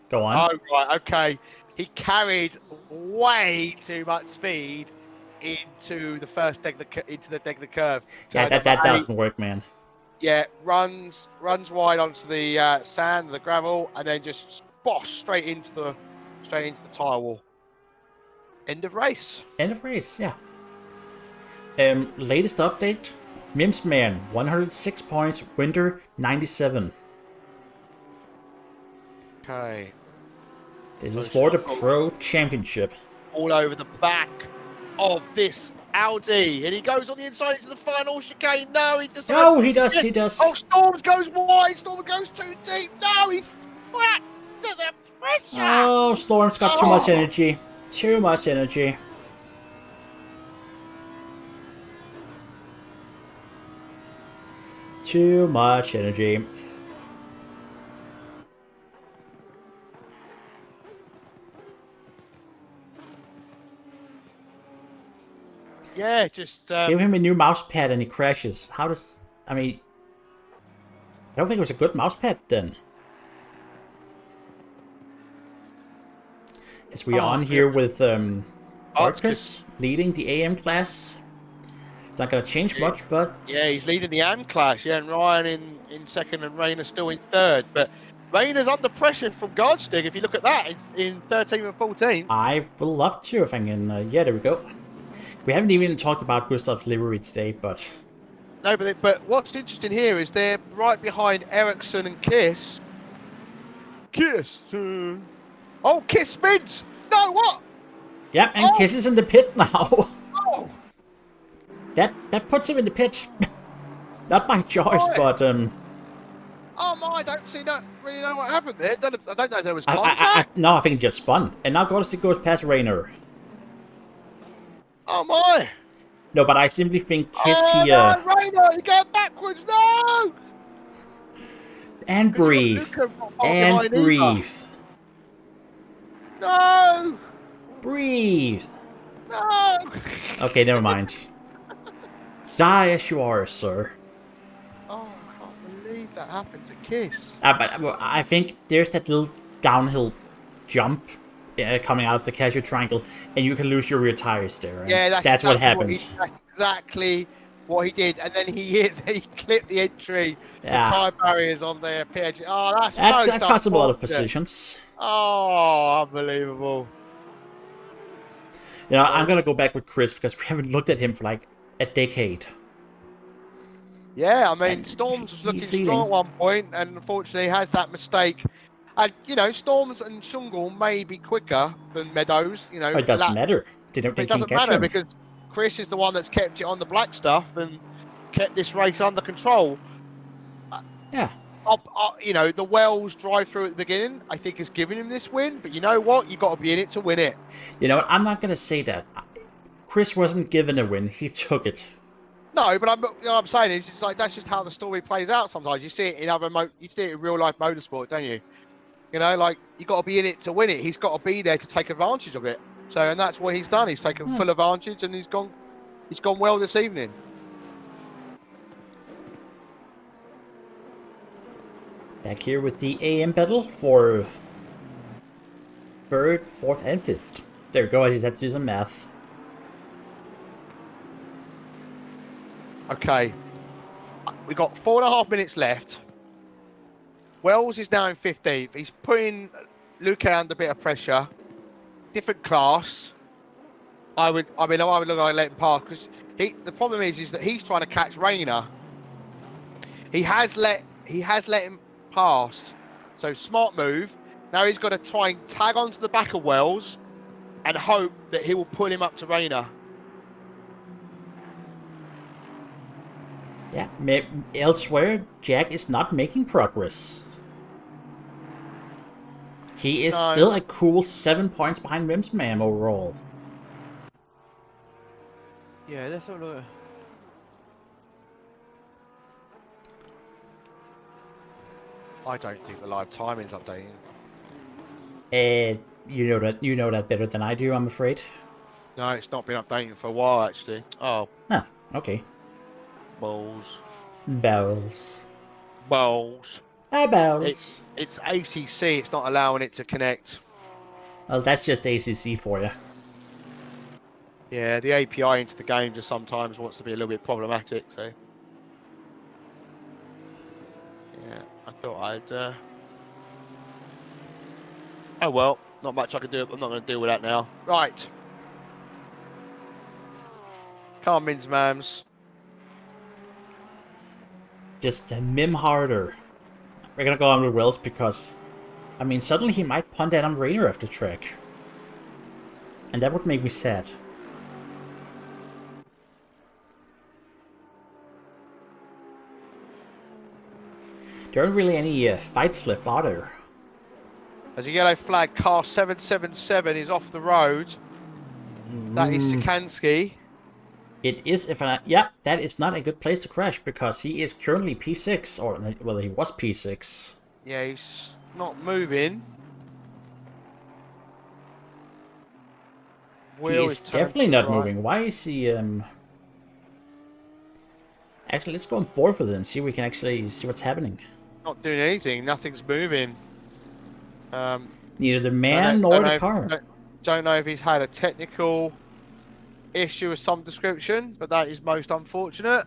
Speaker 1: Go on.
Speaker 2: Oh right, okay. He carried way too much speed into the Degler curve.
Speaker 1: Yeah, that doesn't work, man.
Speaker 2: Yeah, runs wide onto the sand, the gravel, and then just straight into the tyre wall. End of race.
Speaker 1: End of race. Yeah. Latest update. Mimsman, 106 points. Winter, 97.
Speaker 2: Okay.
Speaker 1: This is for the Pro Championship.
Speaker 2: All over the back of this Audi. And he goes on the inside into the final chicane. No, he decides.
Speaker 1: Oh, he does, he does.
Speaker 2: Oh, Storms goes wide. Storm goes too deep. No, he's flat to the pressure.
Speaker 1: Oh, Storm's got too much energy. Too much energy. Too much energy.
Speaker 2: Yeah, just...
Speaker 1: Give him a new mouse pad and he crashes. How does... I mean... I don't think it was a good mouse pad then. As we are on here with Marcus leading the AM class. It's not going to change much, but...
Speaker 2: Yeah, he's leading the AM class. Yeah, and Ryan in second and Rayner still in third. But Rayner's under pressure from Guardstick. If you look at that in 13 and 14.
Speaker 1: I would love to if I can... yeah, there we go. We haven't even talked about Gustav's livery today, but...
Speaker 2: No, but what's interesting here is they're right behind Ericsson and Kiss. Kiss! Oh, Kiss spins! No, what?
Speaker 1: Yep, and Kiss is in the pit now.
Speaker 2: Oh!
Speaker 1: That puts him in the pit. Not by choice, but...
Speaker 2: Oh my, I don't really know what happened there. I don't know if there was contact.
Speaker 1: No, I think it just spun. And now Gustav's goes past Rayner.
Speaker 2: Oh my!
Speaker 1: No, but I simply think Kiss here...
Speaker 2: No, Rayner, you're going backwards, no!
Speaker 1: And breathe. And breathe.
Speaker 2: No!
Speaker 1: Breathe.
Speaker 2: No!
Speaker 1: Okay, never mind. Die as you are, sir.
Speaker 2: Oh, I can't believe that happened to Kiss.
Speaker 1: But I think there's that little downhill jump coming out of the casual triangle, and you can lose your rear tires there.
Speaker 2: Yeah,
Speaker 1: that's what happened.
Speaker 2: That's exactly what he did, and then he clipped the entry, the tire barriers on the pitch. Oh, that
Speaker 1: cost him a lot of positions.
Speaker 2: Oh, unbelievable.
Speaker 1: You know, I'm gonna go back with Chris because we haven't looked at him for like a decade.
Speaker 2: Yeah, I mean, Storms was looking strong at one point, and unfortunately has that mistake. And, you know, Storms and Shungle may be quicker than Meadows, you know.
Speaker 1: It doesn't matter.
Speaker 2: It doesn't matter because Chris is the one that's kept it on the black stuff and kept this race under control.
Speaker 1: Yeah.
Speaker 2: You know, the Wells drive-through at the beginning, I think, has given him this win. But you know what? You've got to be in it to win it.
Speaker 1: You know what? I'm not going to say that. Chris wasn't given a win. He took it.
Speaker 2: No, but I'm saying is, it's like that's just how the story plays out sometimes. You see it in you see it in real-life motorsport, don't you? You know, like, you got to be in it to win it. He's got to be there to take advantage of it. So, and that's what he's done. He's taken full advantage, and he's gone well this evening.
Speaker 1: Back here with the AM battle for third, fourth, and fifth. There we go. I just had to do some math.
Speaker 2: Okay. We got 4.5 minutes left. Wells is now in 15th. He's putting Luque under a bit of pressure. Different class. I would look like I let him pass because the problem is that he's trying to catch Rayner. He has let him pass. So smart move. Now he's got to try and tag onto the back of Wells and hope that he will pull him up to Rayner.
Speaker 1: Yeah, elsewhere, Jack is not making progress. He is still a cool 7 points behind Rimsman overall.
Speaker 3: Yeah, that's all.
Speaker 2: I don't think the live timing's updating.
Speaker 1: You know that better than I do, I'm afraid.
Speaker 2: No, it's not been updating for a while actually. Oh.
Speaker 1: Ah, okay.
Speaker 2: Balls.
Speaker 1: Bells.
Speaker 2: Balls.
Speaker 1: Bells.
Speaker 2: It's ACC. It's not allowing it to connect.
Speaker 1: Well, that's just ACC for you.
Speaker 2: Yeah, the API into the game just sometimes wants to be a little bit problematic. So, yeah, I thought I'd. Oh well, not much I can do. I'm not going to deal with that now. Right. Come on, Mins Mams.
Speaker 1: Just mim harder. We're gonna go on with Wells because, I mean, suddenly he might punt that on Rainer after track. And that would make me sad. There aren't really any fights left, are there?
Speaker 2: As a yellow flag, car 777 is off the road. That is Sikansky.
Speaker 1: It is, yeah, that is not a good place to crash because he is currently P6, or, well, he was P6.
Speaker 2: Yeah, he's not moving.
Speaker 1: He is definitely not moving. Why is he, Actually, let's go on board with him and see if we can actually see what's happening.
Speaker 2: Not doing anything. Nothing's moving.
Speaker 1: Neither the man nor the car.
Speaker 2: Don't know if he's had a technical issue of some description, but that is most unfortunate.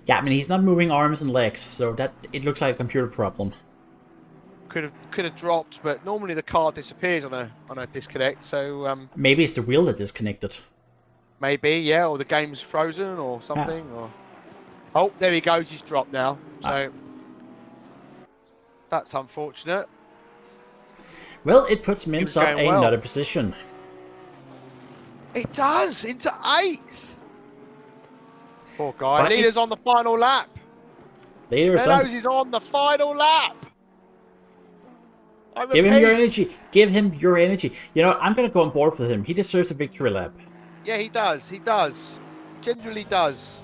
Speaker 1: Yeah, I mean, he's not moving arms and legs, so that it looks like a computer problem.
Speaker 2: Could have dropped, but normally the car disappears on a disconnect. So
Speaker 1: maybe it's the wheel that disconnected.
Speaker 2: Maybe, yeah, or the game's frozen or something. Or oh, there he goes. He's dropped now. So that's unfortunate.
Speaker 1: Well, it puts Mims up another position.
Speaker 2: It does, into 8th. Poor guy. Leader's on the final lap. Meadows is on the final lap.
Speaker 1: Give him your energy. Give him your energy. You know what? I'm going to go on board with him. He deserves a victory lap.
Speaker 2: Yeah, he does. He does. Genuinely does.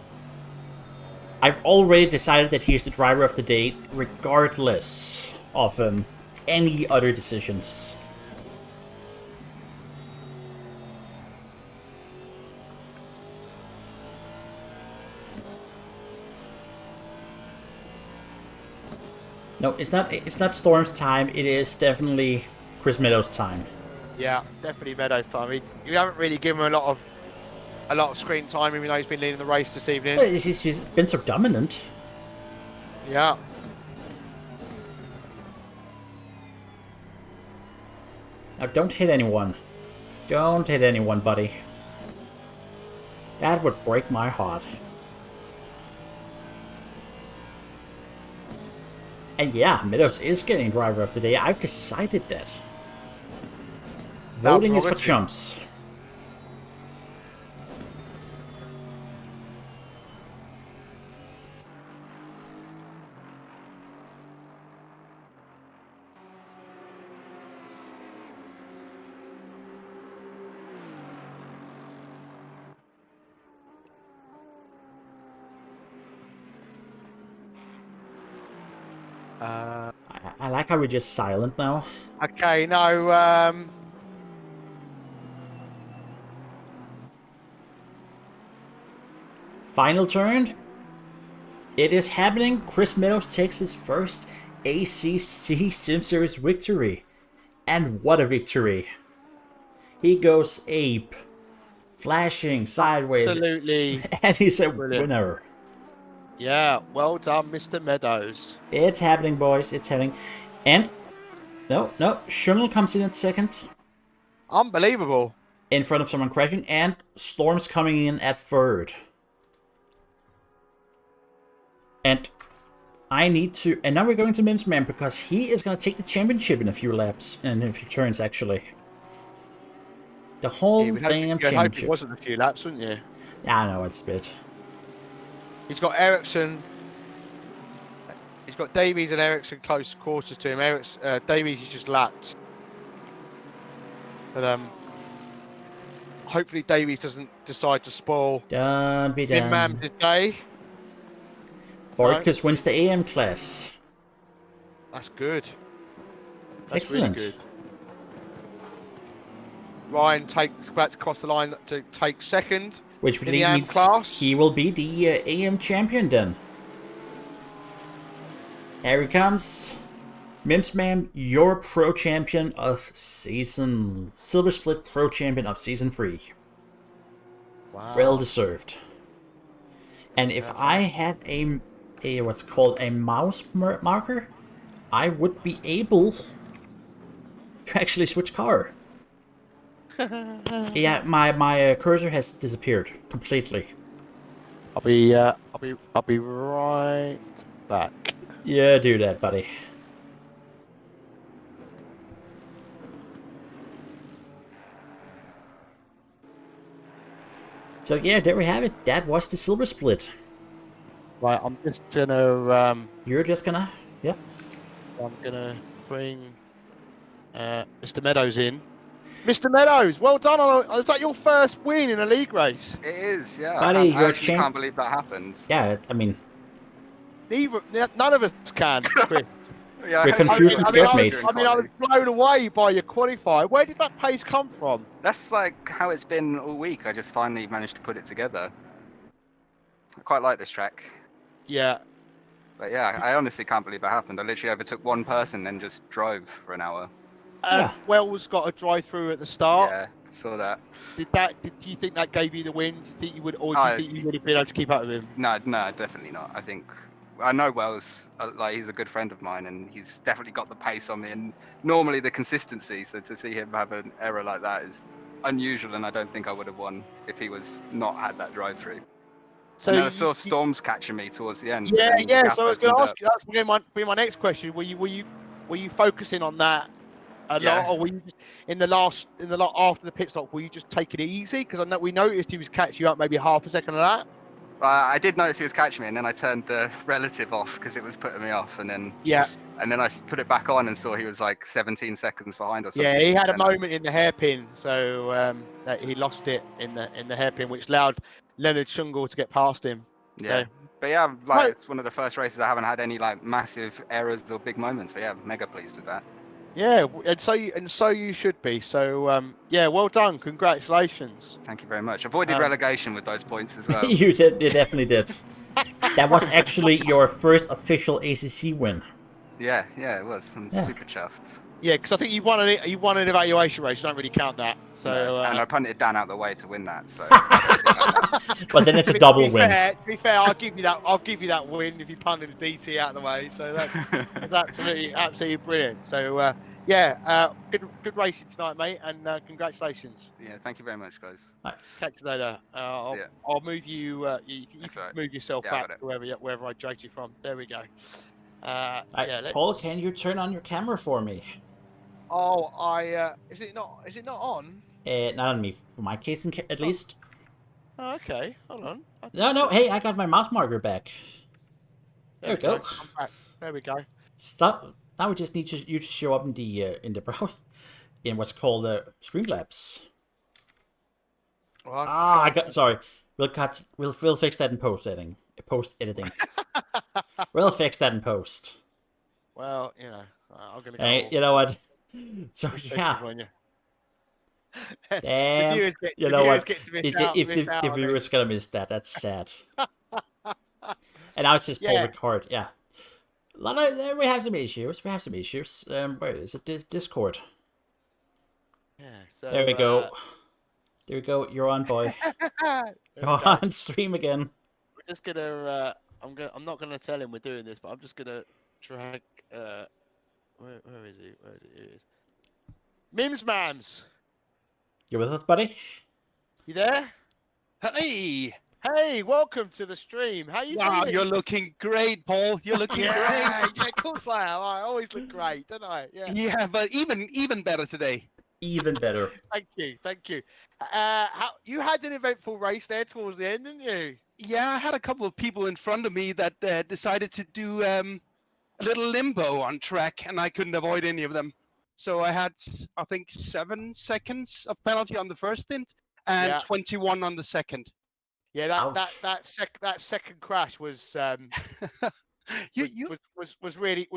Speaker 1: I've already decided that he is the driver of the day, regardless of any other decisions. No, it's not. It's not Storm's time. It is definitely Chris Meadows' time.
Speaker 2: Yeah, definitely Meadows' time. You haven't really given him a lot of screen time, even though he's been leading the race this evening.
Speaker 1: Well, he's been so dominant.
Speaker 2: Yeah.
Speaker 1: Now, don't hit anyone. Don't hit anyone, buddy. That would break my heart. And yeah, Meadows is getting driver of the day. I've decided that. Voting is for chumps. I like how we're just silent now.
Speaker 2: Okay, no.
Speaker 1: Final turn. It is happening. Chris Meadows takes his first ACC Sim Series victory. And what a victory. He goes ape. Flashing sideways.
Speaker 2: Absolutely.
Speaker 1: And he's a winner.
Speaker 2: Yeah, well done, Mr. Meadows.
Speaker 1: It's happening, boys. It's happening. And, no, Schunnel comes in at second.
Speaker 2: Unbelievable.
Speaker 1: In front of someone crashing. And Storm's coming in at third. And I need to... And now we're going to Mims Man because he is going to take the championship in a few laps. In a few turns, actually. The whole damn championship.
Speaker 2: You'd hope it wasn't a few laps, wouldn't you?
Speaker 1: Yeah, I know, it's a bit...
Speaker 2: He's got Ericsson. He's got Davies and Ericsson close quarters to him. Davies is just lapped. But hopefully Davies doesn't decide to spoil
Speaker 1: Don't be done.
Speaker 2: Mim's day.
Speaker 1: Borkus wins the AM class.
Speaker 2: That's good.
Speaker 1: That's excellent.
Speaker 2: Really good. Ryan takes back across the line to take second.
Speaker 1: Which means he will be the AM champion then. Here he comes. Mimsman, your pro champion of season... Silver Split pro champion of season 3.
Speaker 2: Wow.
Speaker 1: Well deserved. And if I had a what's called a mouse marker, I would be able to actually switch car. Yeah, my cursor has disappeared completely.
Speaker 2: I'll be right back.
Speaker 1: Yeah, do that, buddy. So yeah, there we have it. That was the silver split.
Speaker 2: Right, I'm just gonna
Speaker 1: You're just gonna, yeah.
Speaker 2: I'm gonna bring Mr. Meadows in. Mr. Meadows, well done! Is that your first win in a league race?
Speaker 3: It is, yeah.
Speaker 1: Buddy,
Speaker 3: I
Speaker 1: you're a
Speaker 3: actually can't believe that happened.
Speaker 1: Yeah, I mean,
Speaker 2: None of us can, Chris.
Speaker 3: Yeah,
Speaker 1: We're
Speaker 3: I hope you
Speaker 1: confused
Speaker 3: did
Speaker 1: and
Speaker 3: that
Speaker 1: scared,
Speaker 3: during
Speaker 1: mate.
Speaker 2: I was
Speaker 3: quali.
Speaker 2: blown away by your qualifier. Where did that pace come from?
Speaker 3: That's like how it's been all week. I just finally managed to put it together. I quite like this track.
Speaker 2: Yeah.
Speaker 3: But yeah, I honestly can't believe that happened. I literally overtook one person and just drove for an hour.
Speaker 1: Yeah.
Speaker 2: Wells got a drive through at the start.
Speaker 3: Yeah, saw that.
Speaker 2: Do you think that gave you the win? Do you think you would, or do you think you would have been able to keep up with him?
Speaker 3: No, definitely not. I know Wells, like he's a good friend of mine, and he's definitely got the pace on me, and normally the consistency. So to see him have an error like that is unusual, and I don't think I would have won if he was not had that drive through. So I saw Storms catching me towards the end.
Speaker 2: Yeah. So I was going to ask you. That's going to be my next question. Were you focusing on that a lot, or were you just in the last after the pit stop? Were you just taking it easy? Because I know we noticed he was catching you up maybe half a second of that.
Speaker 3: I did notice he was catching me, and then I turned the relative off because it was putting me off, and then I put it back on and saw he was like 17 seconds behind or something.
Speaker 2: Yeah, he had a moment in the hairpin, so that he lost it in the hairpin, which allowed Leonard Shungle to get past him.
Speaker 3: Yeah,
Speaker 2: so.
Speaker 3: But yeah, like it's one of the first races I haven't had any like massive errors or big moments. So yeah, mega pleased with that.
Speaker 2: Yeah, and so you should be. So yeah, well done, congratulations.
Speaker 3: Thank you very much. Avoided relegation with those points as well.
Speaker 1: You definitely did. That was actually your first official ACC win.
Speaker 3: Yeah, it was. I'm super chuffed.
Speaker 2: Yeah, because I think you won an evaluation race. You don't really count that. So
Speaker 3: no, and I punted Dan out the way to win that. So.
Speaker 1: But then it's a double win.
Speaker 2: To be fair, I'll give you that win if you punted the DT out of the way. So that's absolutely brilliant. So yeah, good racing tonight, mate, and congratulations.
Speaker 3: Yeah, thank you very much, guys.
Speaker 2: Catch you later. I'll move you. You can move yourself back to wherever I dragged you from. There we go.
Speaker 1: Paul, can you turn on your camera for me?
Speaker 2: Oh, is it not on?
Speaker 1: Not on me, for my case at least.
Speaker 2: Oh, okay, hold on.
Speaker 1: No, hey, I got my mouse marker back. There we go.
Speaker 2: I'm back. There we go.
Speaker 1: Stop. Now we just need you to show up in the browser, in what's called Streamlabs. Well, sorry. We'll fix that in post editing. We'll fix that in post.
Speaker 2: Well, I'm gonna go.
Speaker 1: Hey, you know what? So yeah. Damn. You know what? If the viewers gonna miss that, that's sad. And now it's just Paul Ricard. Yeah. We have some issues. Where is it? Discord.
Speaker 2: Yeah. So
Speaker 1: there we go. There we go. You're on, boy. You're on stream again.
Speaker 2: We're just gonna. I'm not gonna tell him we're doing this, but I'm just gonna drag. Where is he? Here he is. Mims Mams.
Speaker 1: You with us, buddy?
Speaker 2: You there? Hey, welcome to the stream. How you doing?
Speaker 4: Wow, you're looking great, Paul. You're looking great.
Speaker 2: Yeah, of course I am. I always look great, don't I? Yeah.
Speaker 4: Yeah, but even better today.
Speaker 1: Even better.
Speaker 2: Thank you. You had an eventful race there towards the end, didn't you?
Speaker 4: Yeah, I had a couple of people in front of me that decided to do a little limbo on track, and I couldn't avoid any of them. So I had, I think, 7 seconds of penalty on the first stint and 21 on the second.
Speaker 2: Yeah, that second crash was was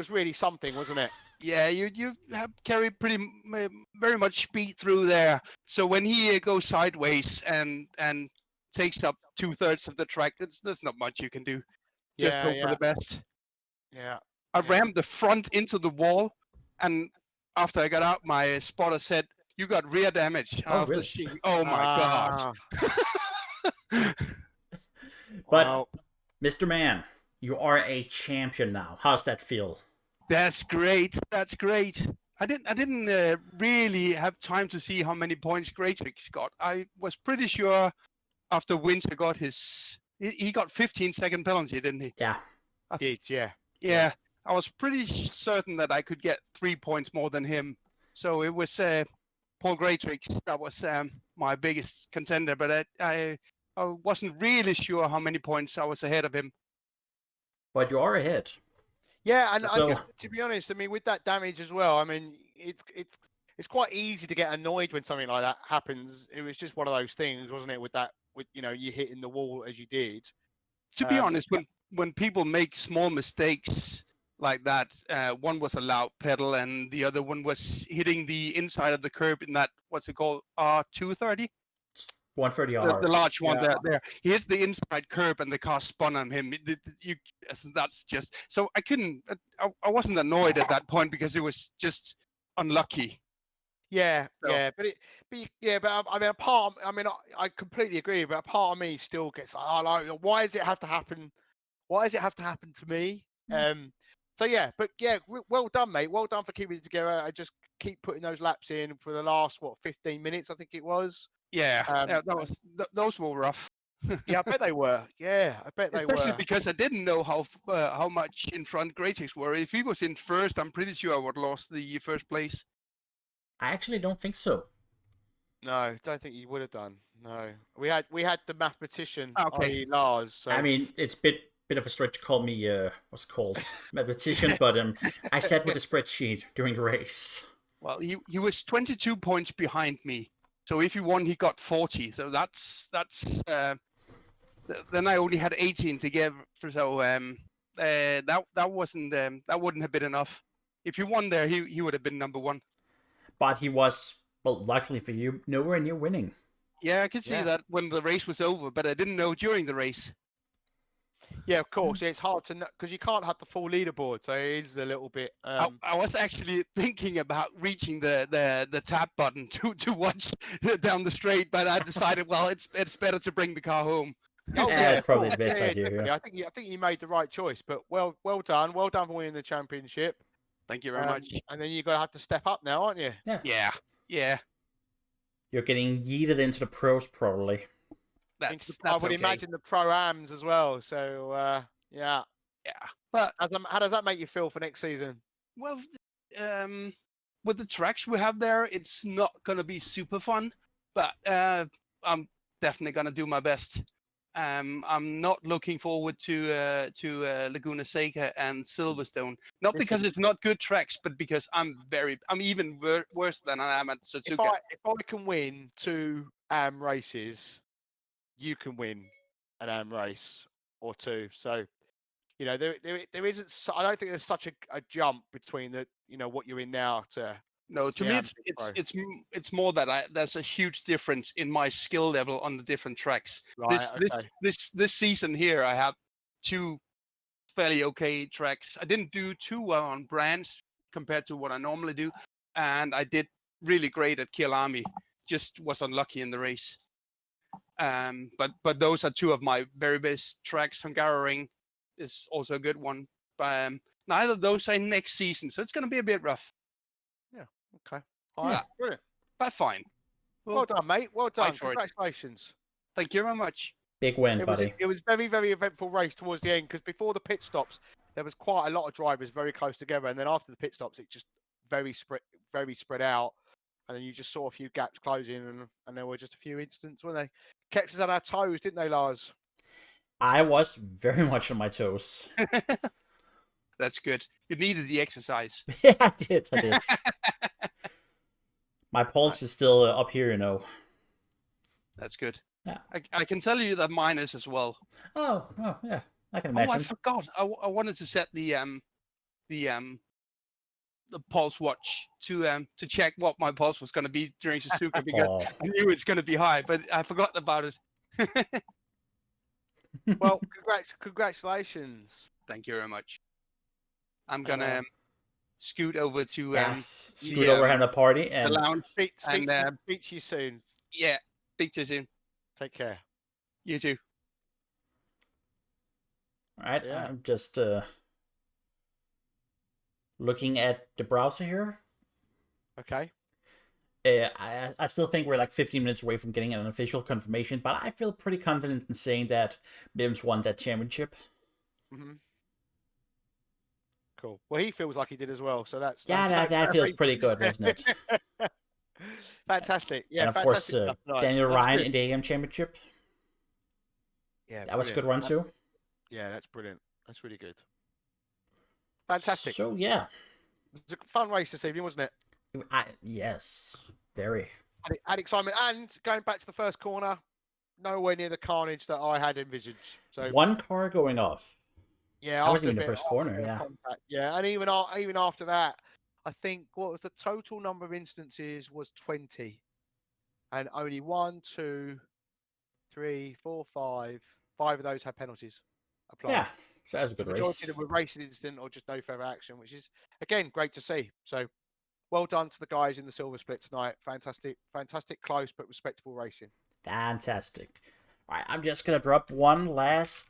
Speaker 2: really something, wasn't it?
Speaker 4: Yeah, you have carried very much speed through there. So when he goes sideways and takes up 2/3 of the track, there's not much you can do. Just hope for the best.
Speaker 2: Yeah.
Speaker 4: I rammed the front into the wall, and after I got out, my spotter said, "You got rear damage."
Speaker 1: Really?
Speaker 4: Oh my god.
Speaker 1: But Mr. Man, you are a champion now. How's that feel?
Speaker 4: That's great. I didn't really have time to see how many points Greatrix got. I was pretty sure after Winter got he got 15-second penalty, didn't he?
Speaker 1: Yeah.
Speaker 2: I did, yeah.
Speaker 4: Yeah, I was pretty certain that I could get 3 points more than him. So it was Paul Greatrix that was my biggest contender, but I wasn't really sure how many points I was ahead of him.
Speaker 1: But you are ahead.
Speaker 2: Yeah, and
Speaker 1: So-
Speaker 2: to be honest, I mean, with that damage as well, I mean, it's quite easy to get annoyed when something like that happens. It was just one of those things, wasn't it? With you hitting the wall as you did.
Speaker 4: To be honest, when people make small mistakes like that, one was a loud pedal and the other one was hitting the inside of the curb in that, what's it called, R230?
Speaker 1: 130R.
Speaker 4: The large one
Speaker 2: Yeah.
Speaker 4: there. He hits the inside curb and the car spun on him. That's just so I couldn't. I wasn't annoyed at that point because it was just unlucky.
Speaker 2: Yeah,
Speaker 4: So-
Speaker 2: yeah, but I mean, I completely agree, but a part of me still gets, like, why does it have to happen? Why does it have to happen to me? So yeah, but yeah, well done, mate. Well done for keeping it together. I just keep putting those laps in for the last 15 minutes, I think it was.
Speaker 4: Yeah, those were rough.
Speaker 2: Yeah, I bet they were. Yeah, I bet they
Speaker 4: Especially
Speaker 2: were.
Speaker 4: because I didn't know how much in front Greatix were. If he was in first, I'm pretty sure I would have lost the first place.
Speaker 1: I actually don't think so.
Speaker 2: No, don't think you would have done. No, we had the mathematician,
Speaker 4: Okay.
Speaker 2: i.e. Lars. So.
Speaker 1: I mean, it's bit of a stretch to call me what's it called, mathematician, but I sat with a spreadsheet during the race.
Speaker 4: Well, he was 22 points behind me. So if he won, he got 40. So that's then I only had 18 to give. So that wouldn't have been enough. If he won there, he would have been number one.
Speaker 1: But he was, well, luckily for you, nowhere near winning.
Speaker 4: Yeah, I could see
Speaker 2: Yeah.
Speaker 4: that when the race was over, but I didn't know during the race.
Speaker 2: Yeah, of course. It's hard to know because you can't have the full leaderboard, so it is a little bit.
Speaker 4: I was actually thinking about reaching the tap button to watch down the straight, but I decided, well, it's better to bring the car home.
Speaker 2: Oh,
Speaker 1: Yeah,
Speaker 2: yeah,
Speaker 1: that's
Speaker 2: of
Speaker 1: probably
Speaker 2: course.
Speaker 1: the best
Speaker 2: Yeah,
Speaker 1: idea,
Speaker 2: definitely.
Speaker 1: yeah.
Speaker 2: I think you made the right choice. But well done for winning the championship.
Speaker 4: Thank you very much.
Speaker 2: And then you're gonna have to step up now, aren't you?
Speaker 4: Yeah.
Speaker 1: You're getting yeeted into the pros, probably.
Speaker 2: I would imagine the pro-ams as well. So yeah.
Speaker 4: But
Speaker 2: How does that make you feel for next season?
Speaker 4: well, with the tracks we have there, it's not gonna be super fun, but I'm definitely gonna do my best. I'm not looking forward to Laguna Seca and Silverstone, not because
Speaker 2: Listen.
Speaker 4: it's not good tracks, but because I'm even worse than I am at
Speaker 2: If
Speaker 4: Suzuka.
Speaker 2: I can win 2 AM races, you can win an AM race or 2. So, there isn't. I don't think there's such a jump between what you're in now to.
Speaker 4: No, to me
Speaker 2: Yeah,
Speaker 4: it's
Speaker 2: big pro.
Speaker 4: it's more that there's a huge difference in my skill level on the different tracks.
Speaker 2: Right. Okay.
Speaker 4: This season here, I have 2 fairly okay tracks. I didn't do too well on brands compared to what I normally do, and I did really great at Kielami. Just was unlucky in the race. But those are 2 of my very best tracks. Hungaroring is also a good one. But neither of those are next season, so it's going to be a bit rough.
Speaker 2: Okay. All right. Brilliant.
Speaker 4: But fine.
Speaker 2: Well done, mate. Well done.
Speaker 4: fight for it.
Speaker 2: Congratulations.
Speaker 4: Thank you very much.
Speaker 1: Big win,
Speaker 2: It
Speaker 1: buddy.
Speaker 2: was very, very eventful race towards the end because before the pit stops, there was quite a lot of drivers very close together, and then after the pit stops, it just very spread out, and then you just saw a few gaps closing, and there were just a few incidents when they kept us on our toes, didn't they, Lars?
Speaker 1: I was very much on my toes.
Speaker 4: That's good. You needed the exercise.
Speaker 1: Yeah, I did. My pulse is still up here, you know.
Speaker 4: That's good.
Speaker 1: Yeah.
Speaker 4: I can tell you that mine is as well.
Speaker 1: Oh, yeah. I can
Speaker 4: Oh, I
Speaker 1: imagine.
Speaker 4: forgot. I wanted to set the pulse watch to check what my pulse was going to be during Suzuka because
Speaker 1: Oh.
Speaker 4: I knew it's going to be high, but I forgot about it.
Speaker 2: Well, congratulations.
Speaker 4: Thank you very much. I'm gonna scoot over to
Speaker 1: Yes, scoot over and the party,
Speaker 4: the
Speaker 1: and
Speaker 4: lounge.
Speaker 2: Speak
Speaker 4: And,
Speaker 2: to you soon.
Speaker 4: Yeah, speak to you soon.
Speaker 2: Take care.
Speaker 4: You too.
Speaker 1: all right,
Speaker 2: Yeah.
Speaker 1: I'm just looking at the browser here.
Speaker 2: Okay.
Speaker 1: I still think we're like 15 minutes away from getting an official confirmation, but I feel pretty confident in saying that Mims won that championship.
Speaker 2: Mm-hmm. Cool. Well, he feels like he did as well, so that's
Speaker 1: Yeah, that feels pretty good, doesn't it?
Speaker 2: Fantastic. Yeah,
Speaker 1: And of course,
Speaker 2: fantastic stuff tonight.
Speaker 1: Daniel
Speaker 2: That was
Speaker 1: Ryan
Speaker 2: good.
Speaker 1: in the AM Championship.
Speaker 2: Yeah,
Speaker 1: That was a good
Speaker 2: brilliant.
Speaker 1: run too.
Speaker 2: Yeah, that's brilliant. That's really good. Fantastic.
Speaker 1: So yeah,
Speaker 2: It was a fun race this evening, wasn't it?
Speaker 1: Yes, very.
Speaker 2: Had excitement, and going back to the first corner, nowhere near the carnage that I had envisaged. So
Speaker 1: One car going off.
Speaker 2: yeah,
Speaker 1: I wasn't
Speaker 2: after
Speaker 1: even
Speaker 2: a
Speaker 1: the
Speaker 2: bit-
Speaker 1: first
Speaker 2: after a
Speaker 1: corner,
Speaker 2: bit of
Speaker 1: yeah.
Speaker 2: contact, yeah, and even after that, I think what was the total number of instances was 20, and only 1, 2, 3, 4, 5. 5 of those had penalties applied.
Speaker 1: Yeah, so that was a
Speaker 2: The
Speaker 1: good
Speaker 2: majority
Speaker 1: race.
Speaker 2: of them were racing incident or just no further action, which is again great to see. So well done to the guys in the silver split tonight. Fantastic, close but respectable racing.
Speaker 1: Fantastic. All right, I'm just gonna drop one last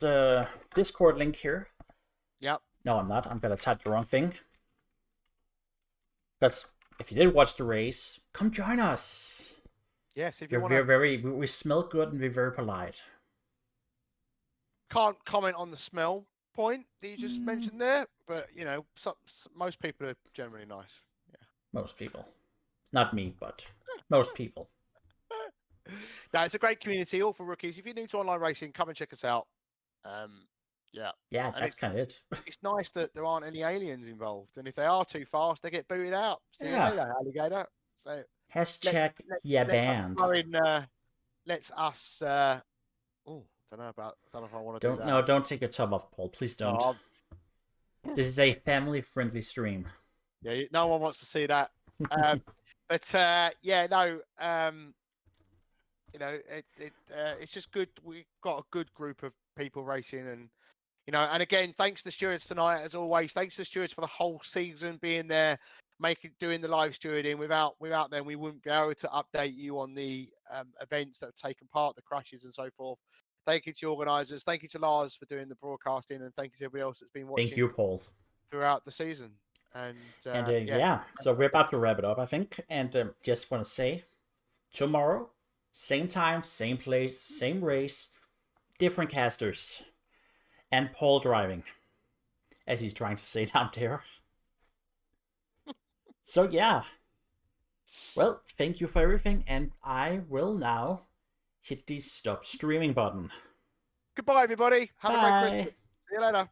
Speaker 1: Discord link here.
Speaker 2: Yep.
Speaker 1: No, I'm not. I'm gonna type the wrong thing. Because if you did watch the race, come join us.
Speaker 2: Yes, if you
Speaker 1: We're
Speaker 2: want to.
Speaker 1: we smell good and we're very polite.
Speaker 2: Can't comment on the smell point that you just mentioned there, but you know, most people are generally nice. Yeah.
Speaker 1: Most people, not me, but most people.
Speaker 2: No, it's a great community, all for rookies. If you're new to online racing, come and check us out. Yeah.
Speaker 1: Yeah,
Speaker 2: And
Speaker 1: that's kind of it.
Speaker 2: It's nice that there aren't any aliens involved, and if they are too fast, they get booted out. See
Speaker 1: Yeah.
Speaker 2: you later, alligator. So
Speaker 1: Hashtag yeah banned.
Speaker 2: Let's us. Don't know if I want to do that.
Speaker 1: No, don't take your tub off, Paul. Please don't.
Speaker 2: No,
Speaker 1: This is a family-friendly stream.
Speaker 2: yeah, no one wants to see that. Yeah, no. You know, it's just good. We've got a good group of people racing, and you know, and again, thanks to the stewards tonight, as always. Thanks to the stewards for the whole season being there, doing the live stewarding. Without them, we wouldn't be able to update you on the events that have taken part, the crashes and so forth. Thank you to organisers. Thank you to Lars for doing the broadcasting, and thank you to everybody else that's been watching.
Speaker 1: Thank you, Paul.
Speaker 2: Throughout the season, and
Speaker 1: yeah, so we're about to wrap it up, I think, and just want to say, tomorrow, same time, same place, same race, different casters, and Paul driving, as he's trying to say down there. So yeah, well, thank you for everything, and I will now hit the stop streaming button.
Speaker 2: Goodbye, everybody. Have a great
Speaker 1: Bye.
Speaker 2: Christmas. See you later.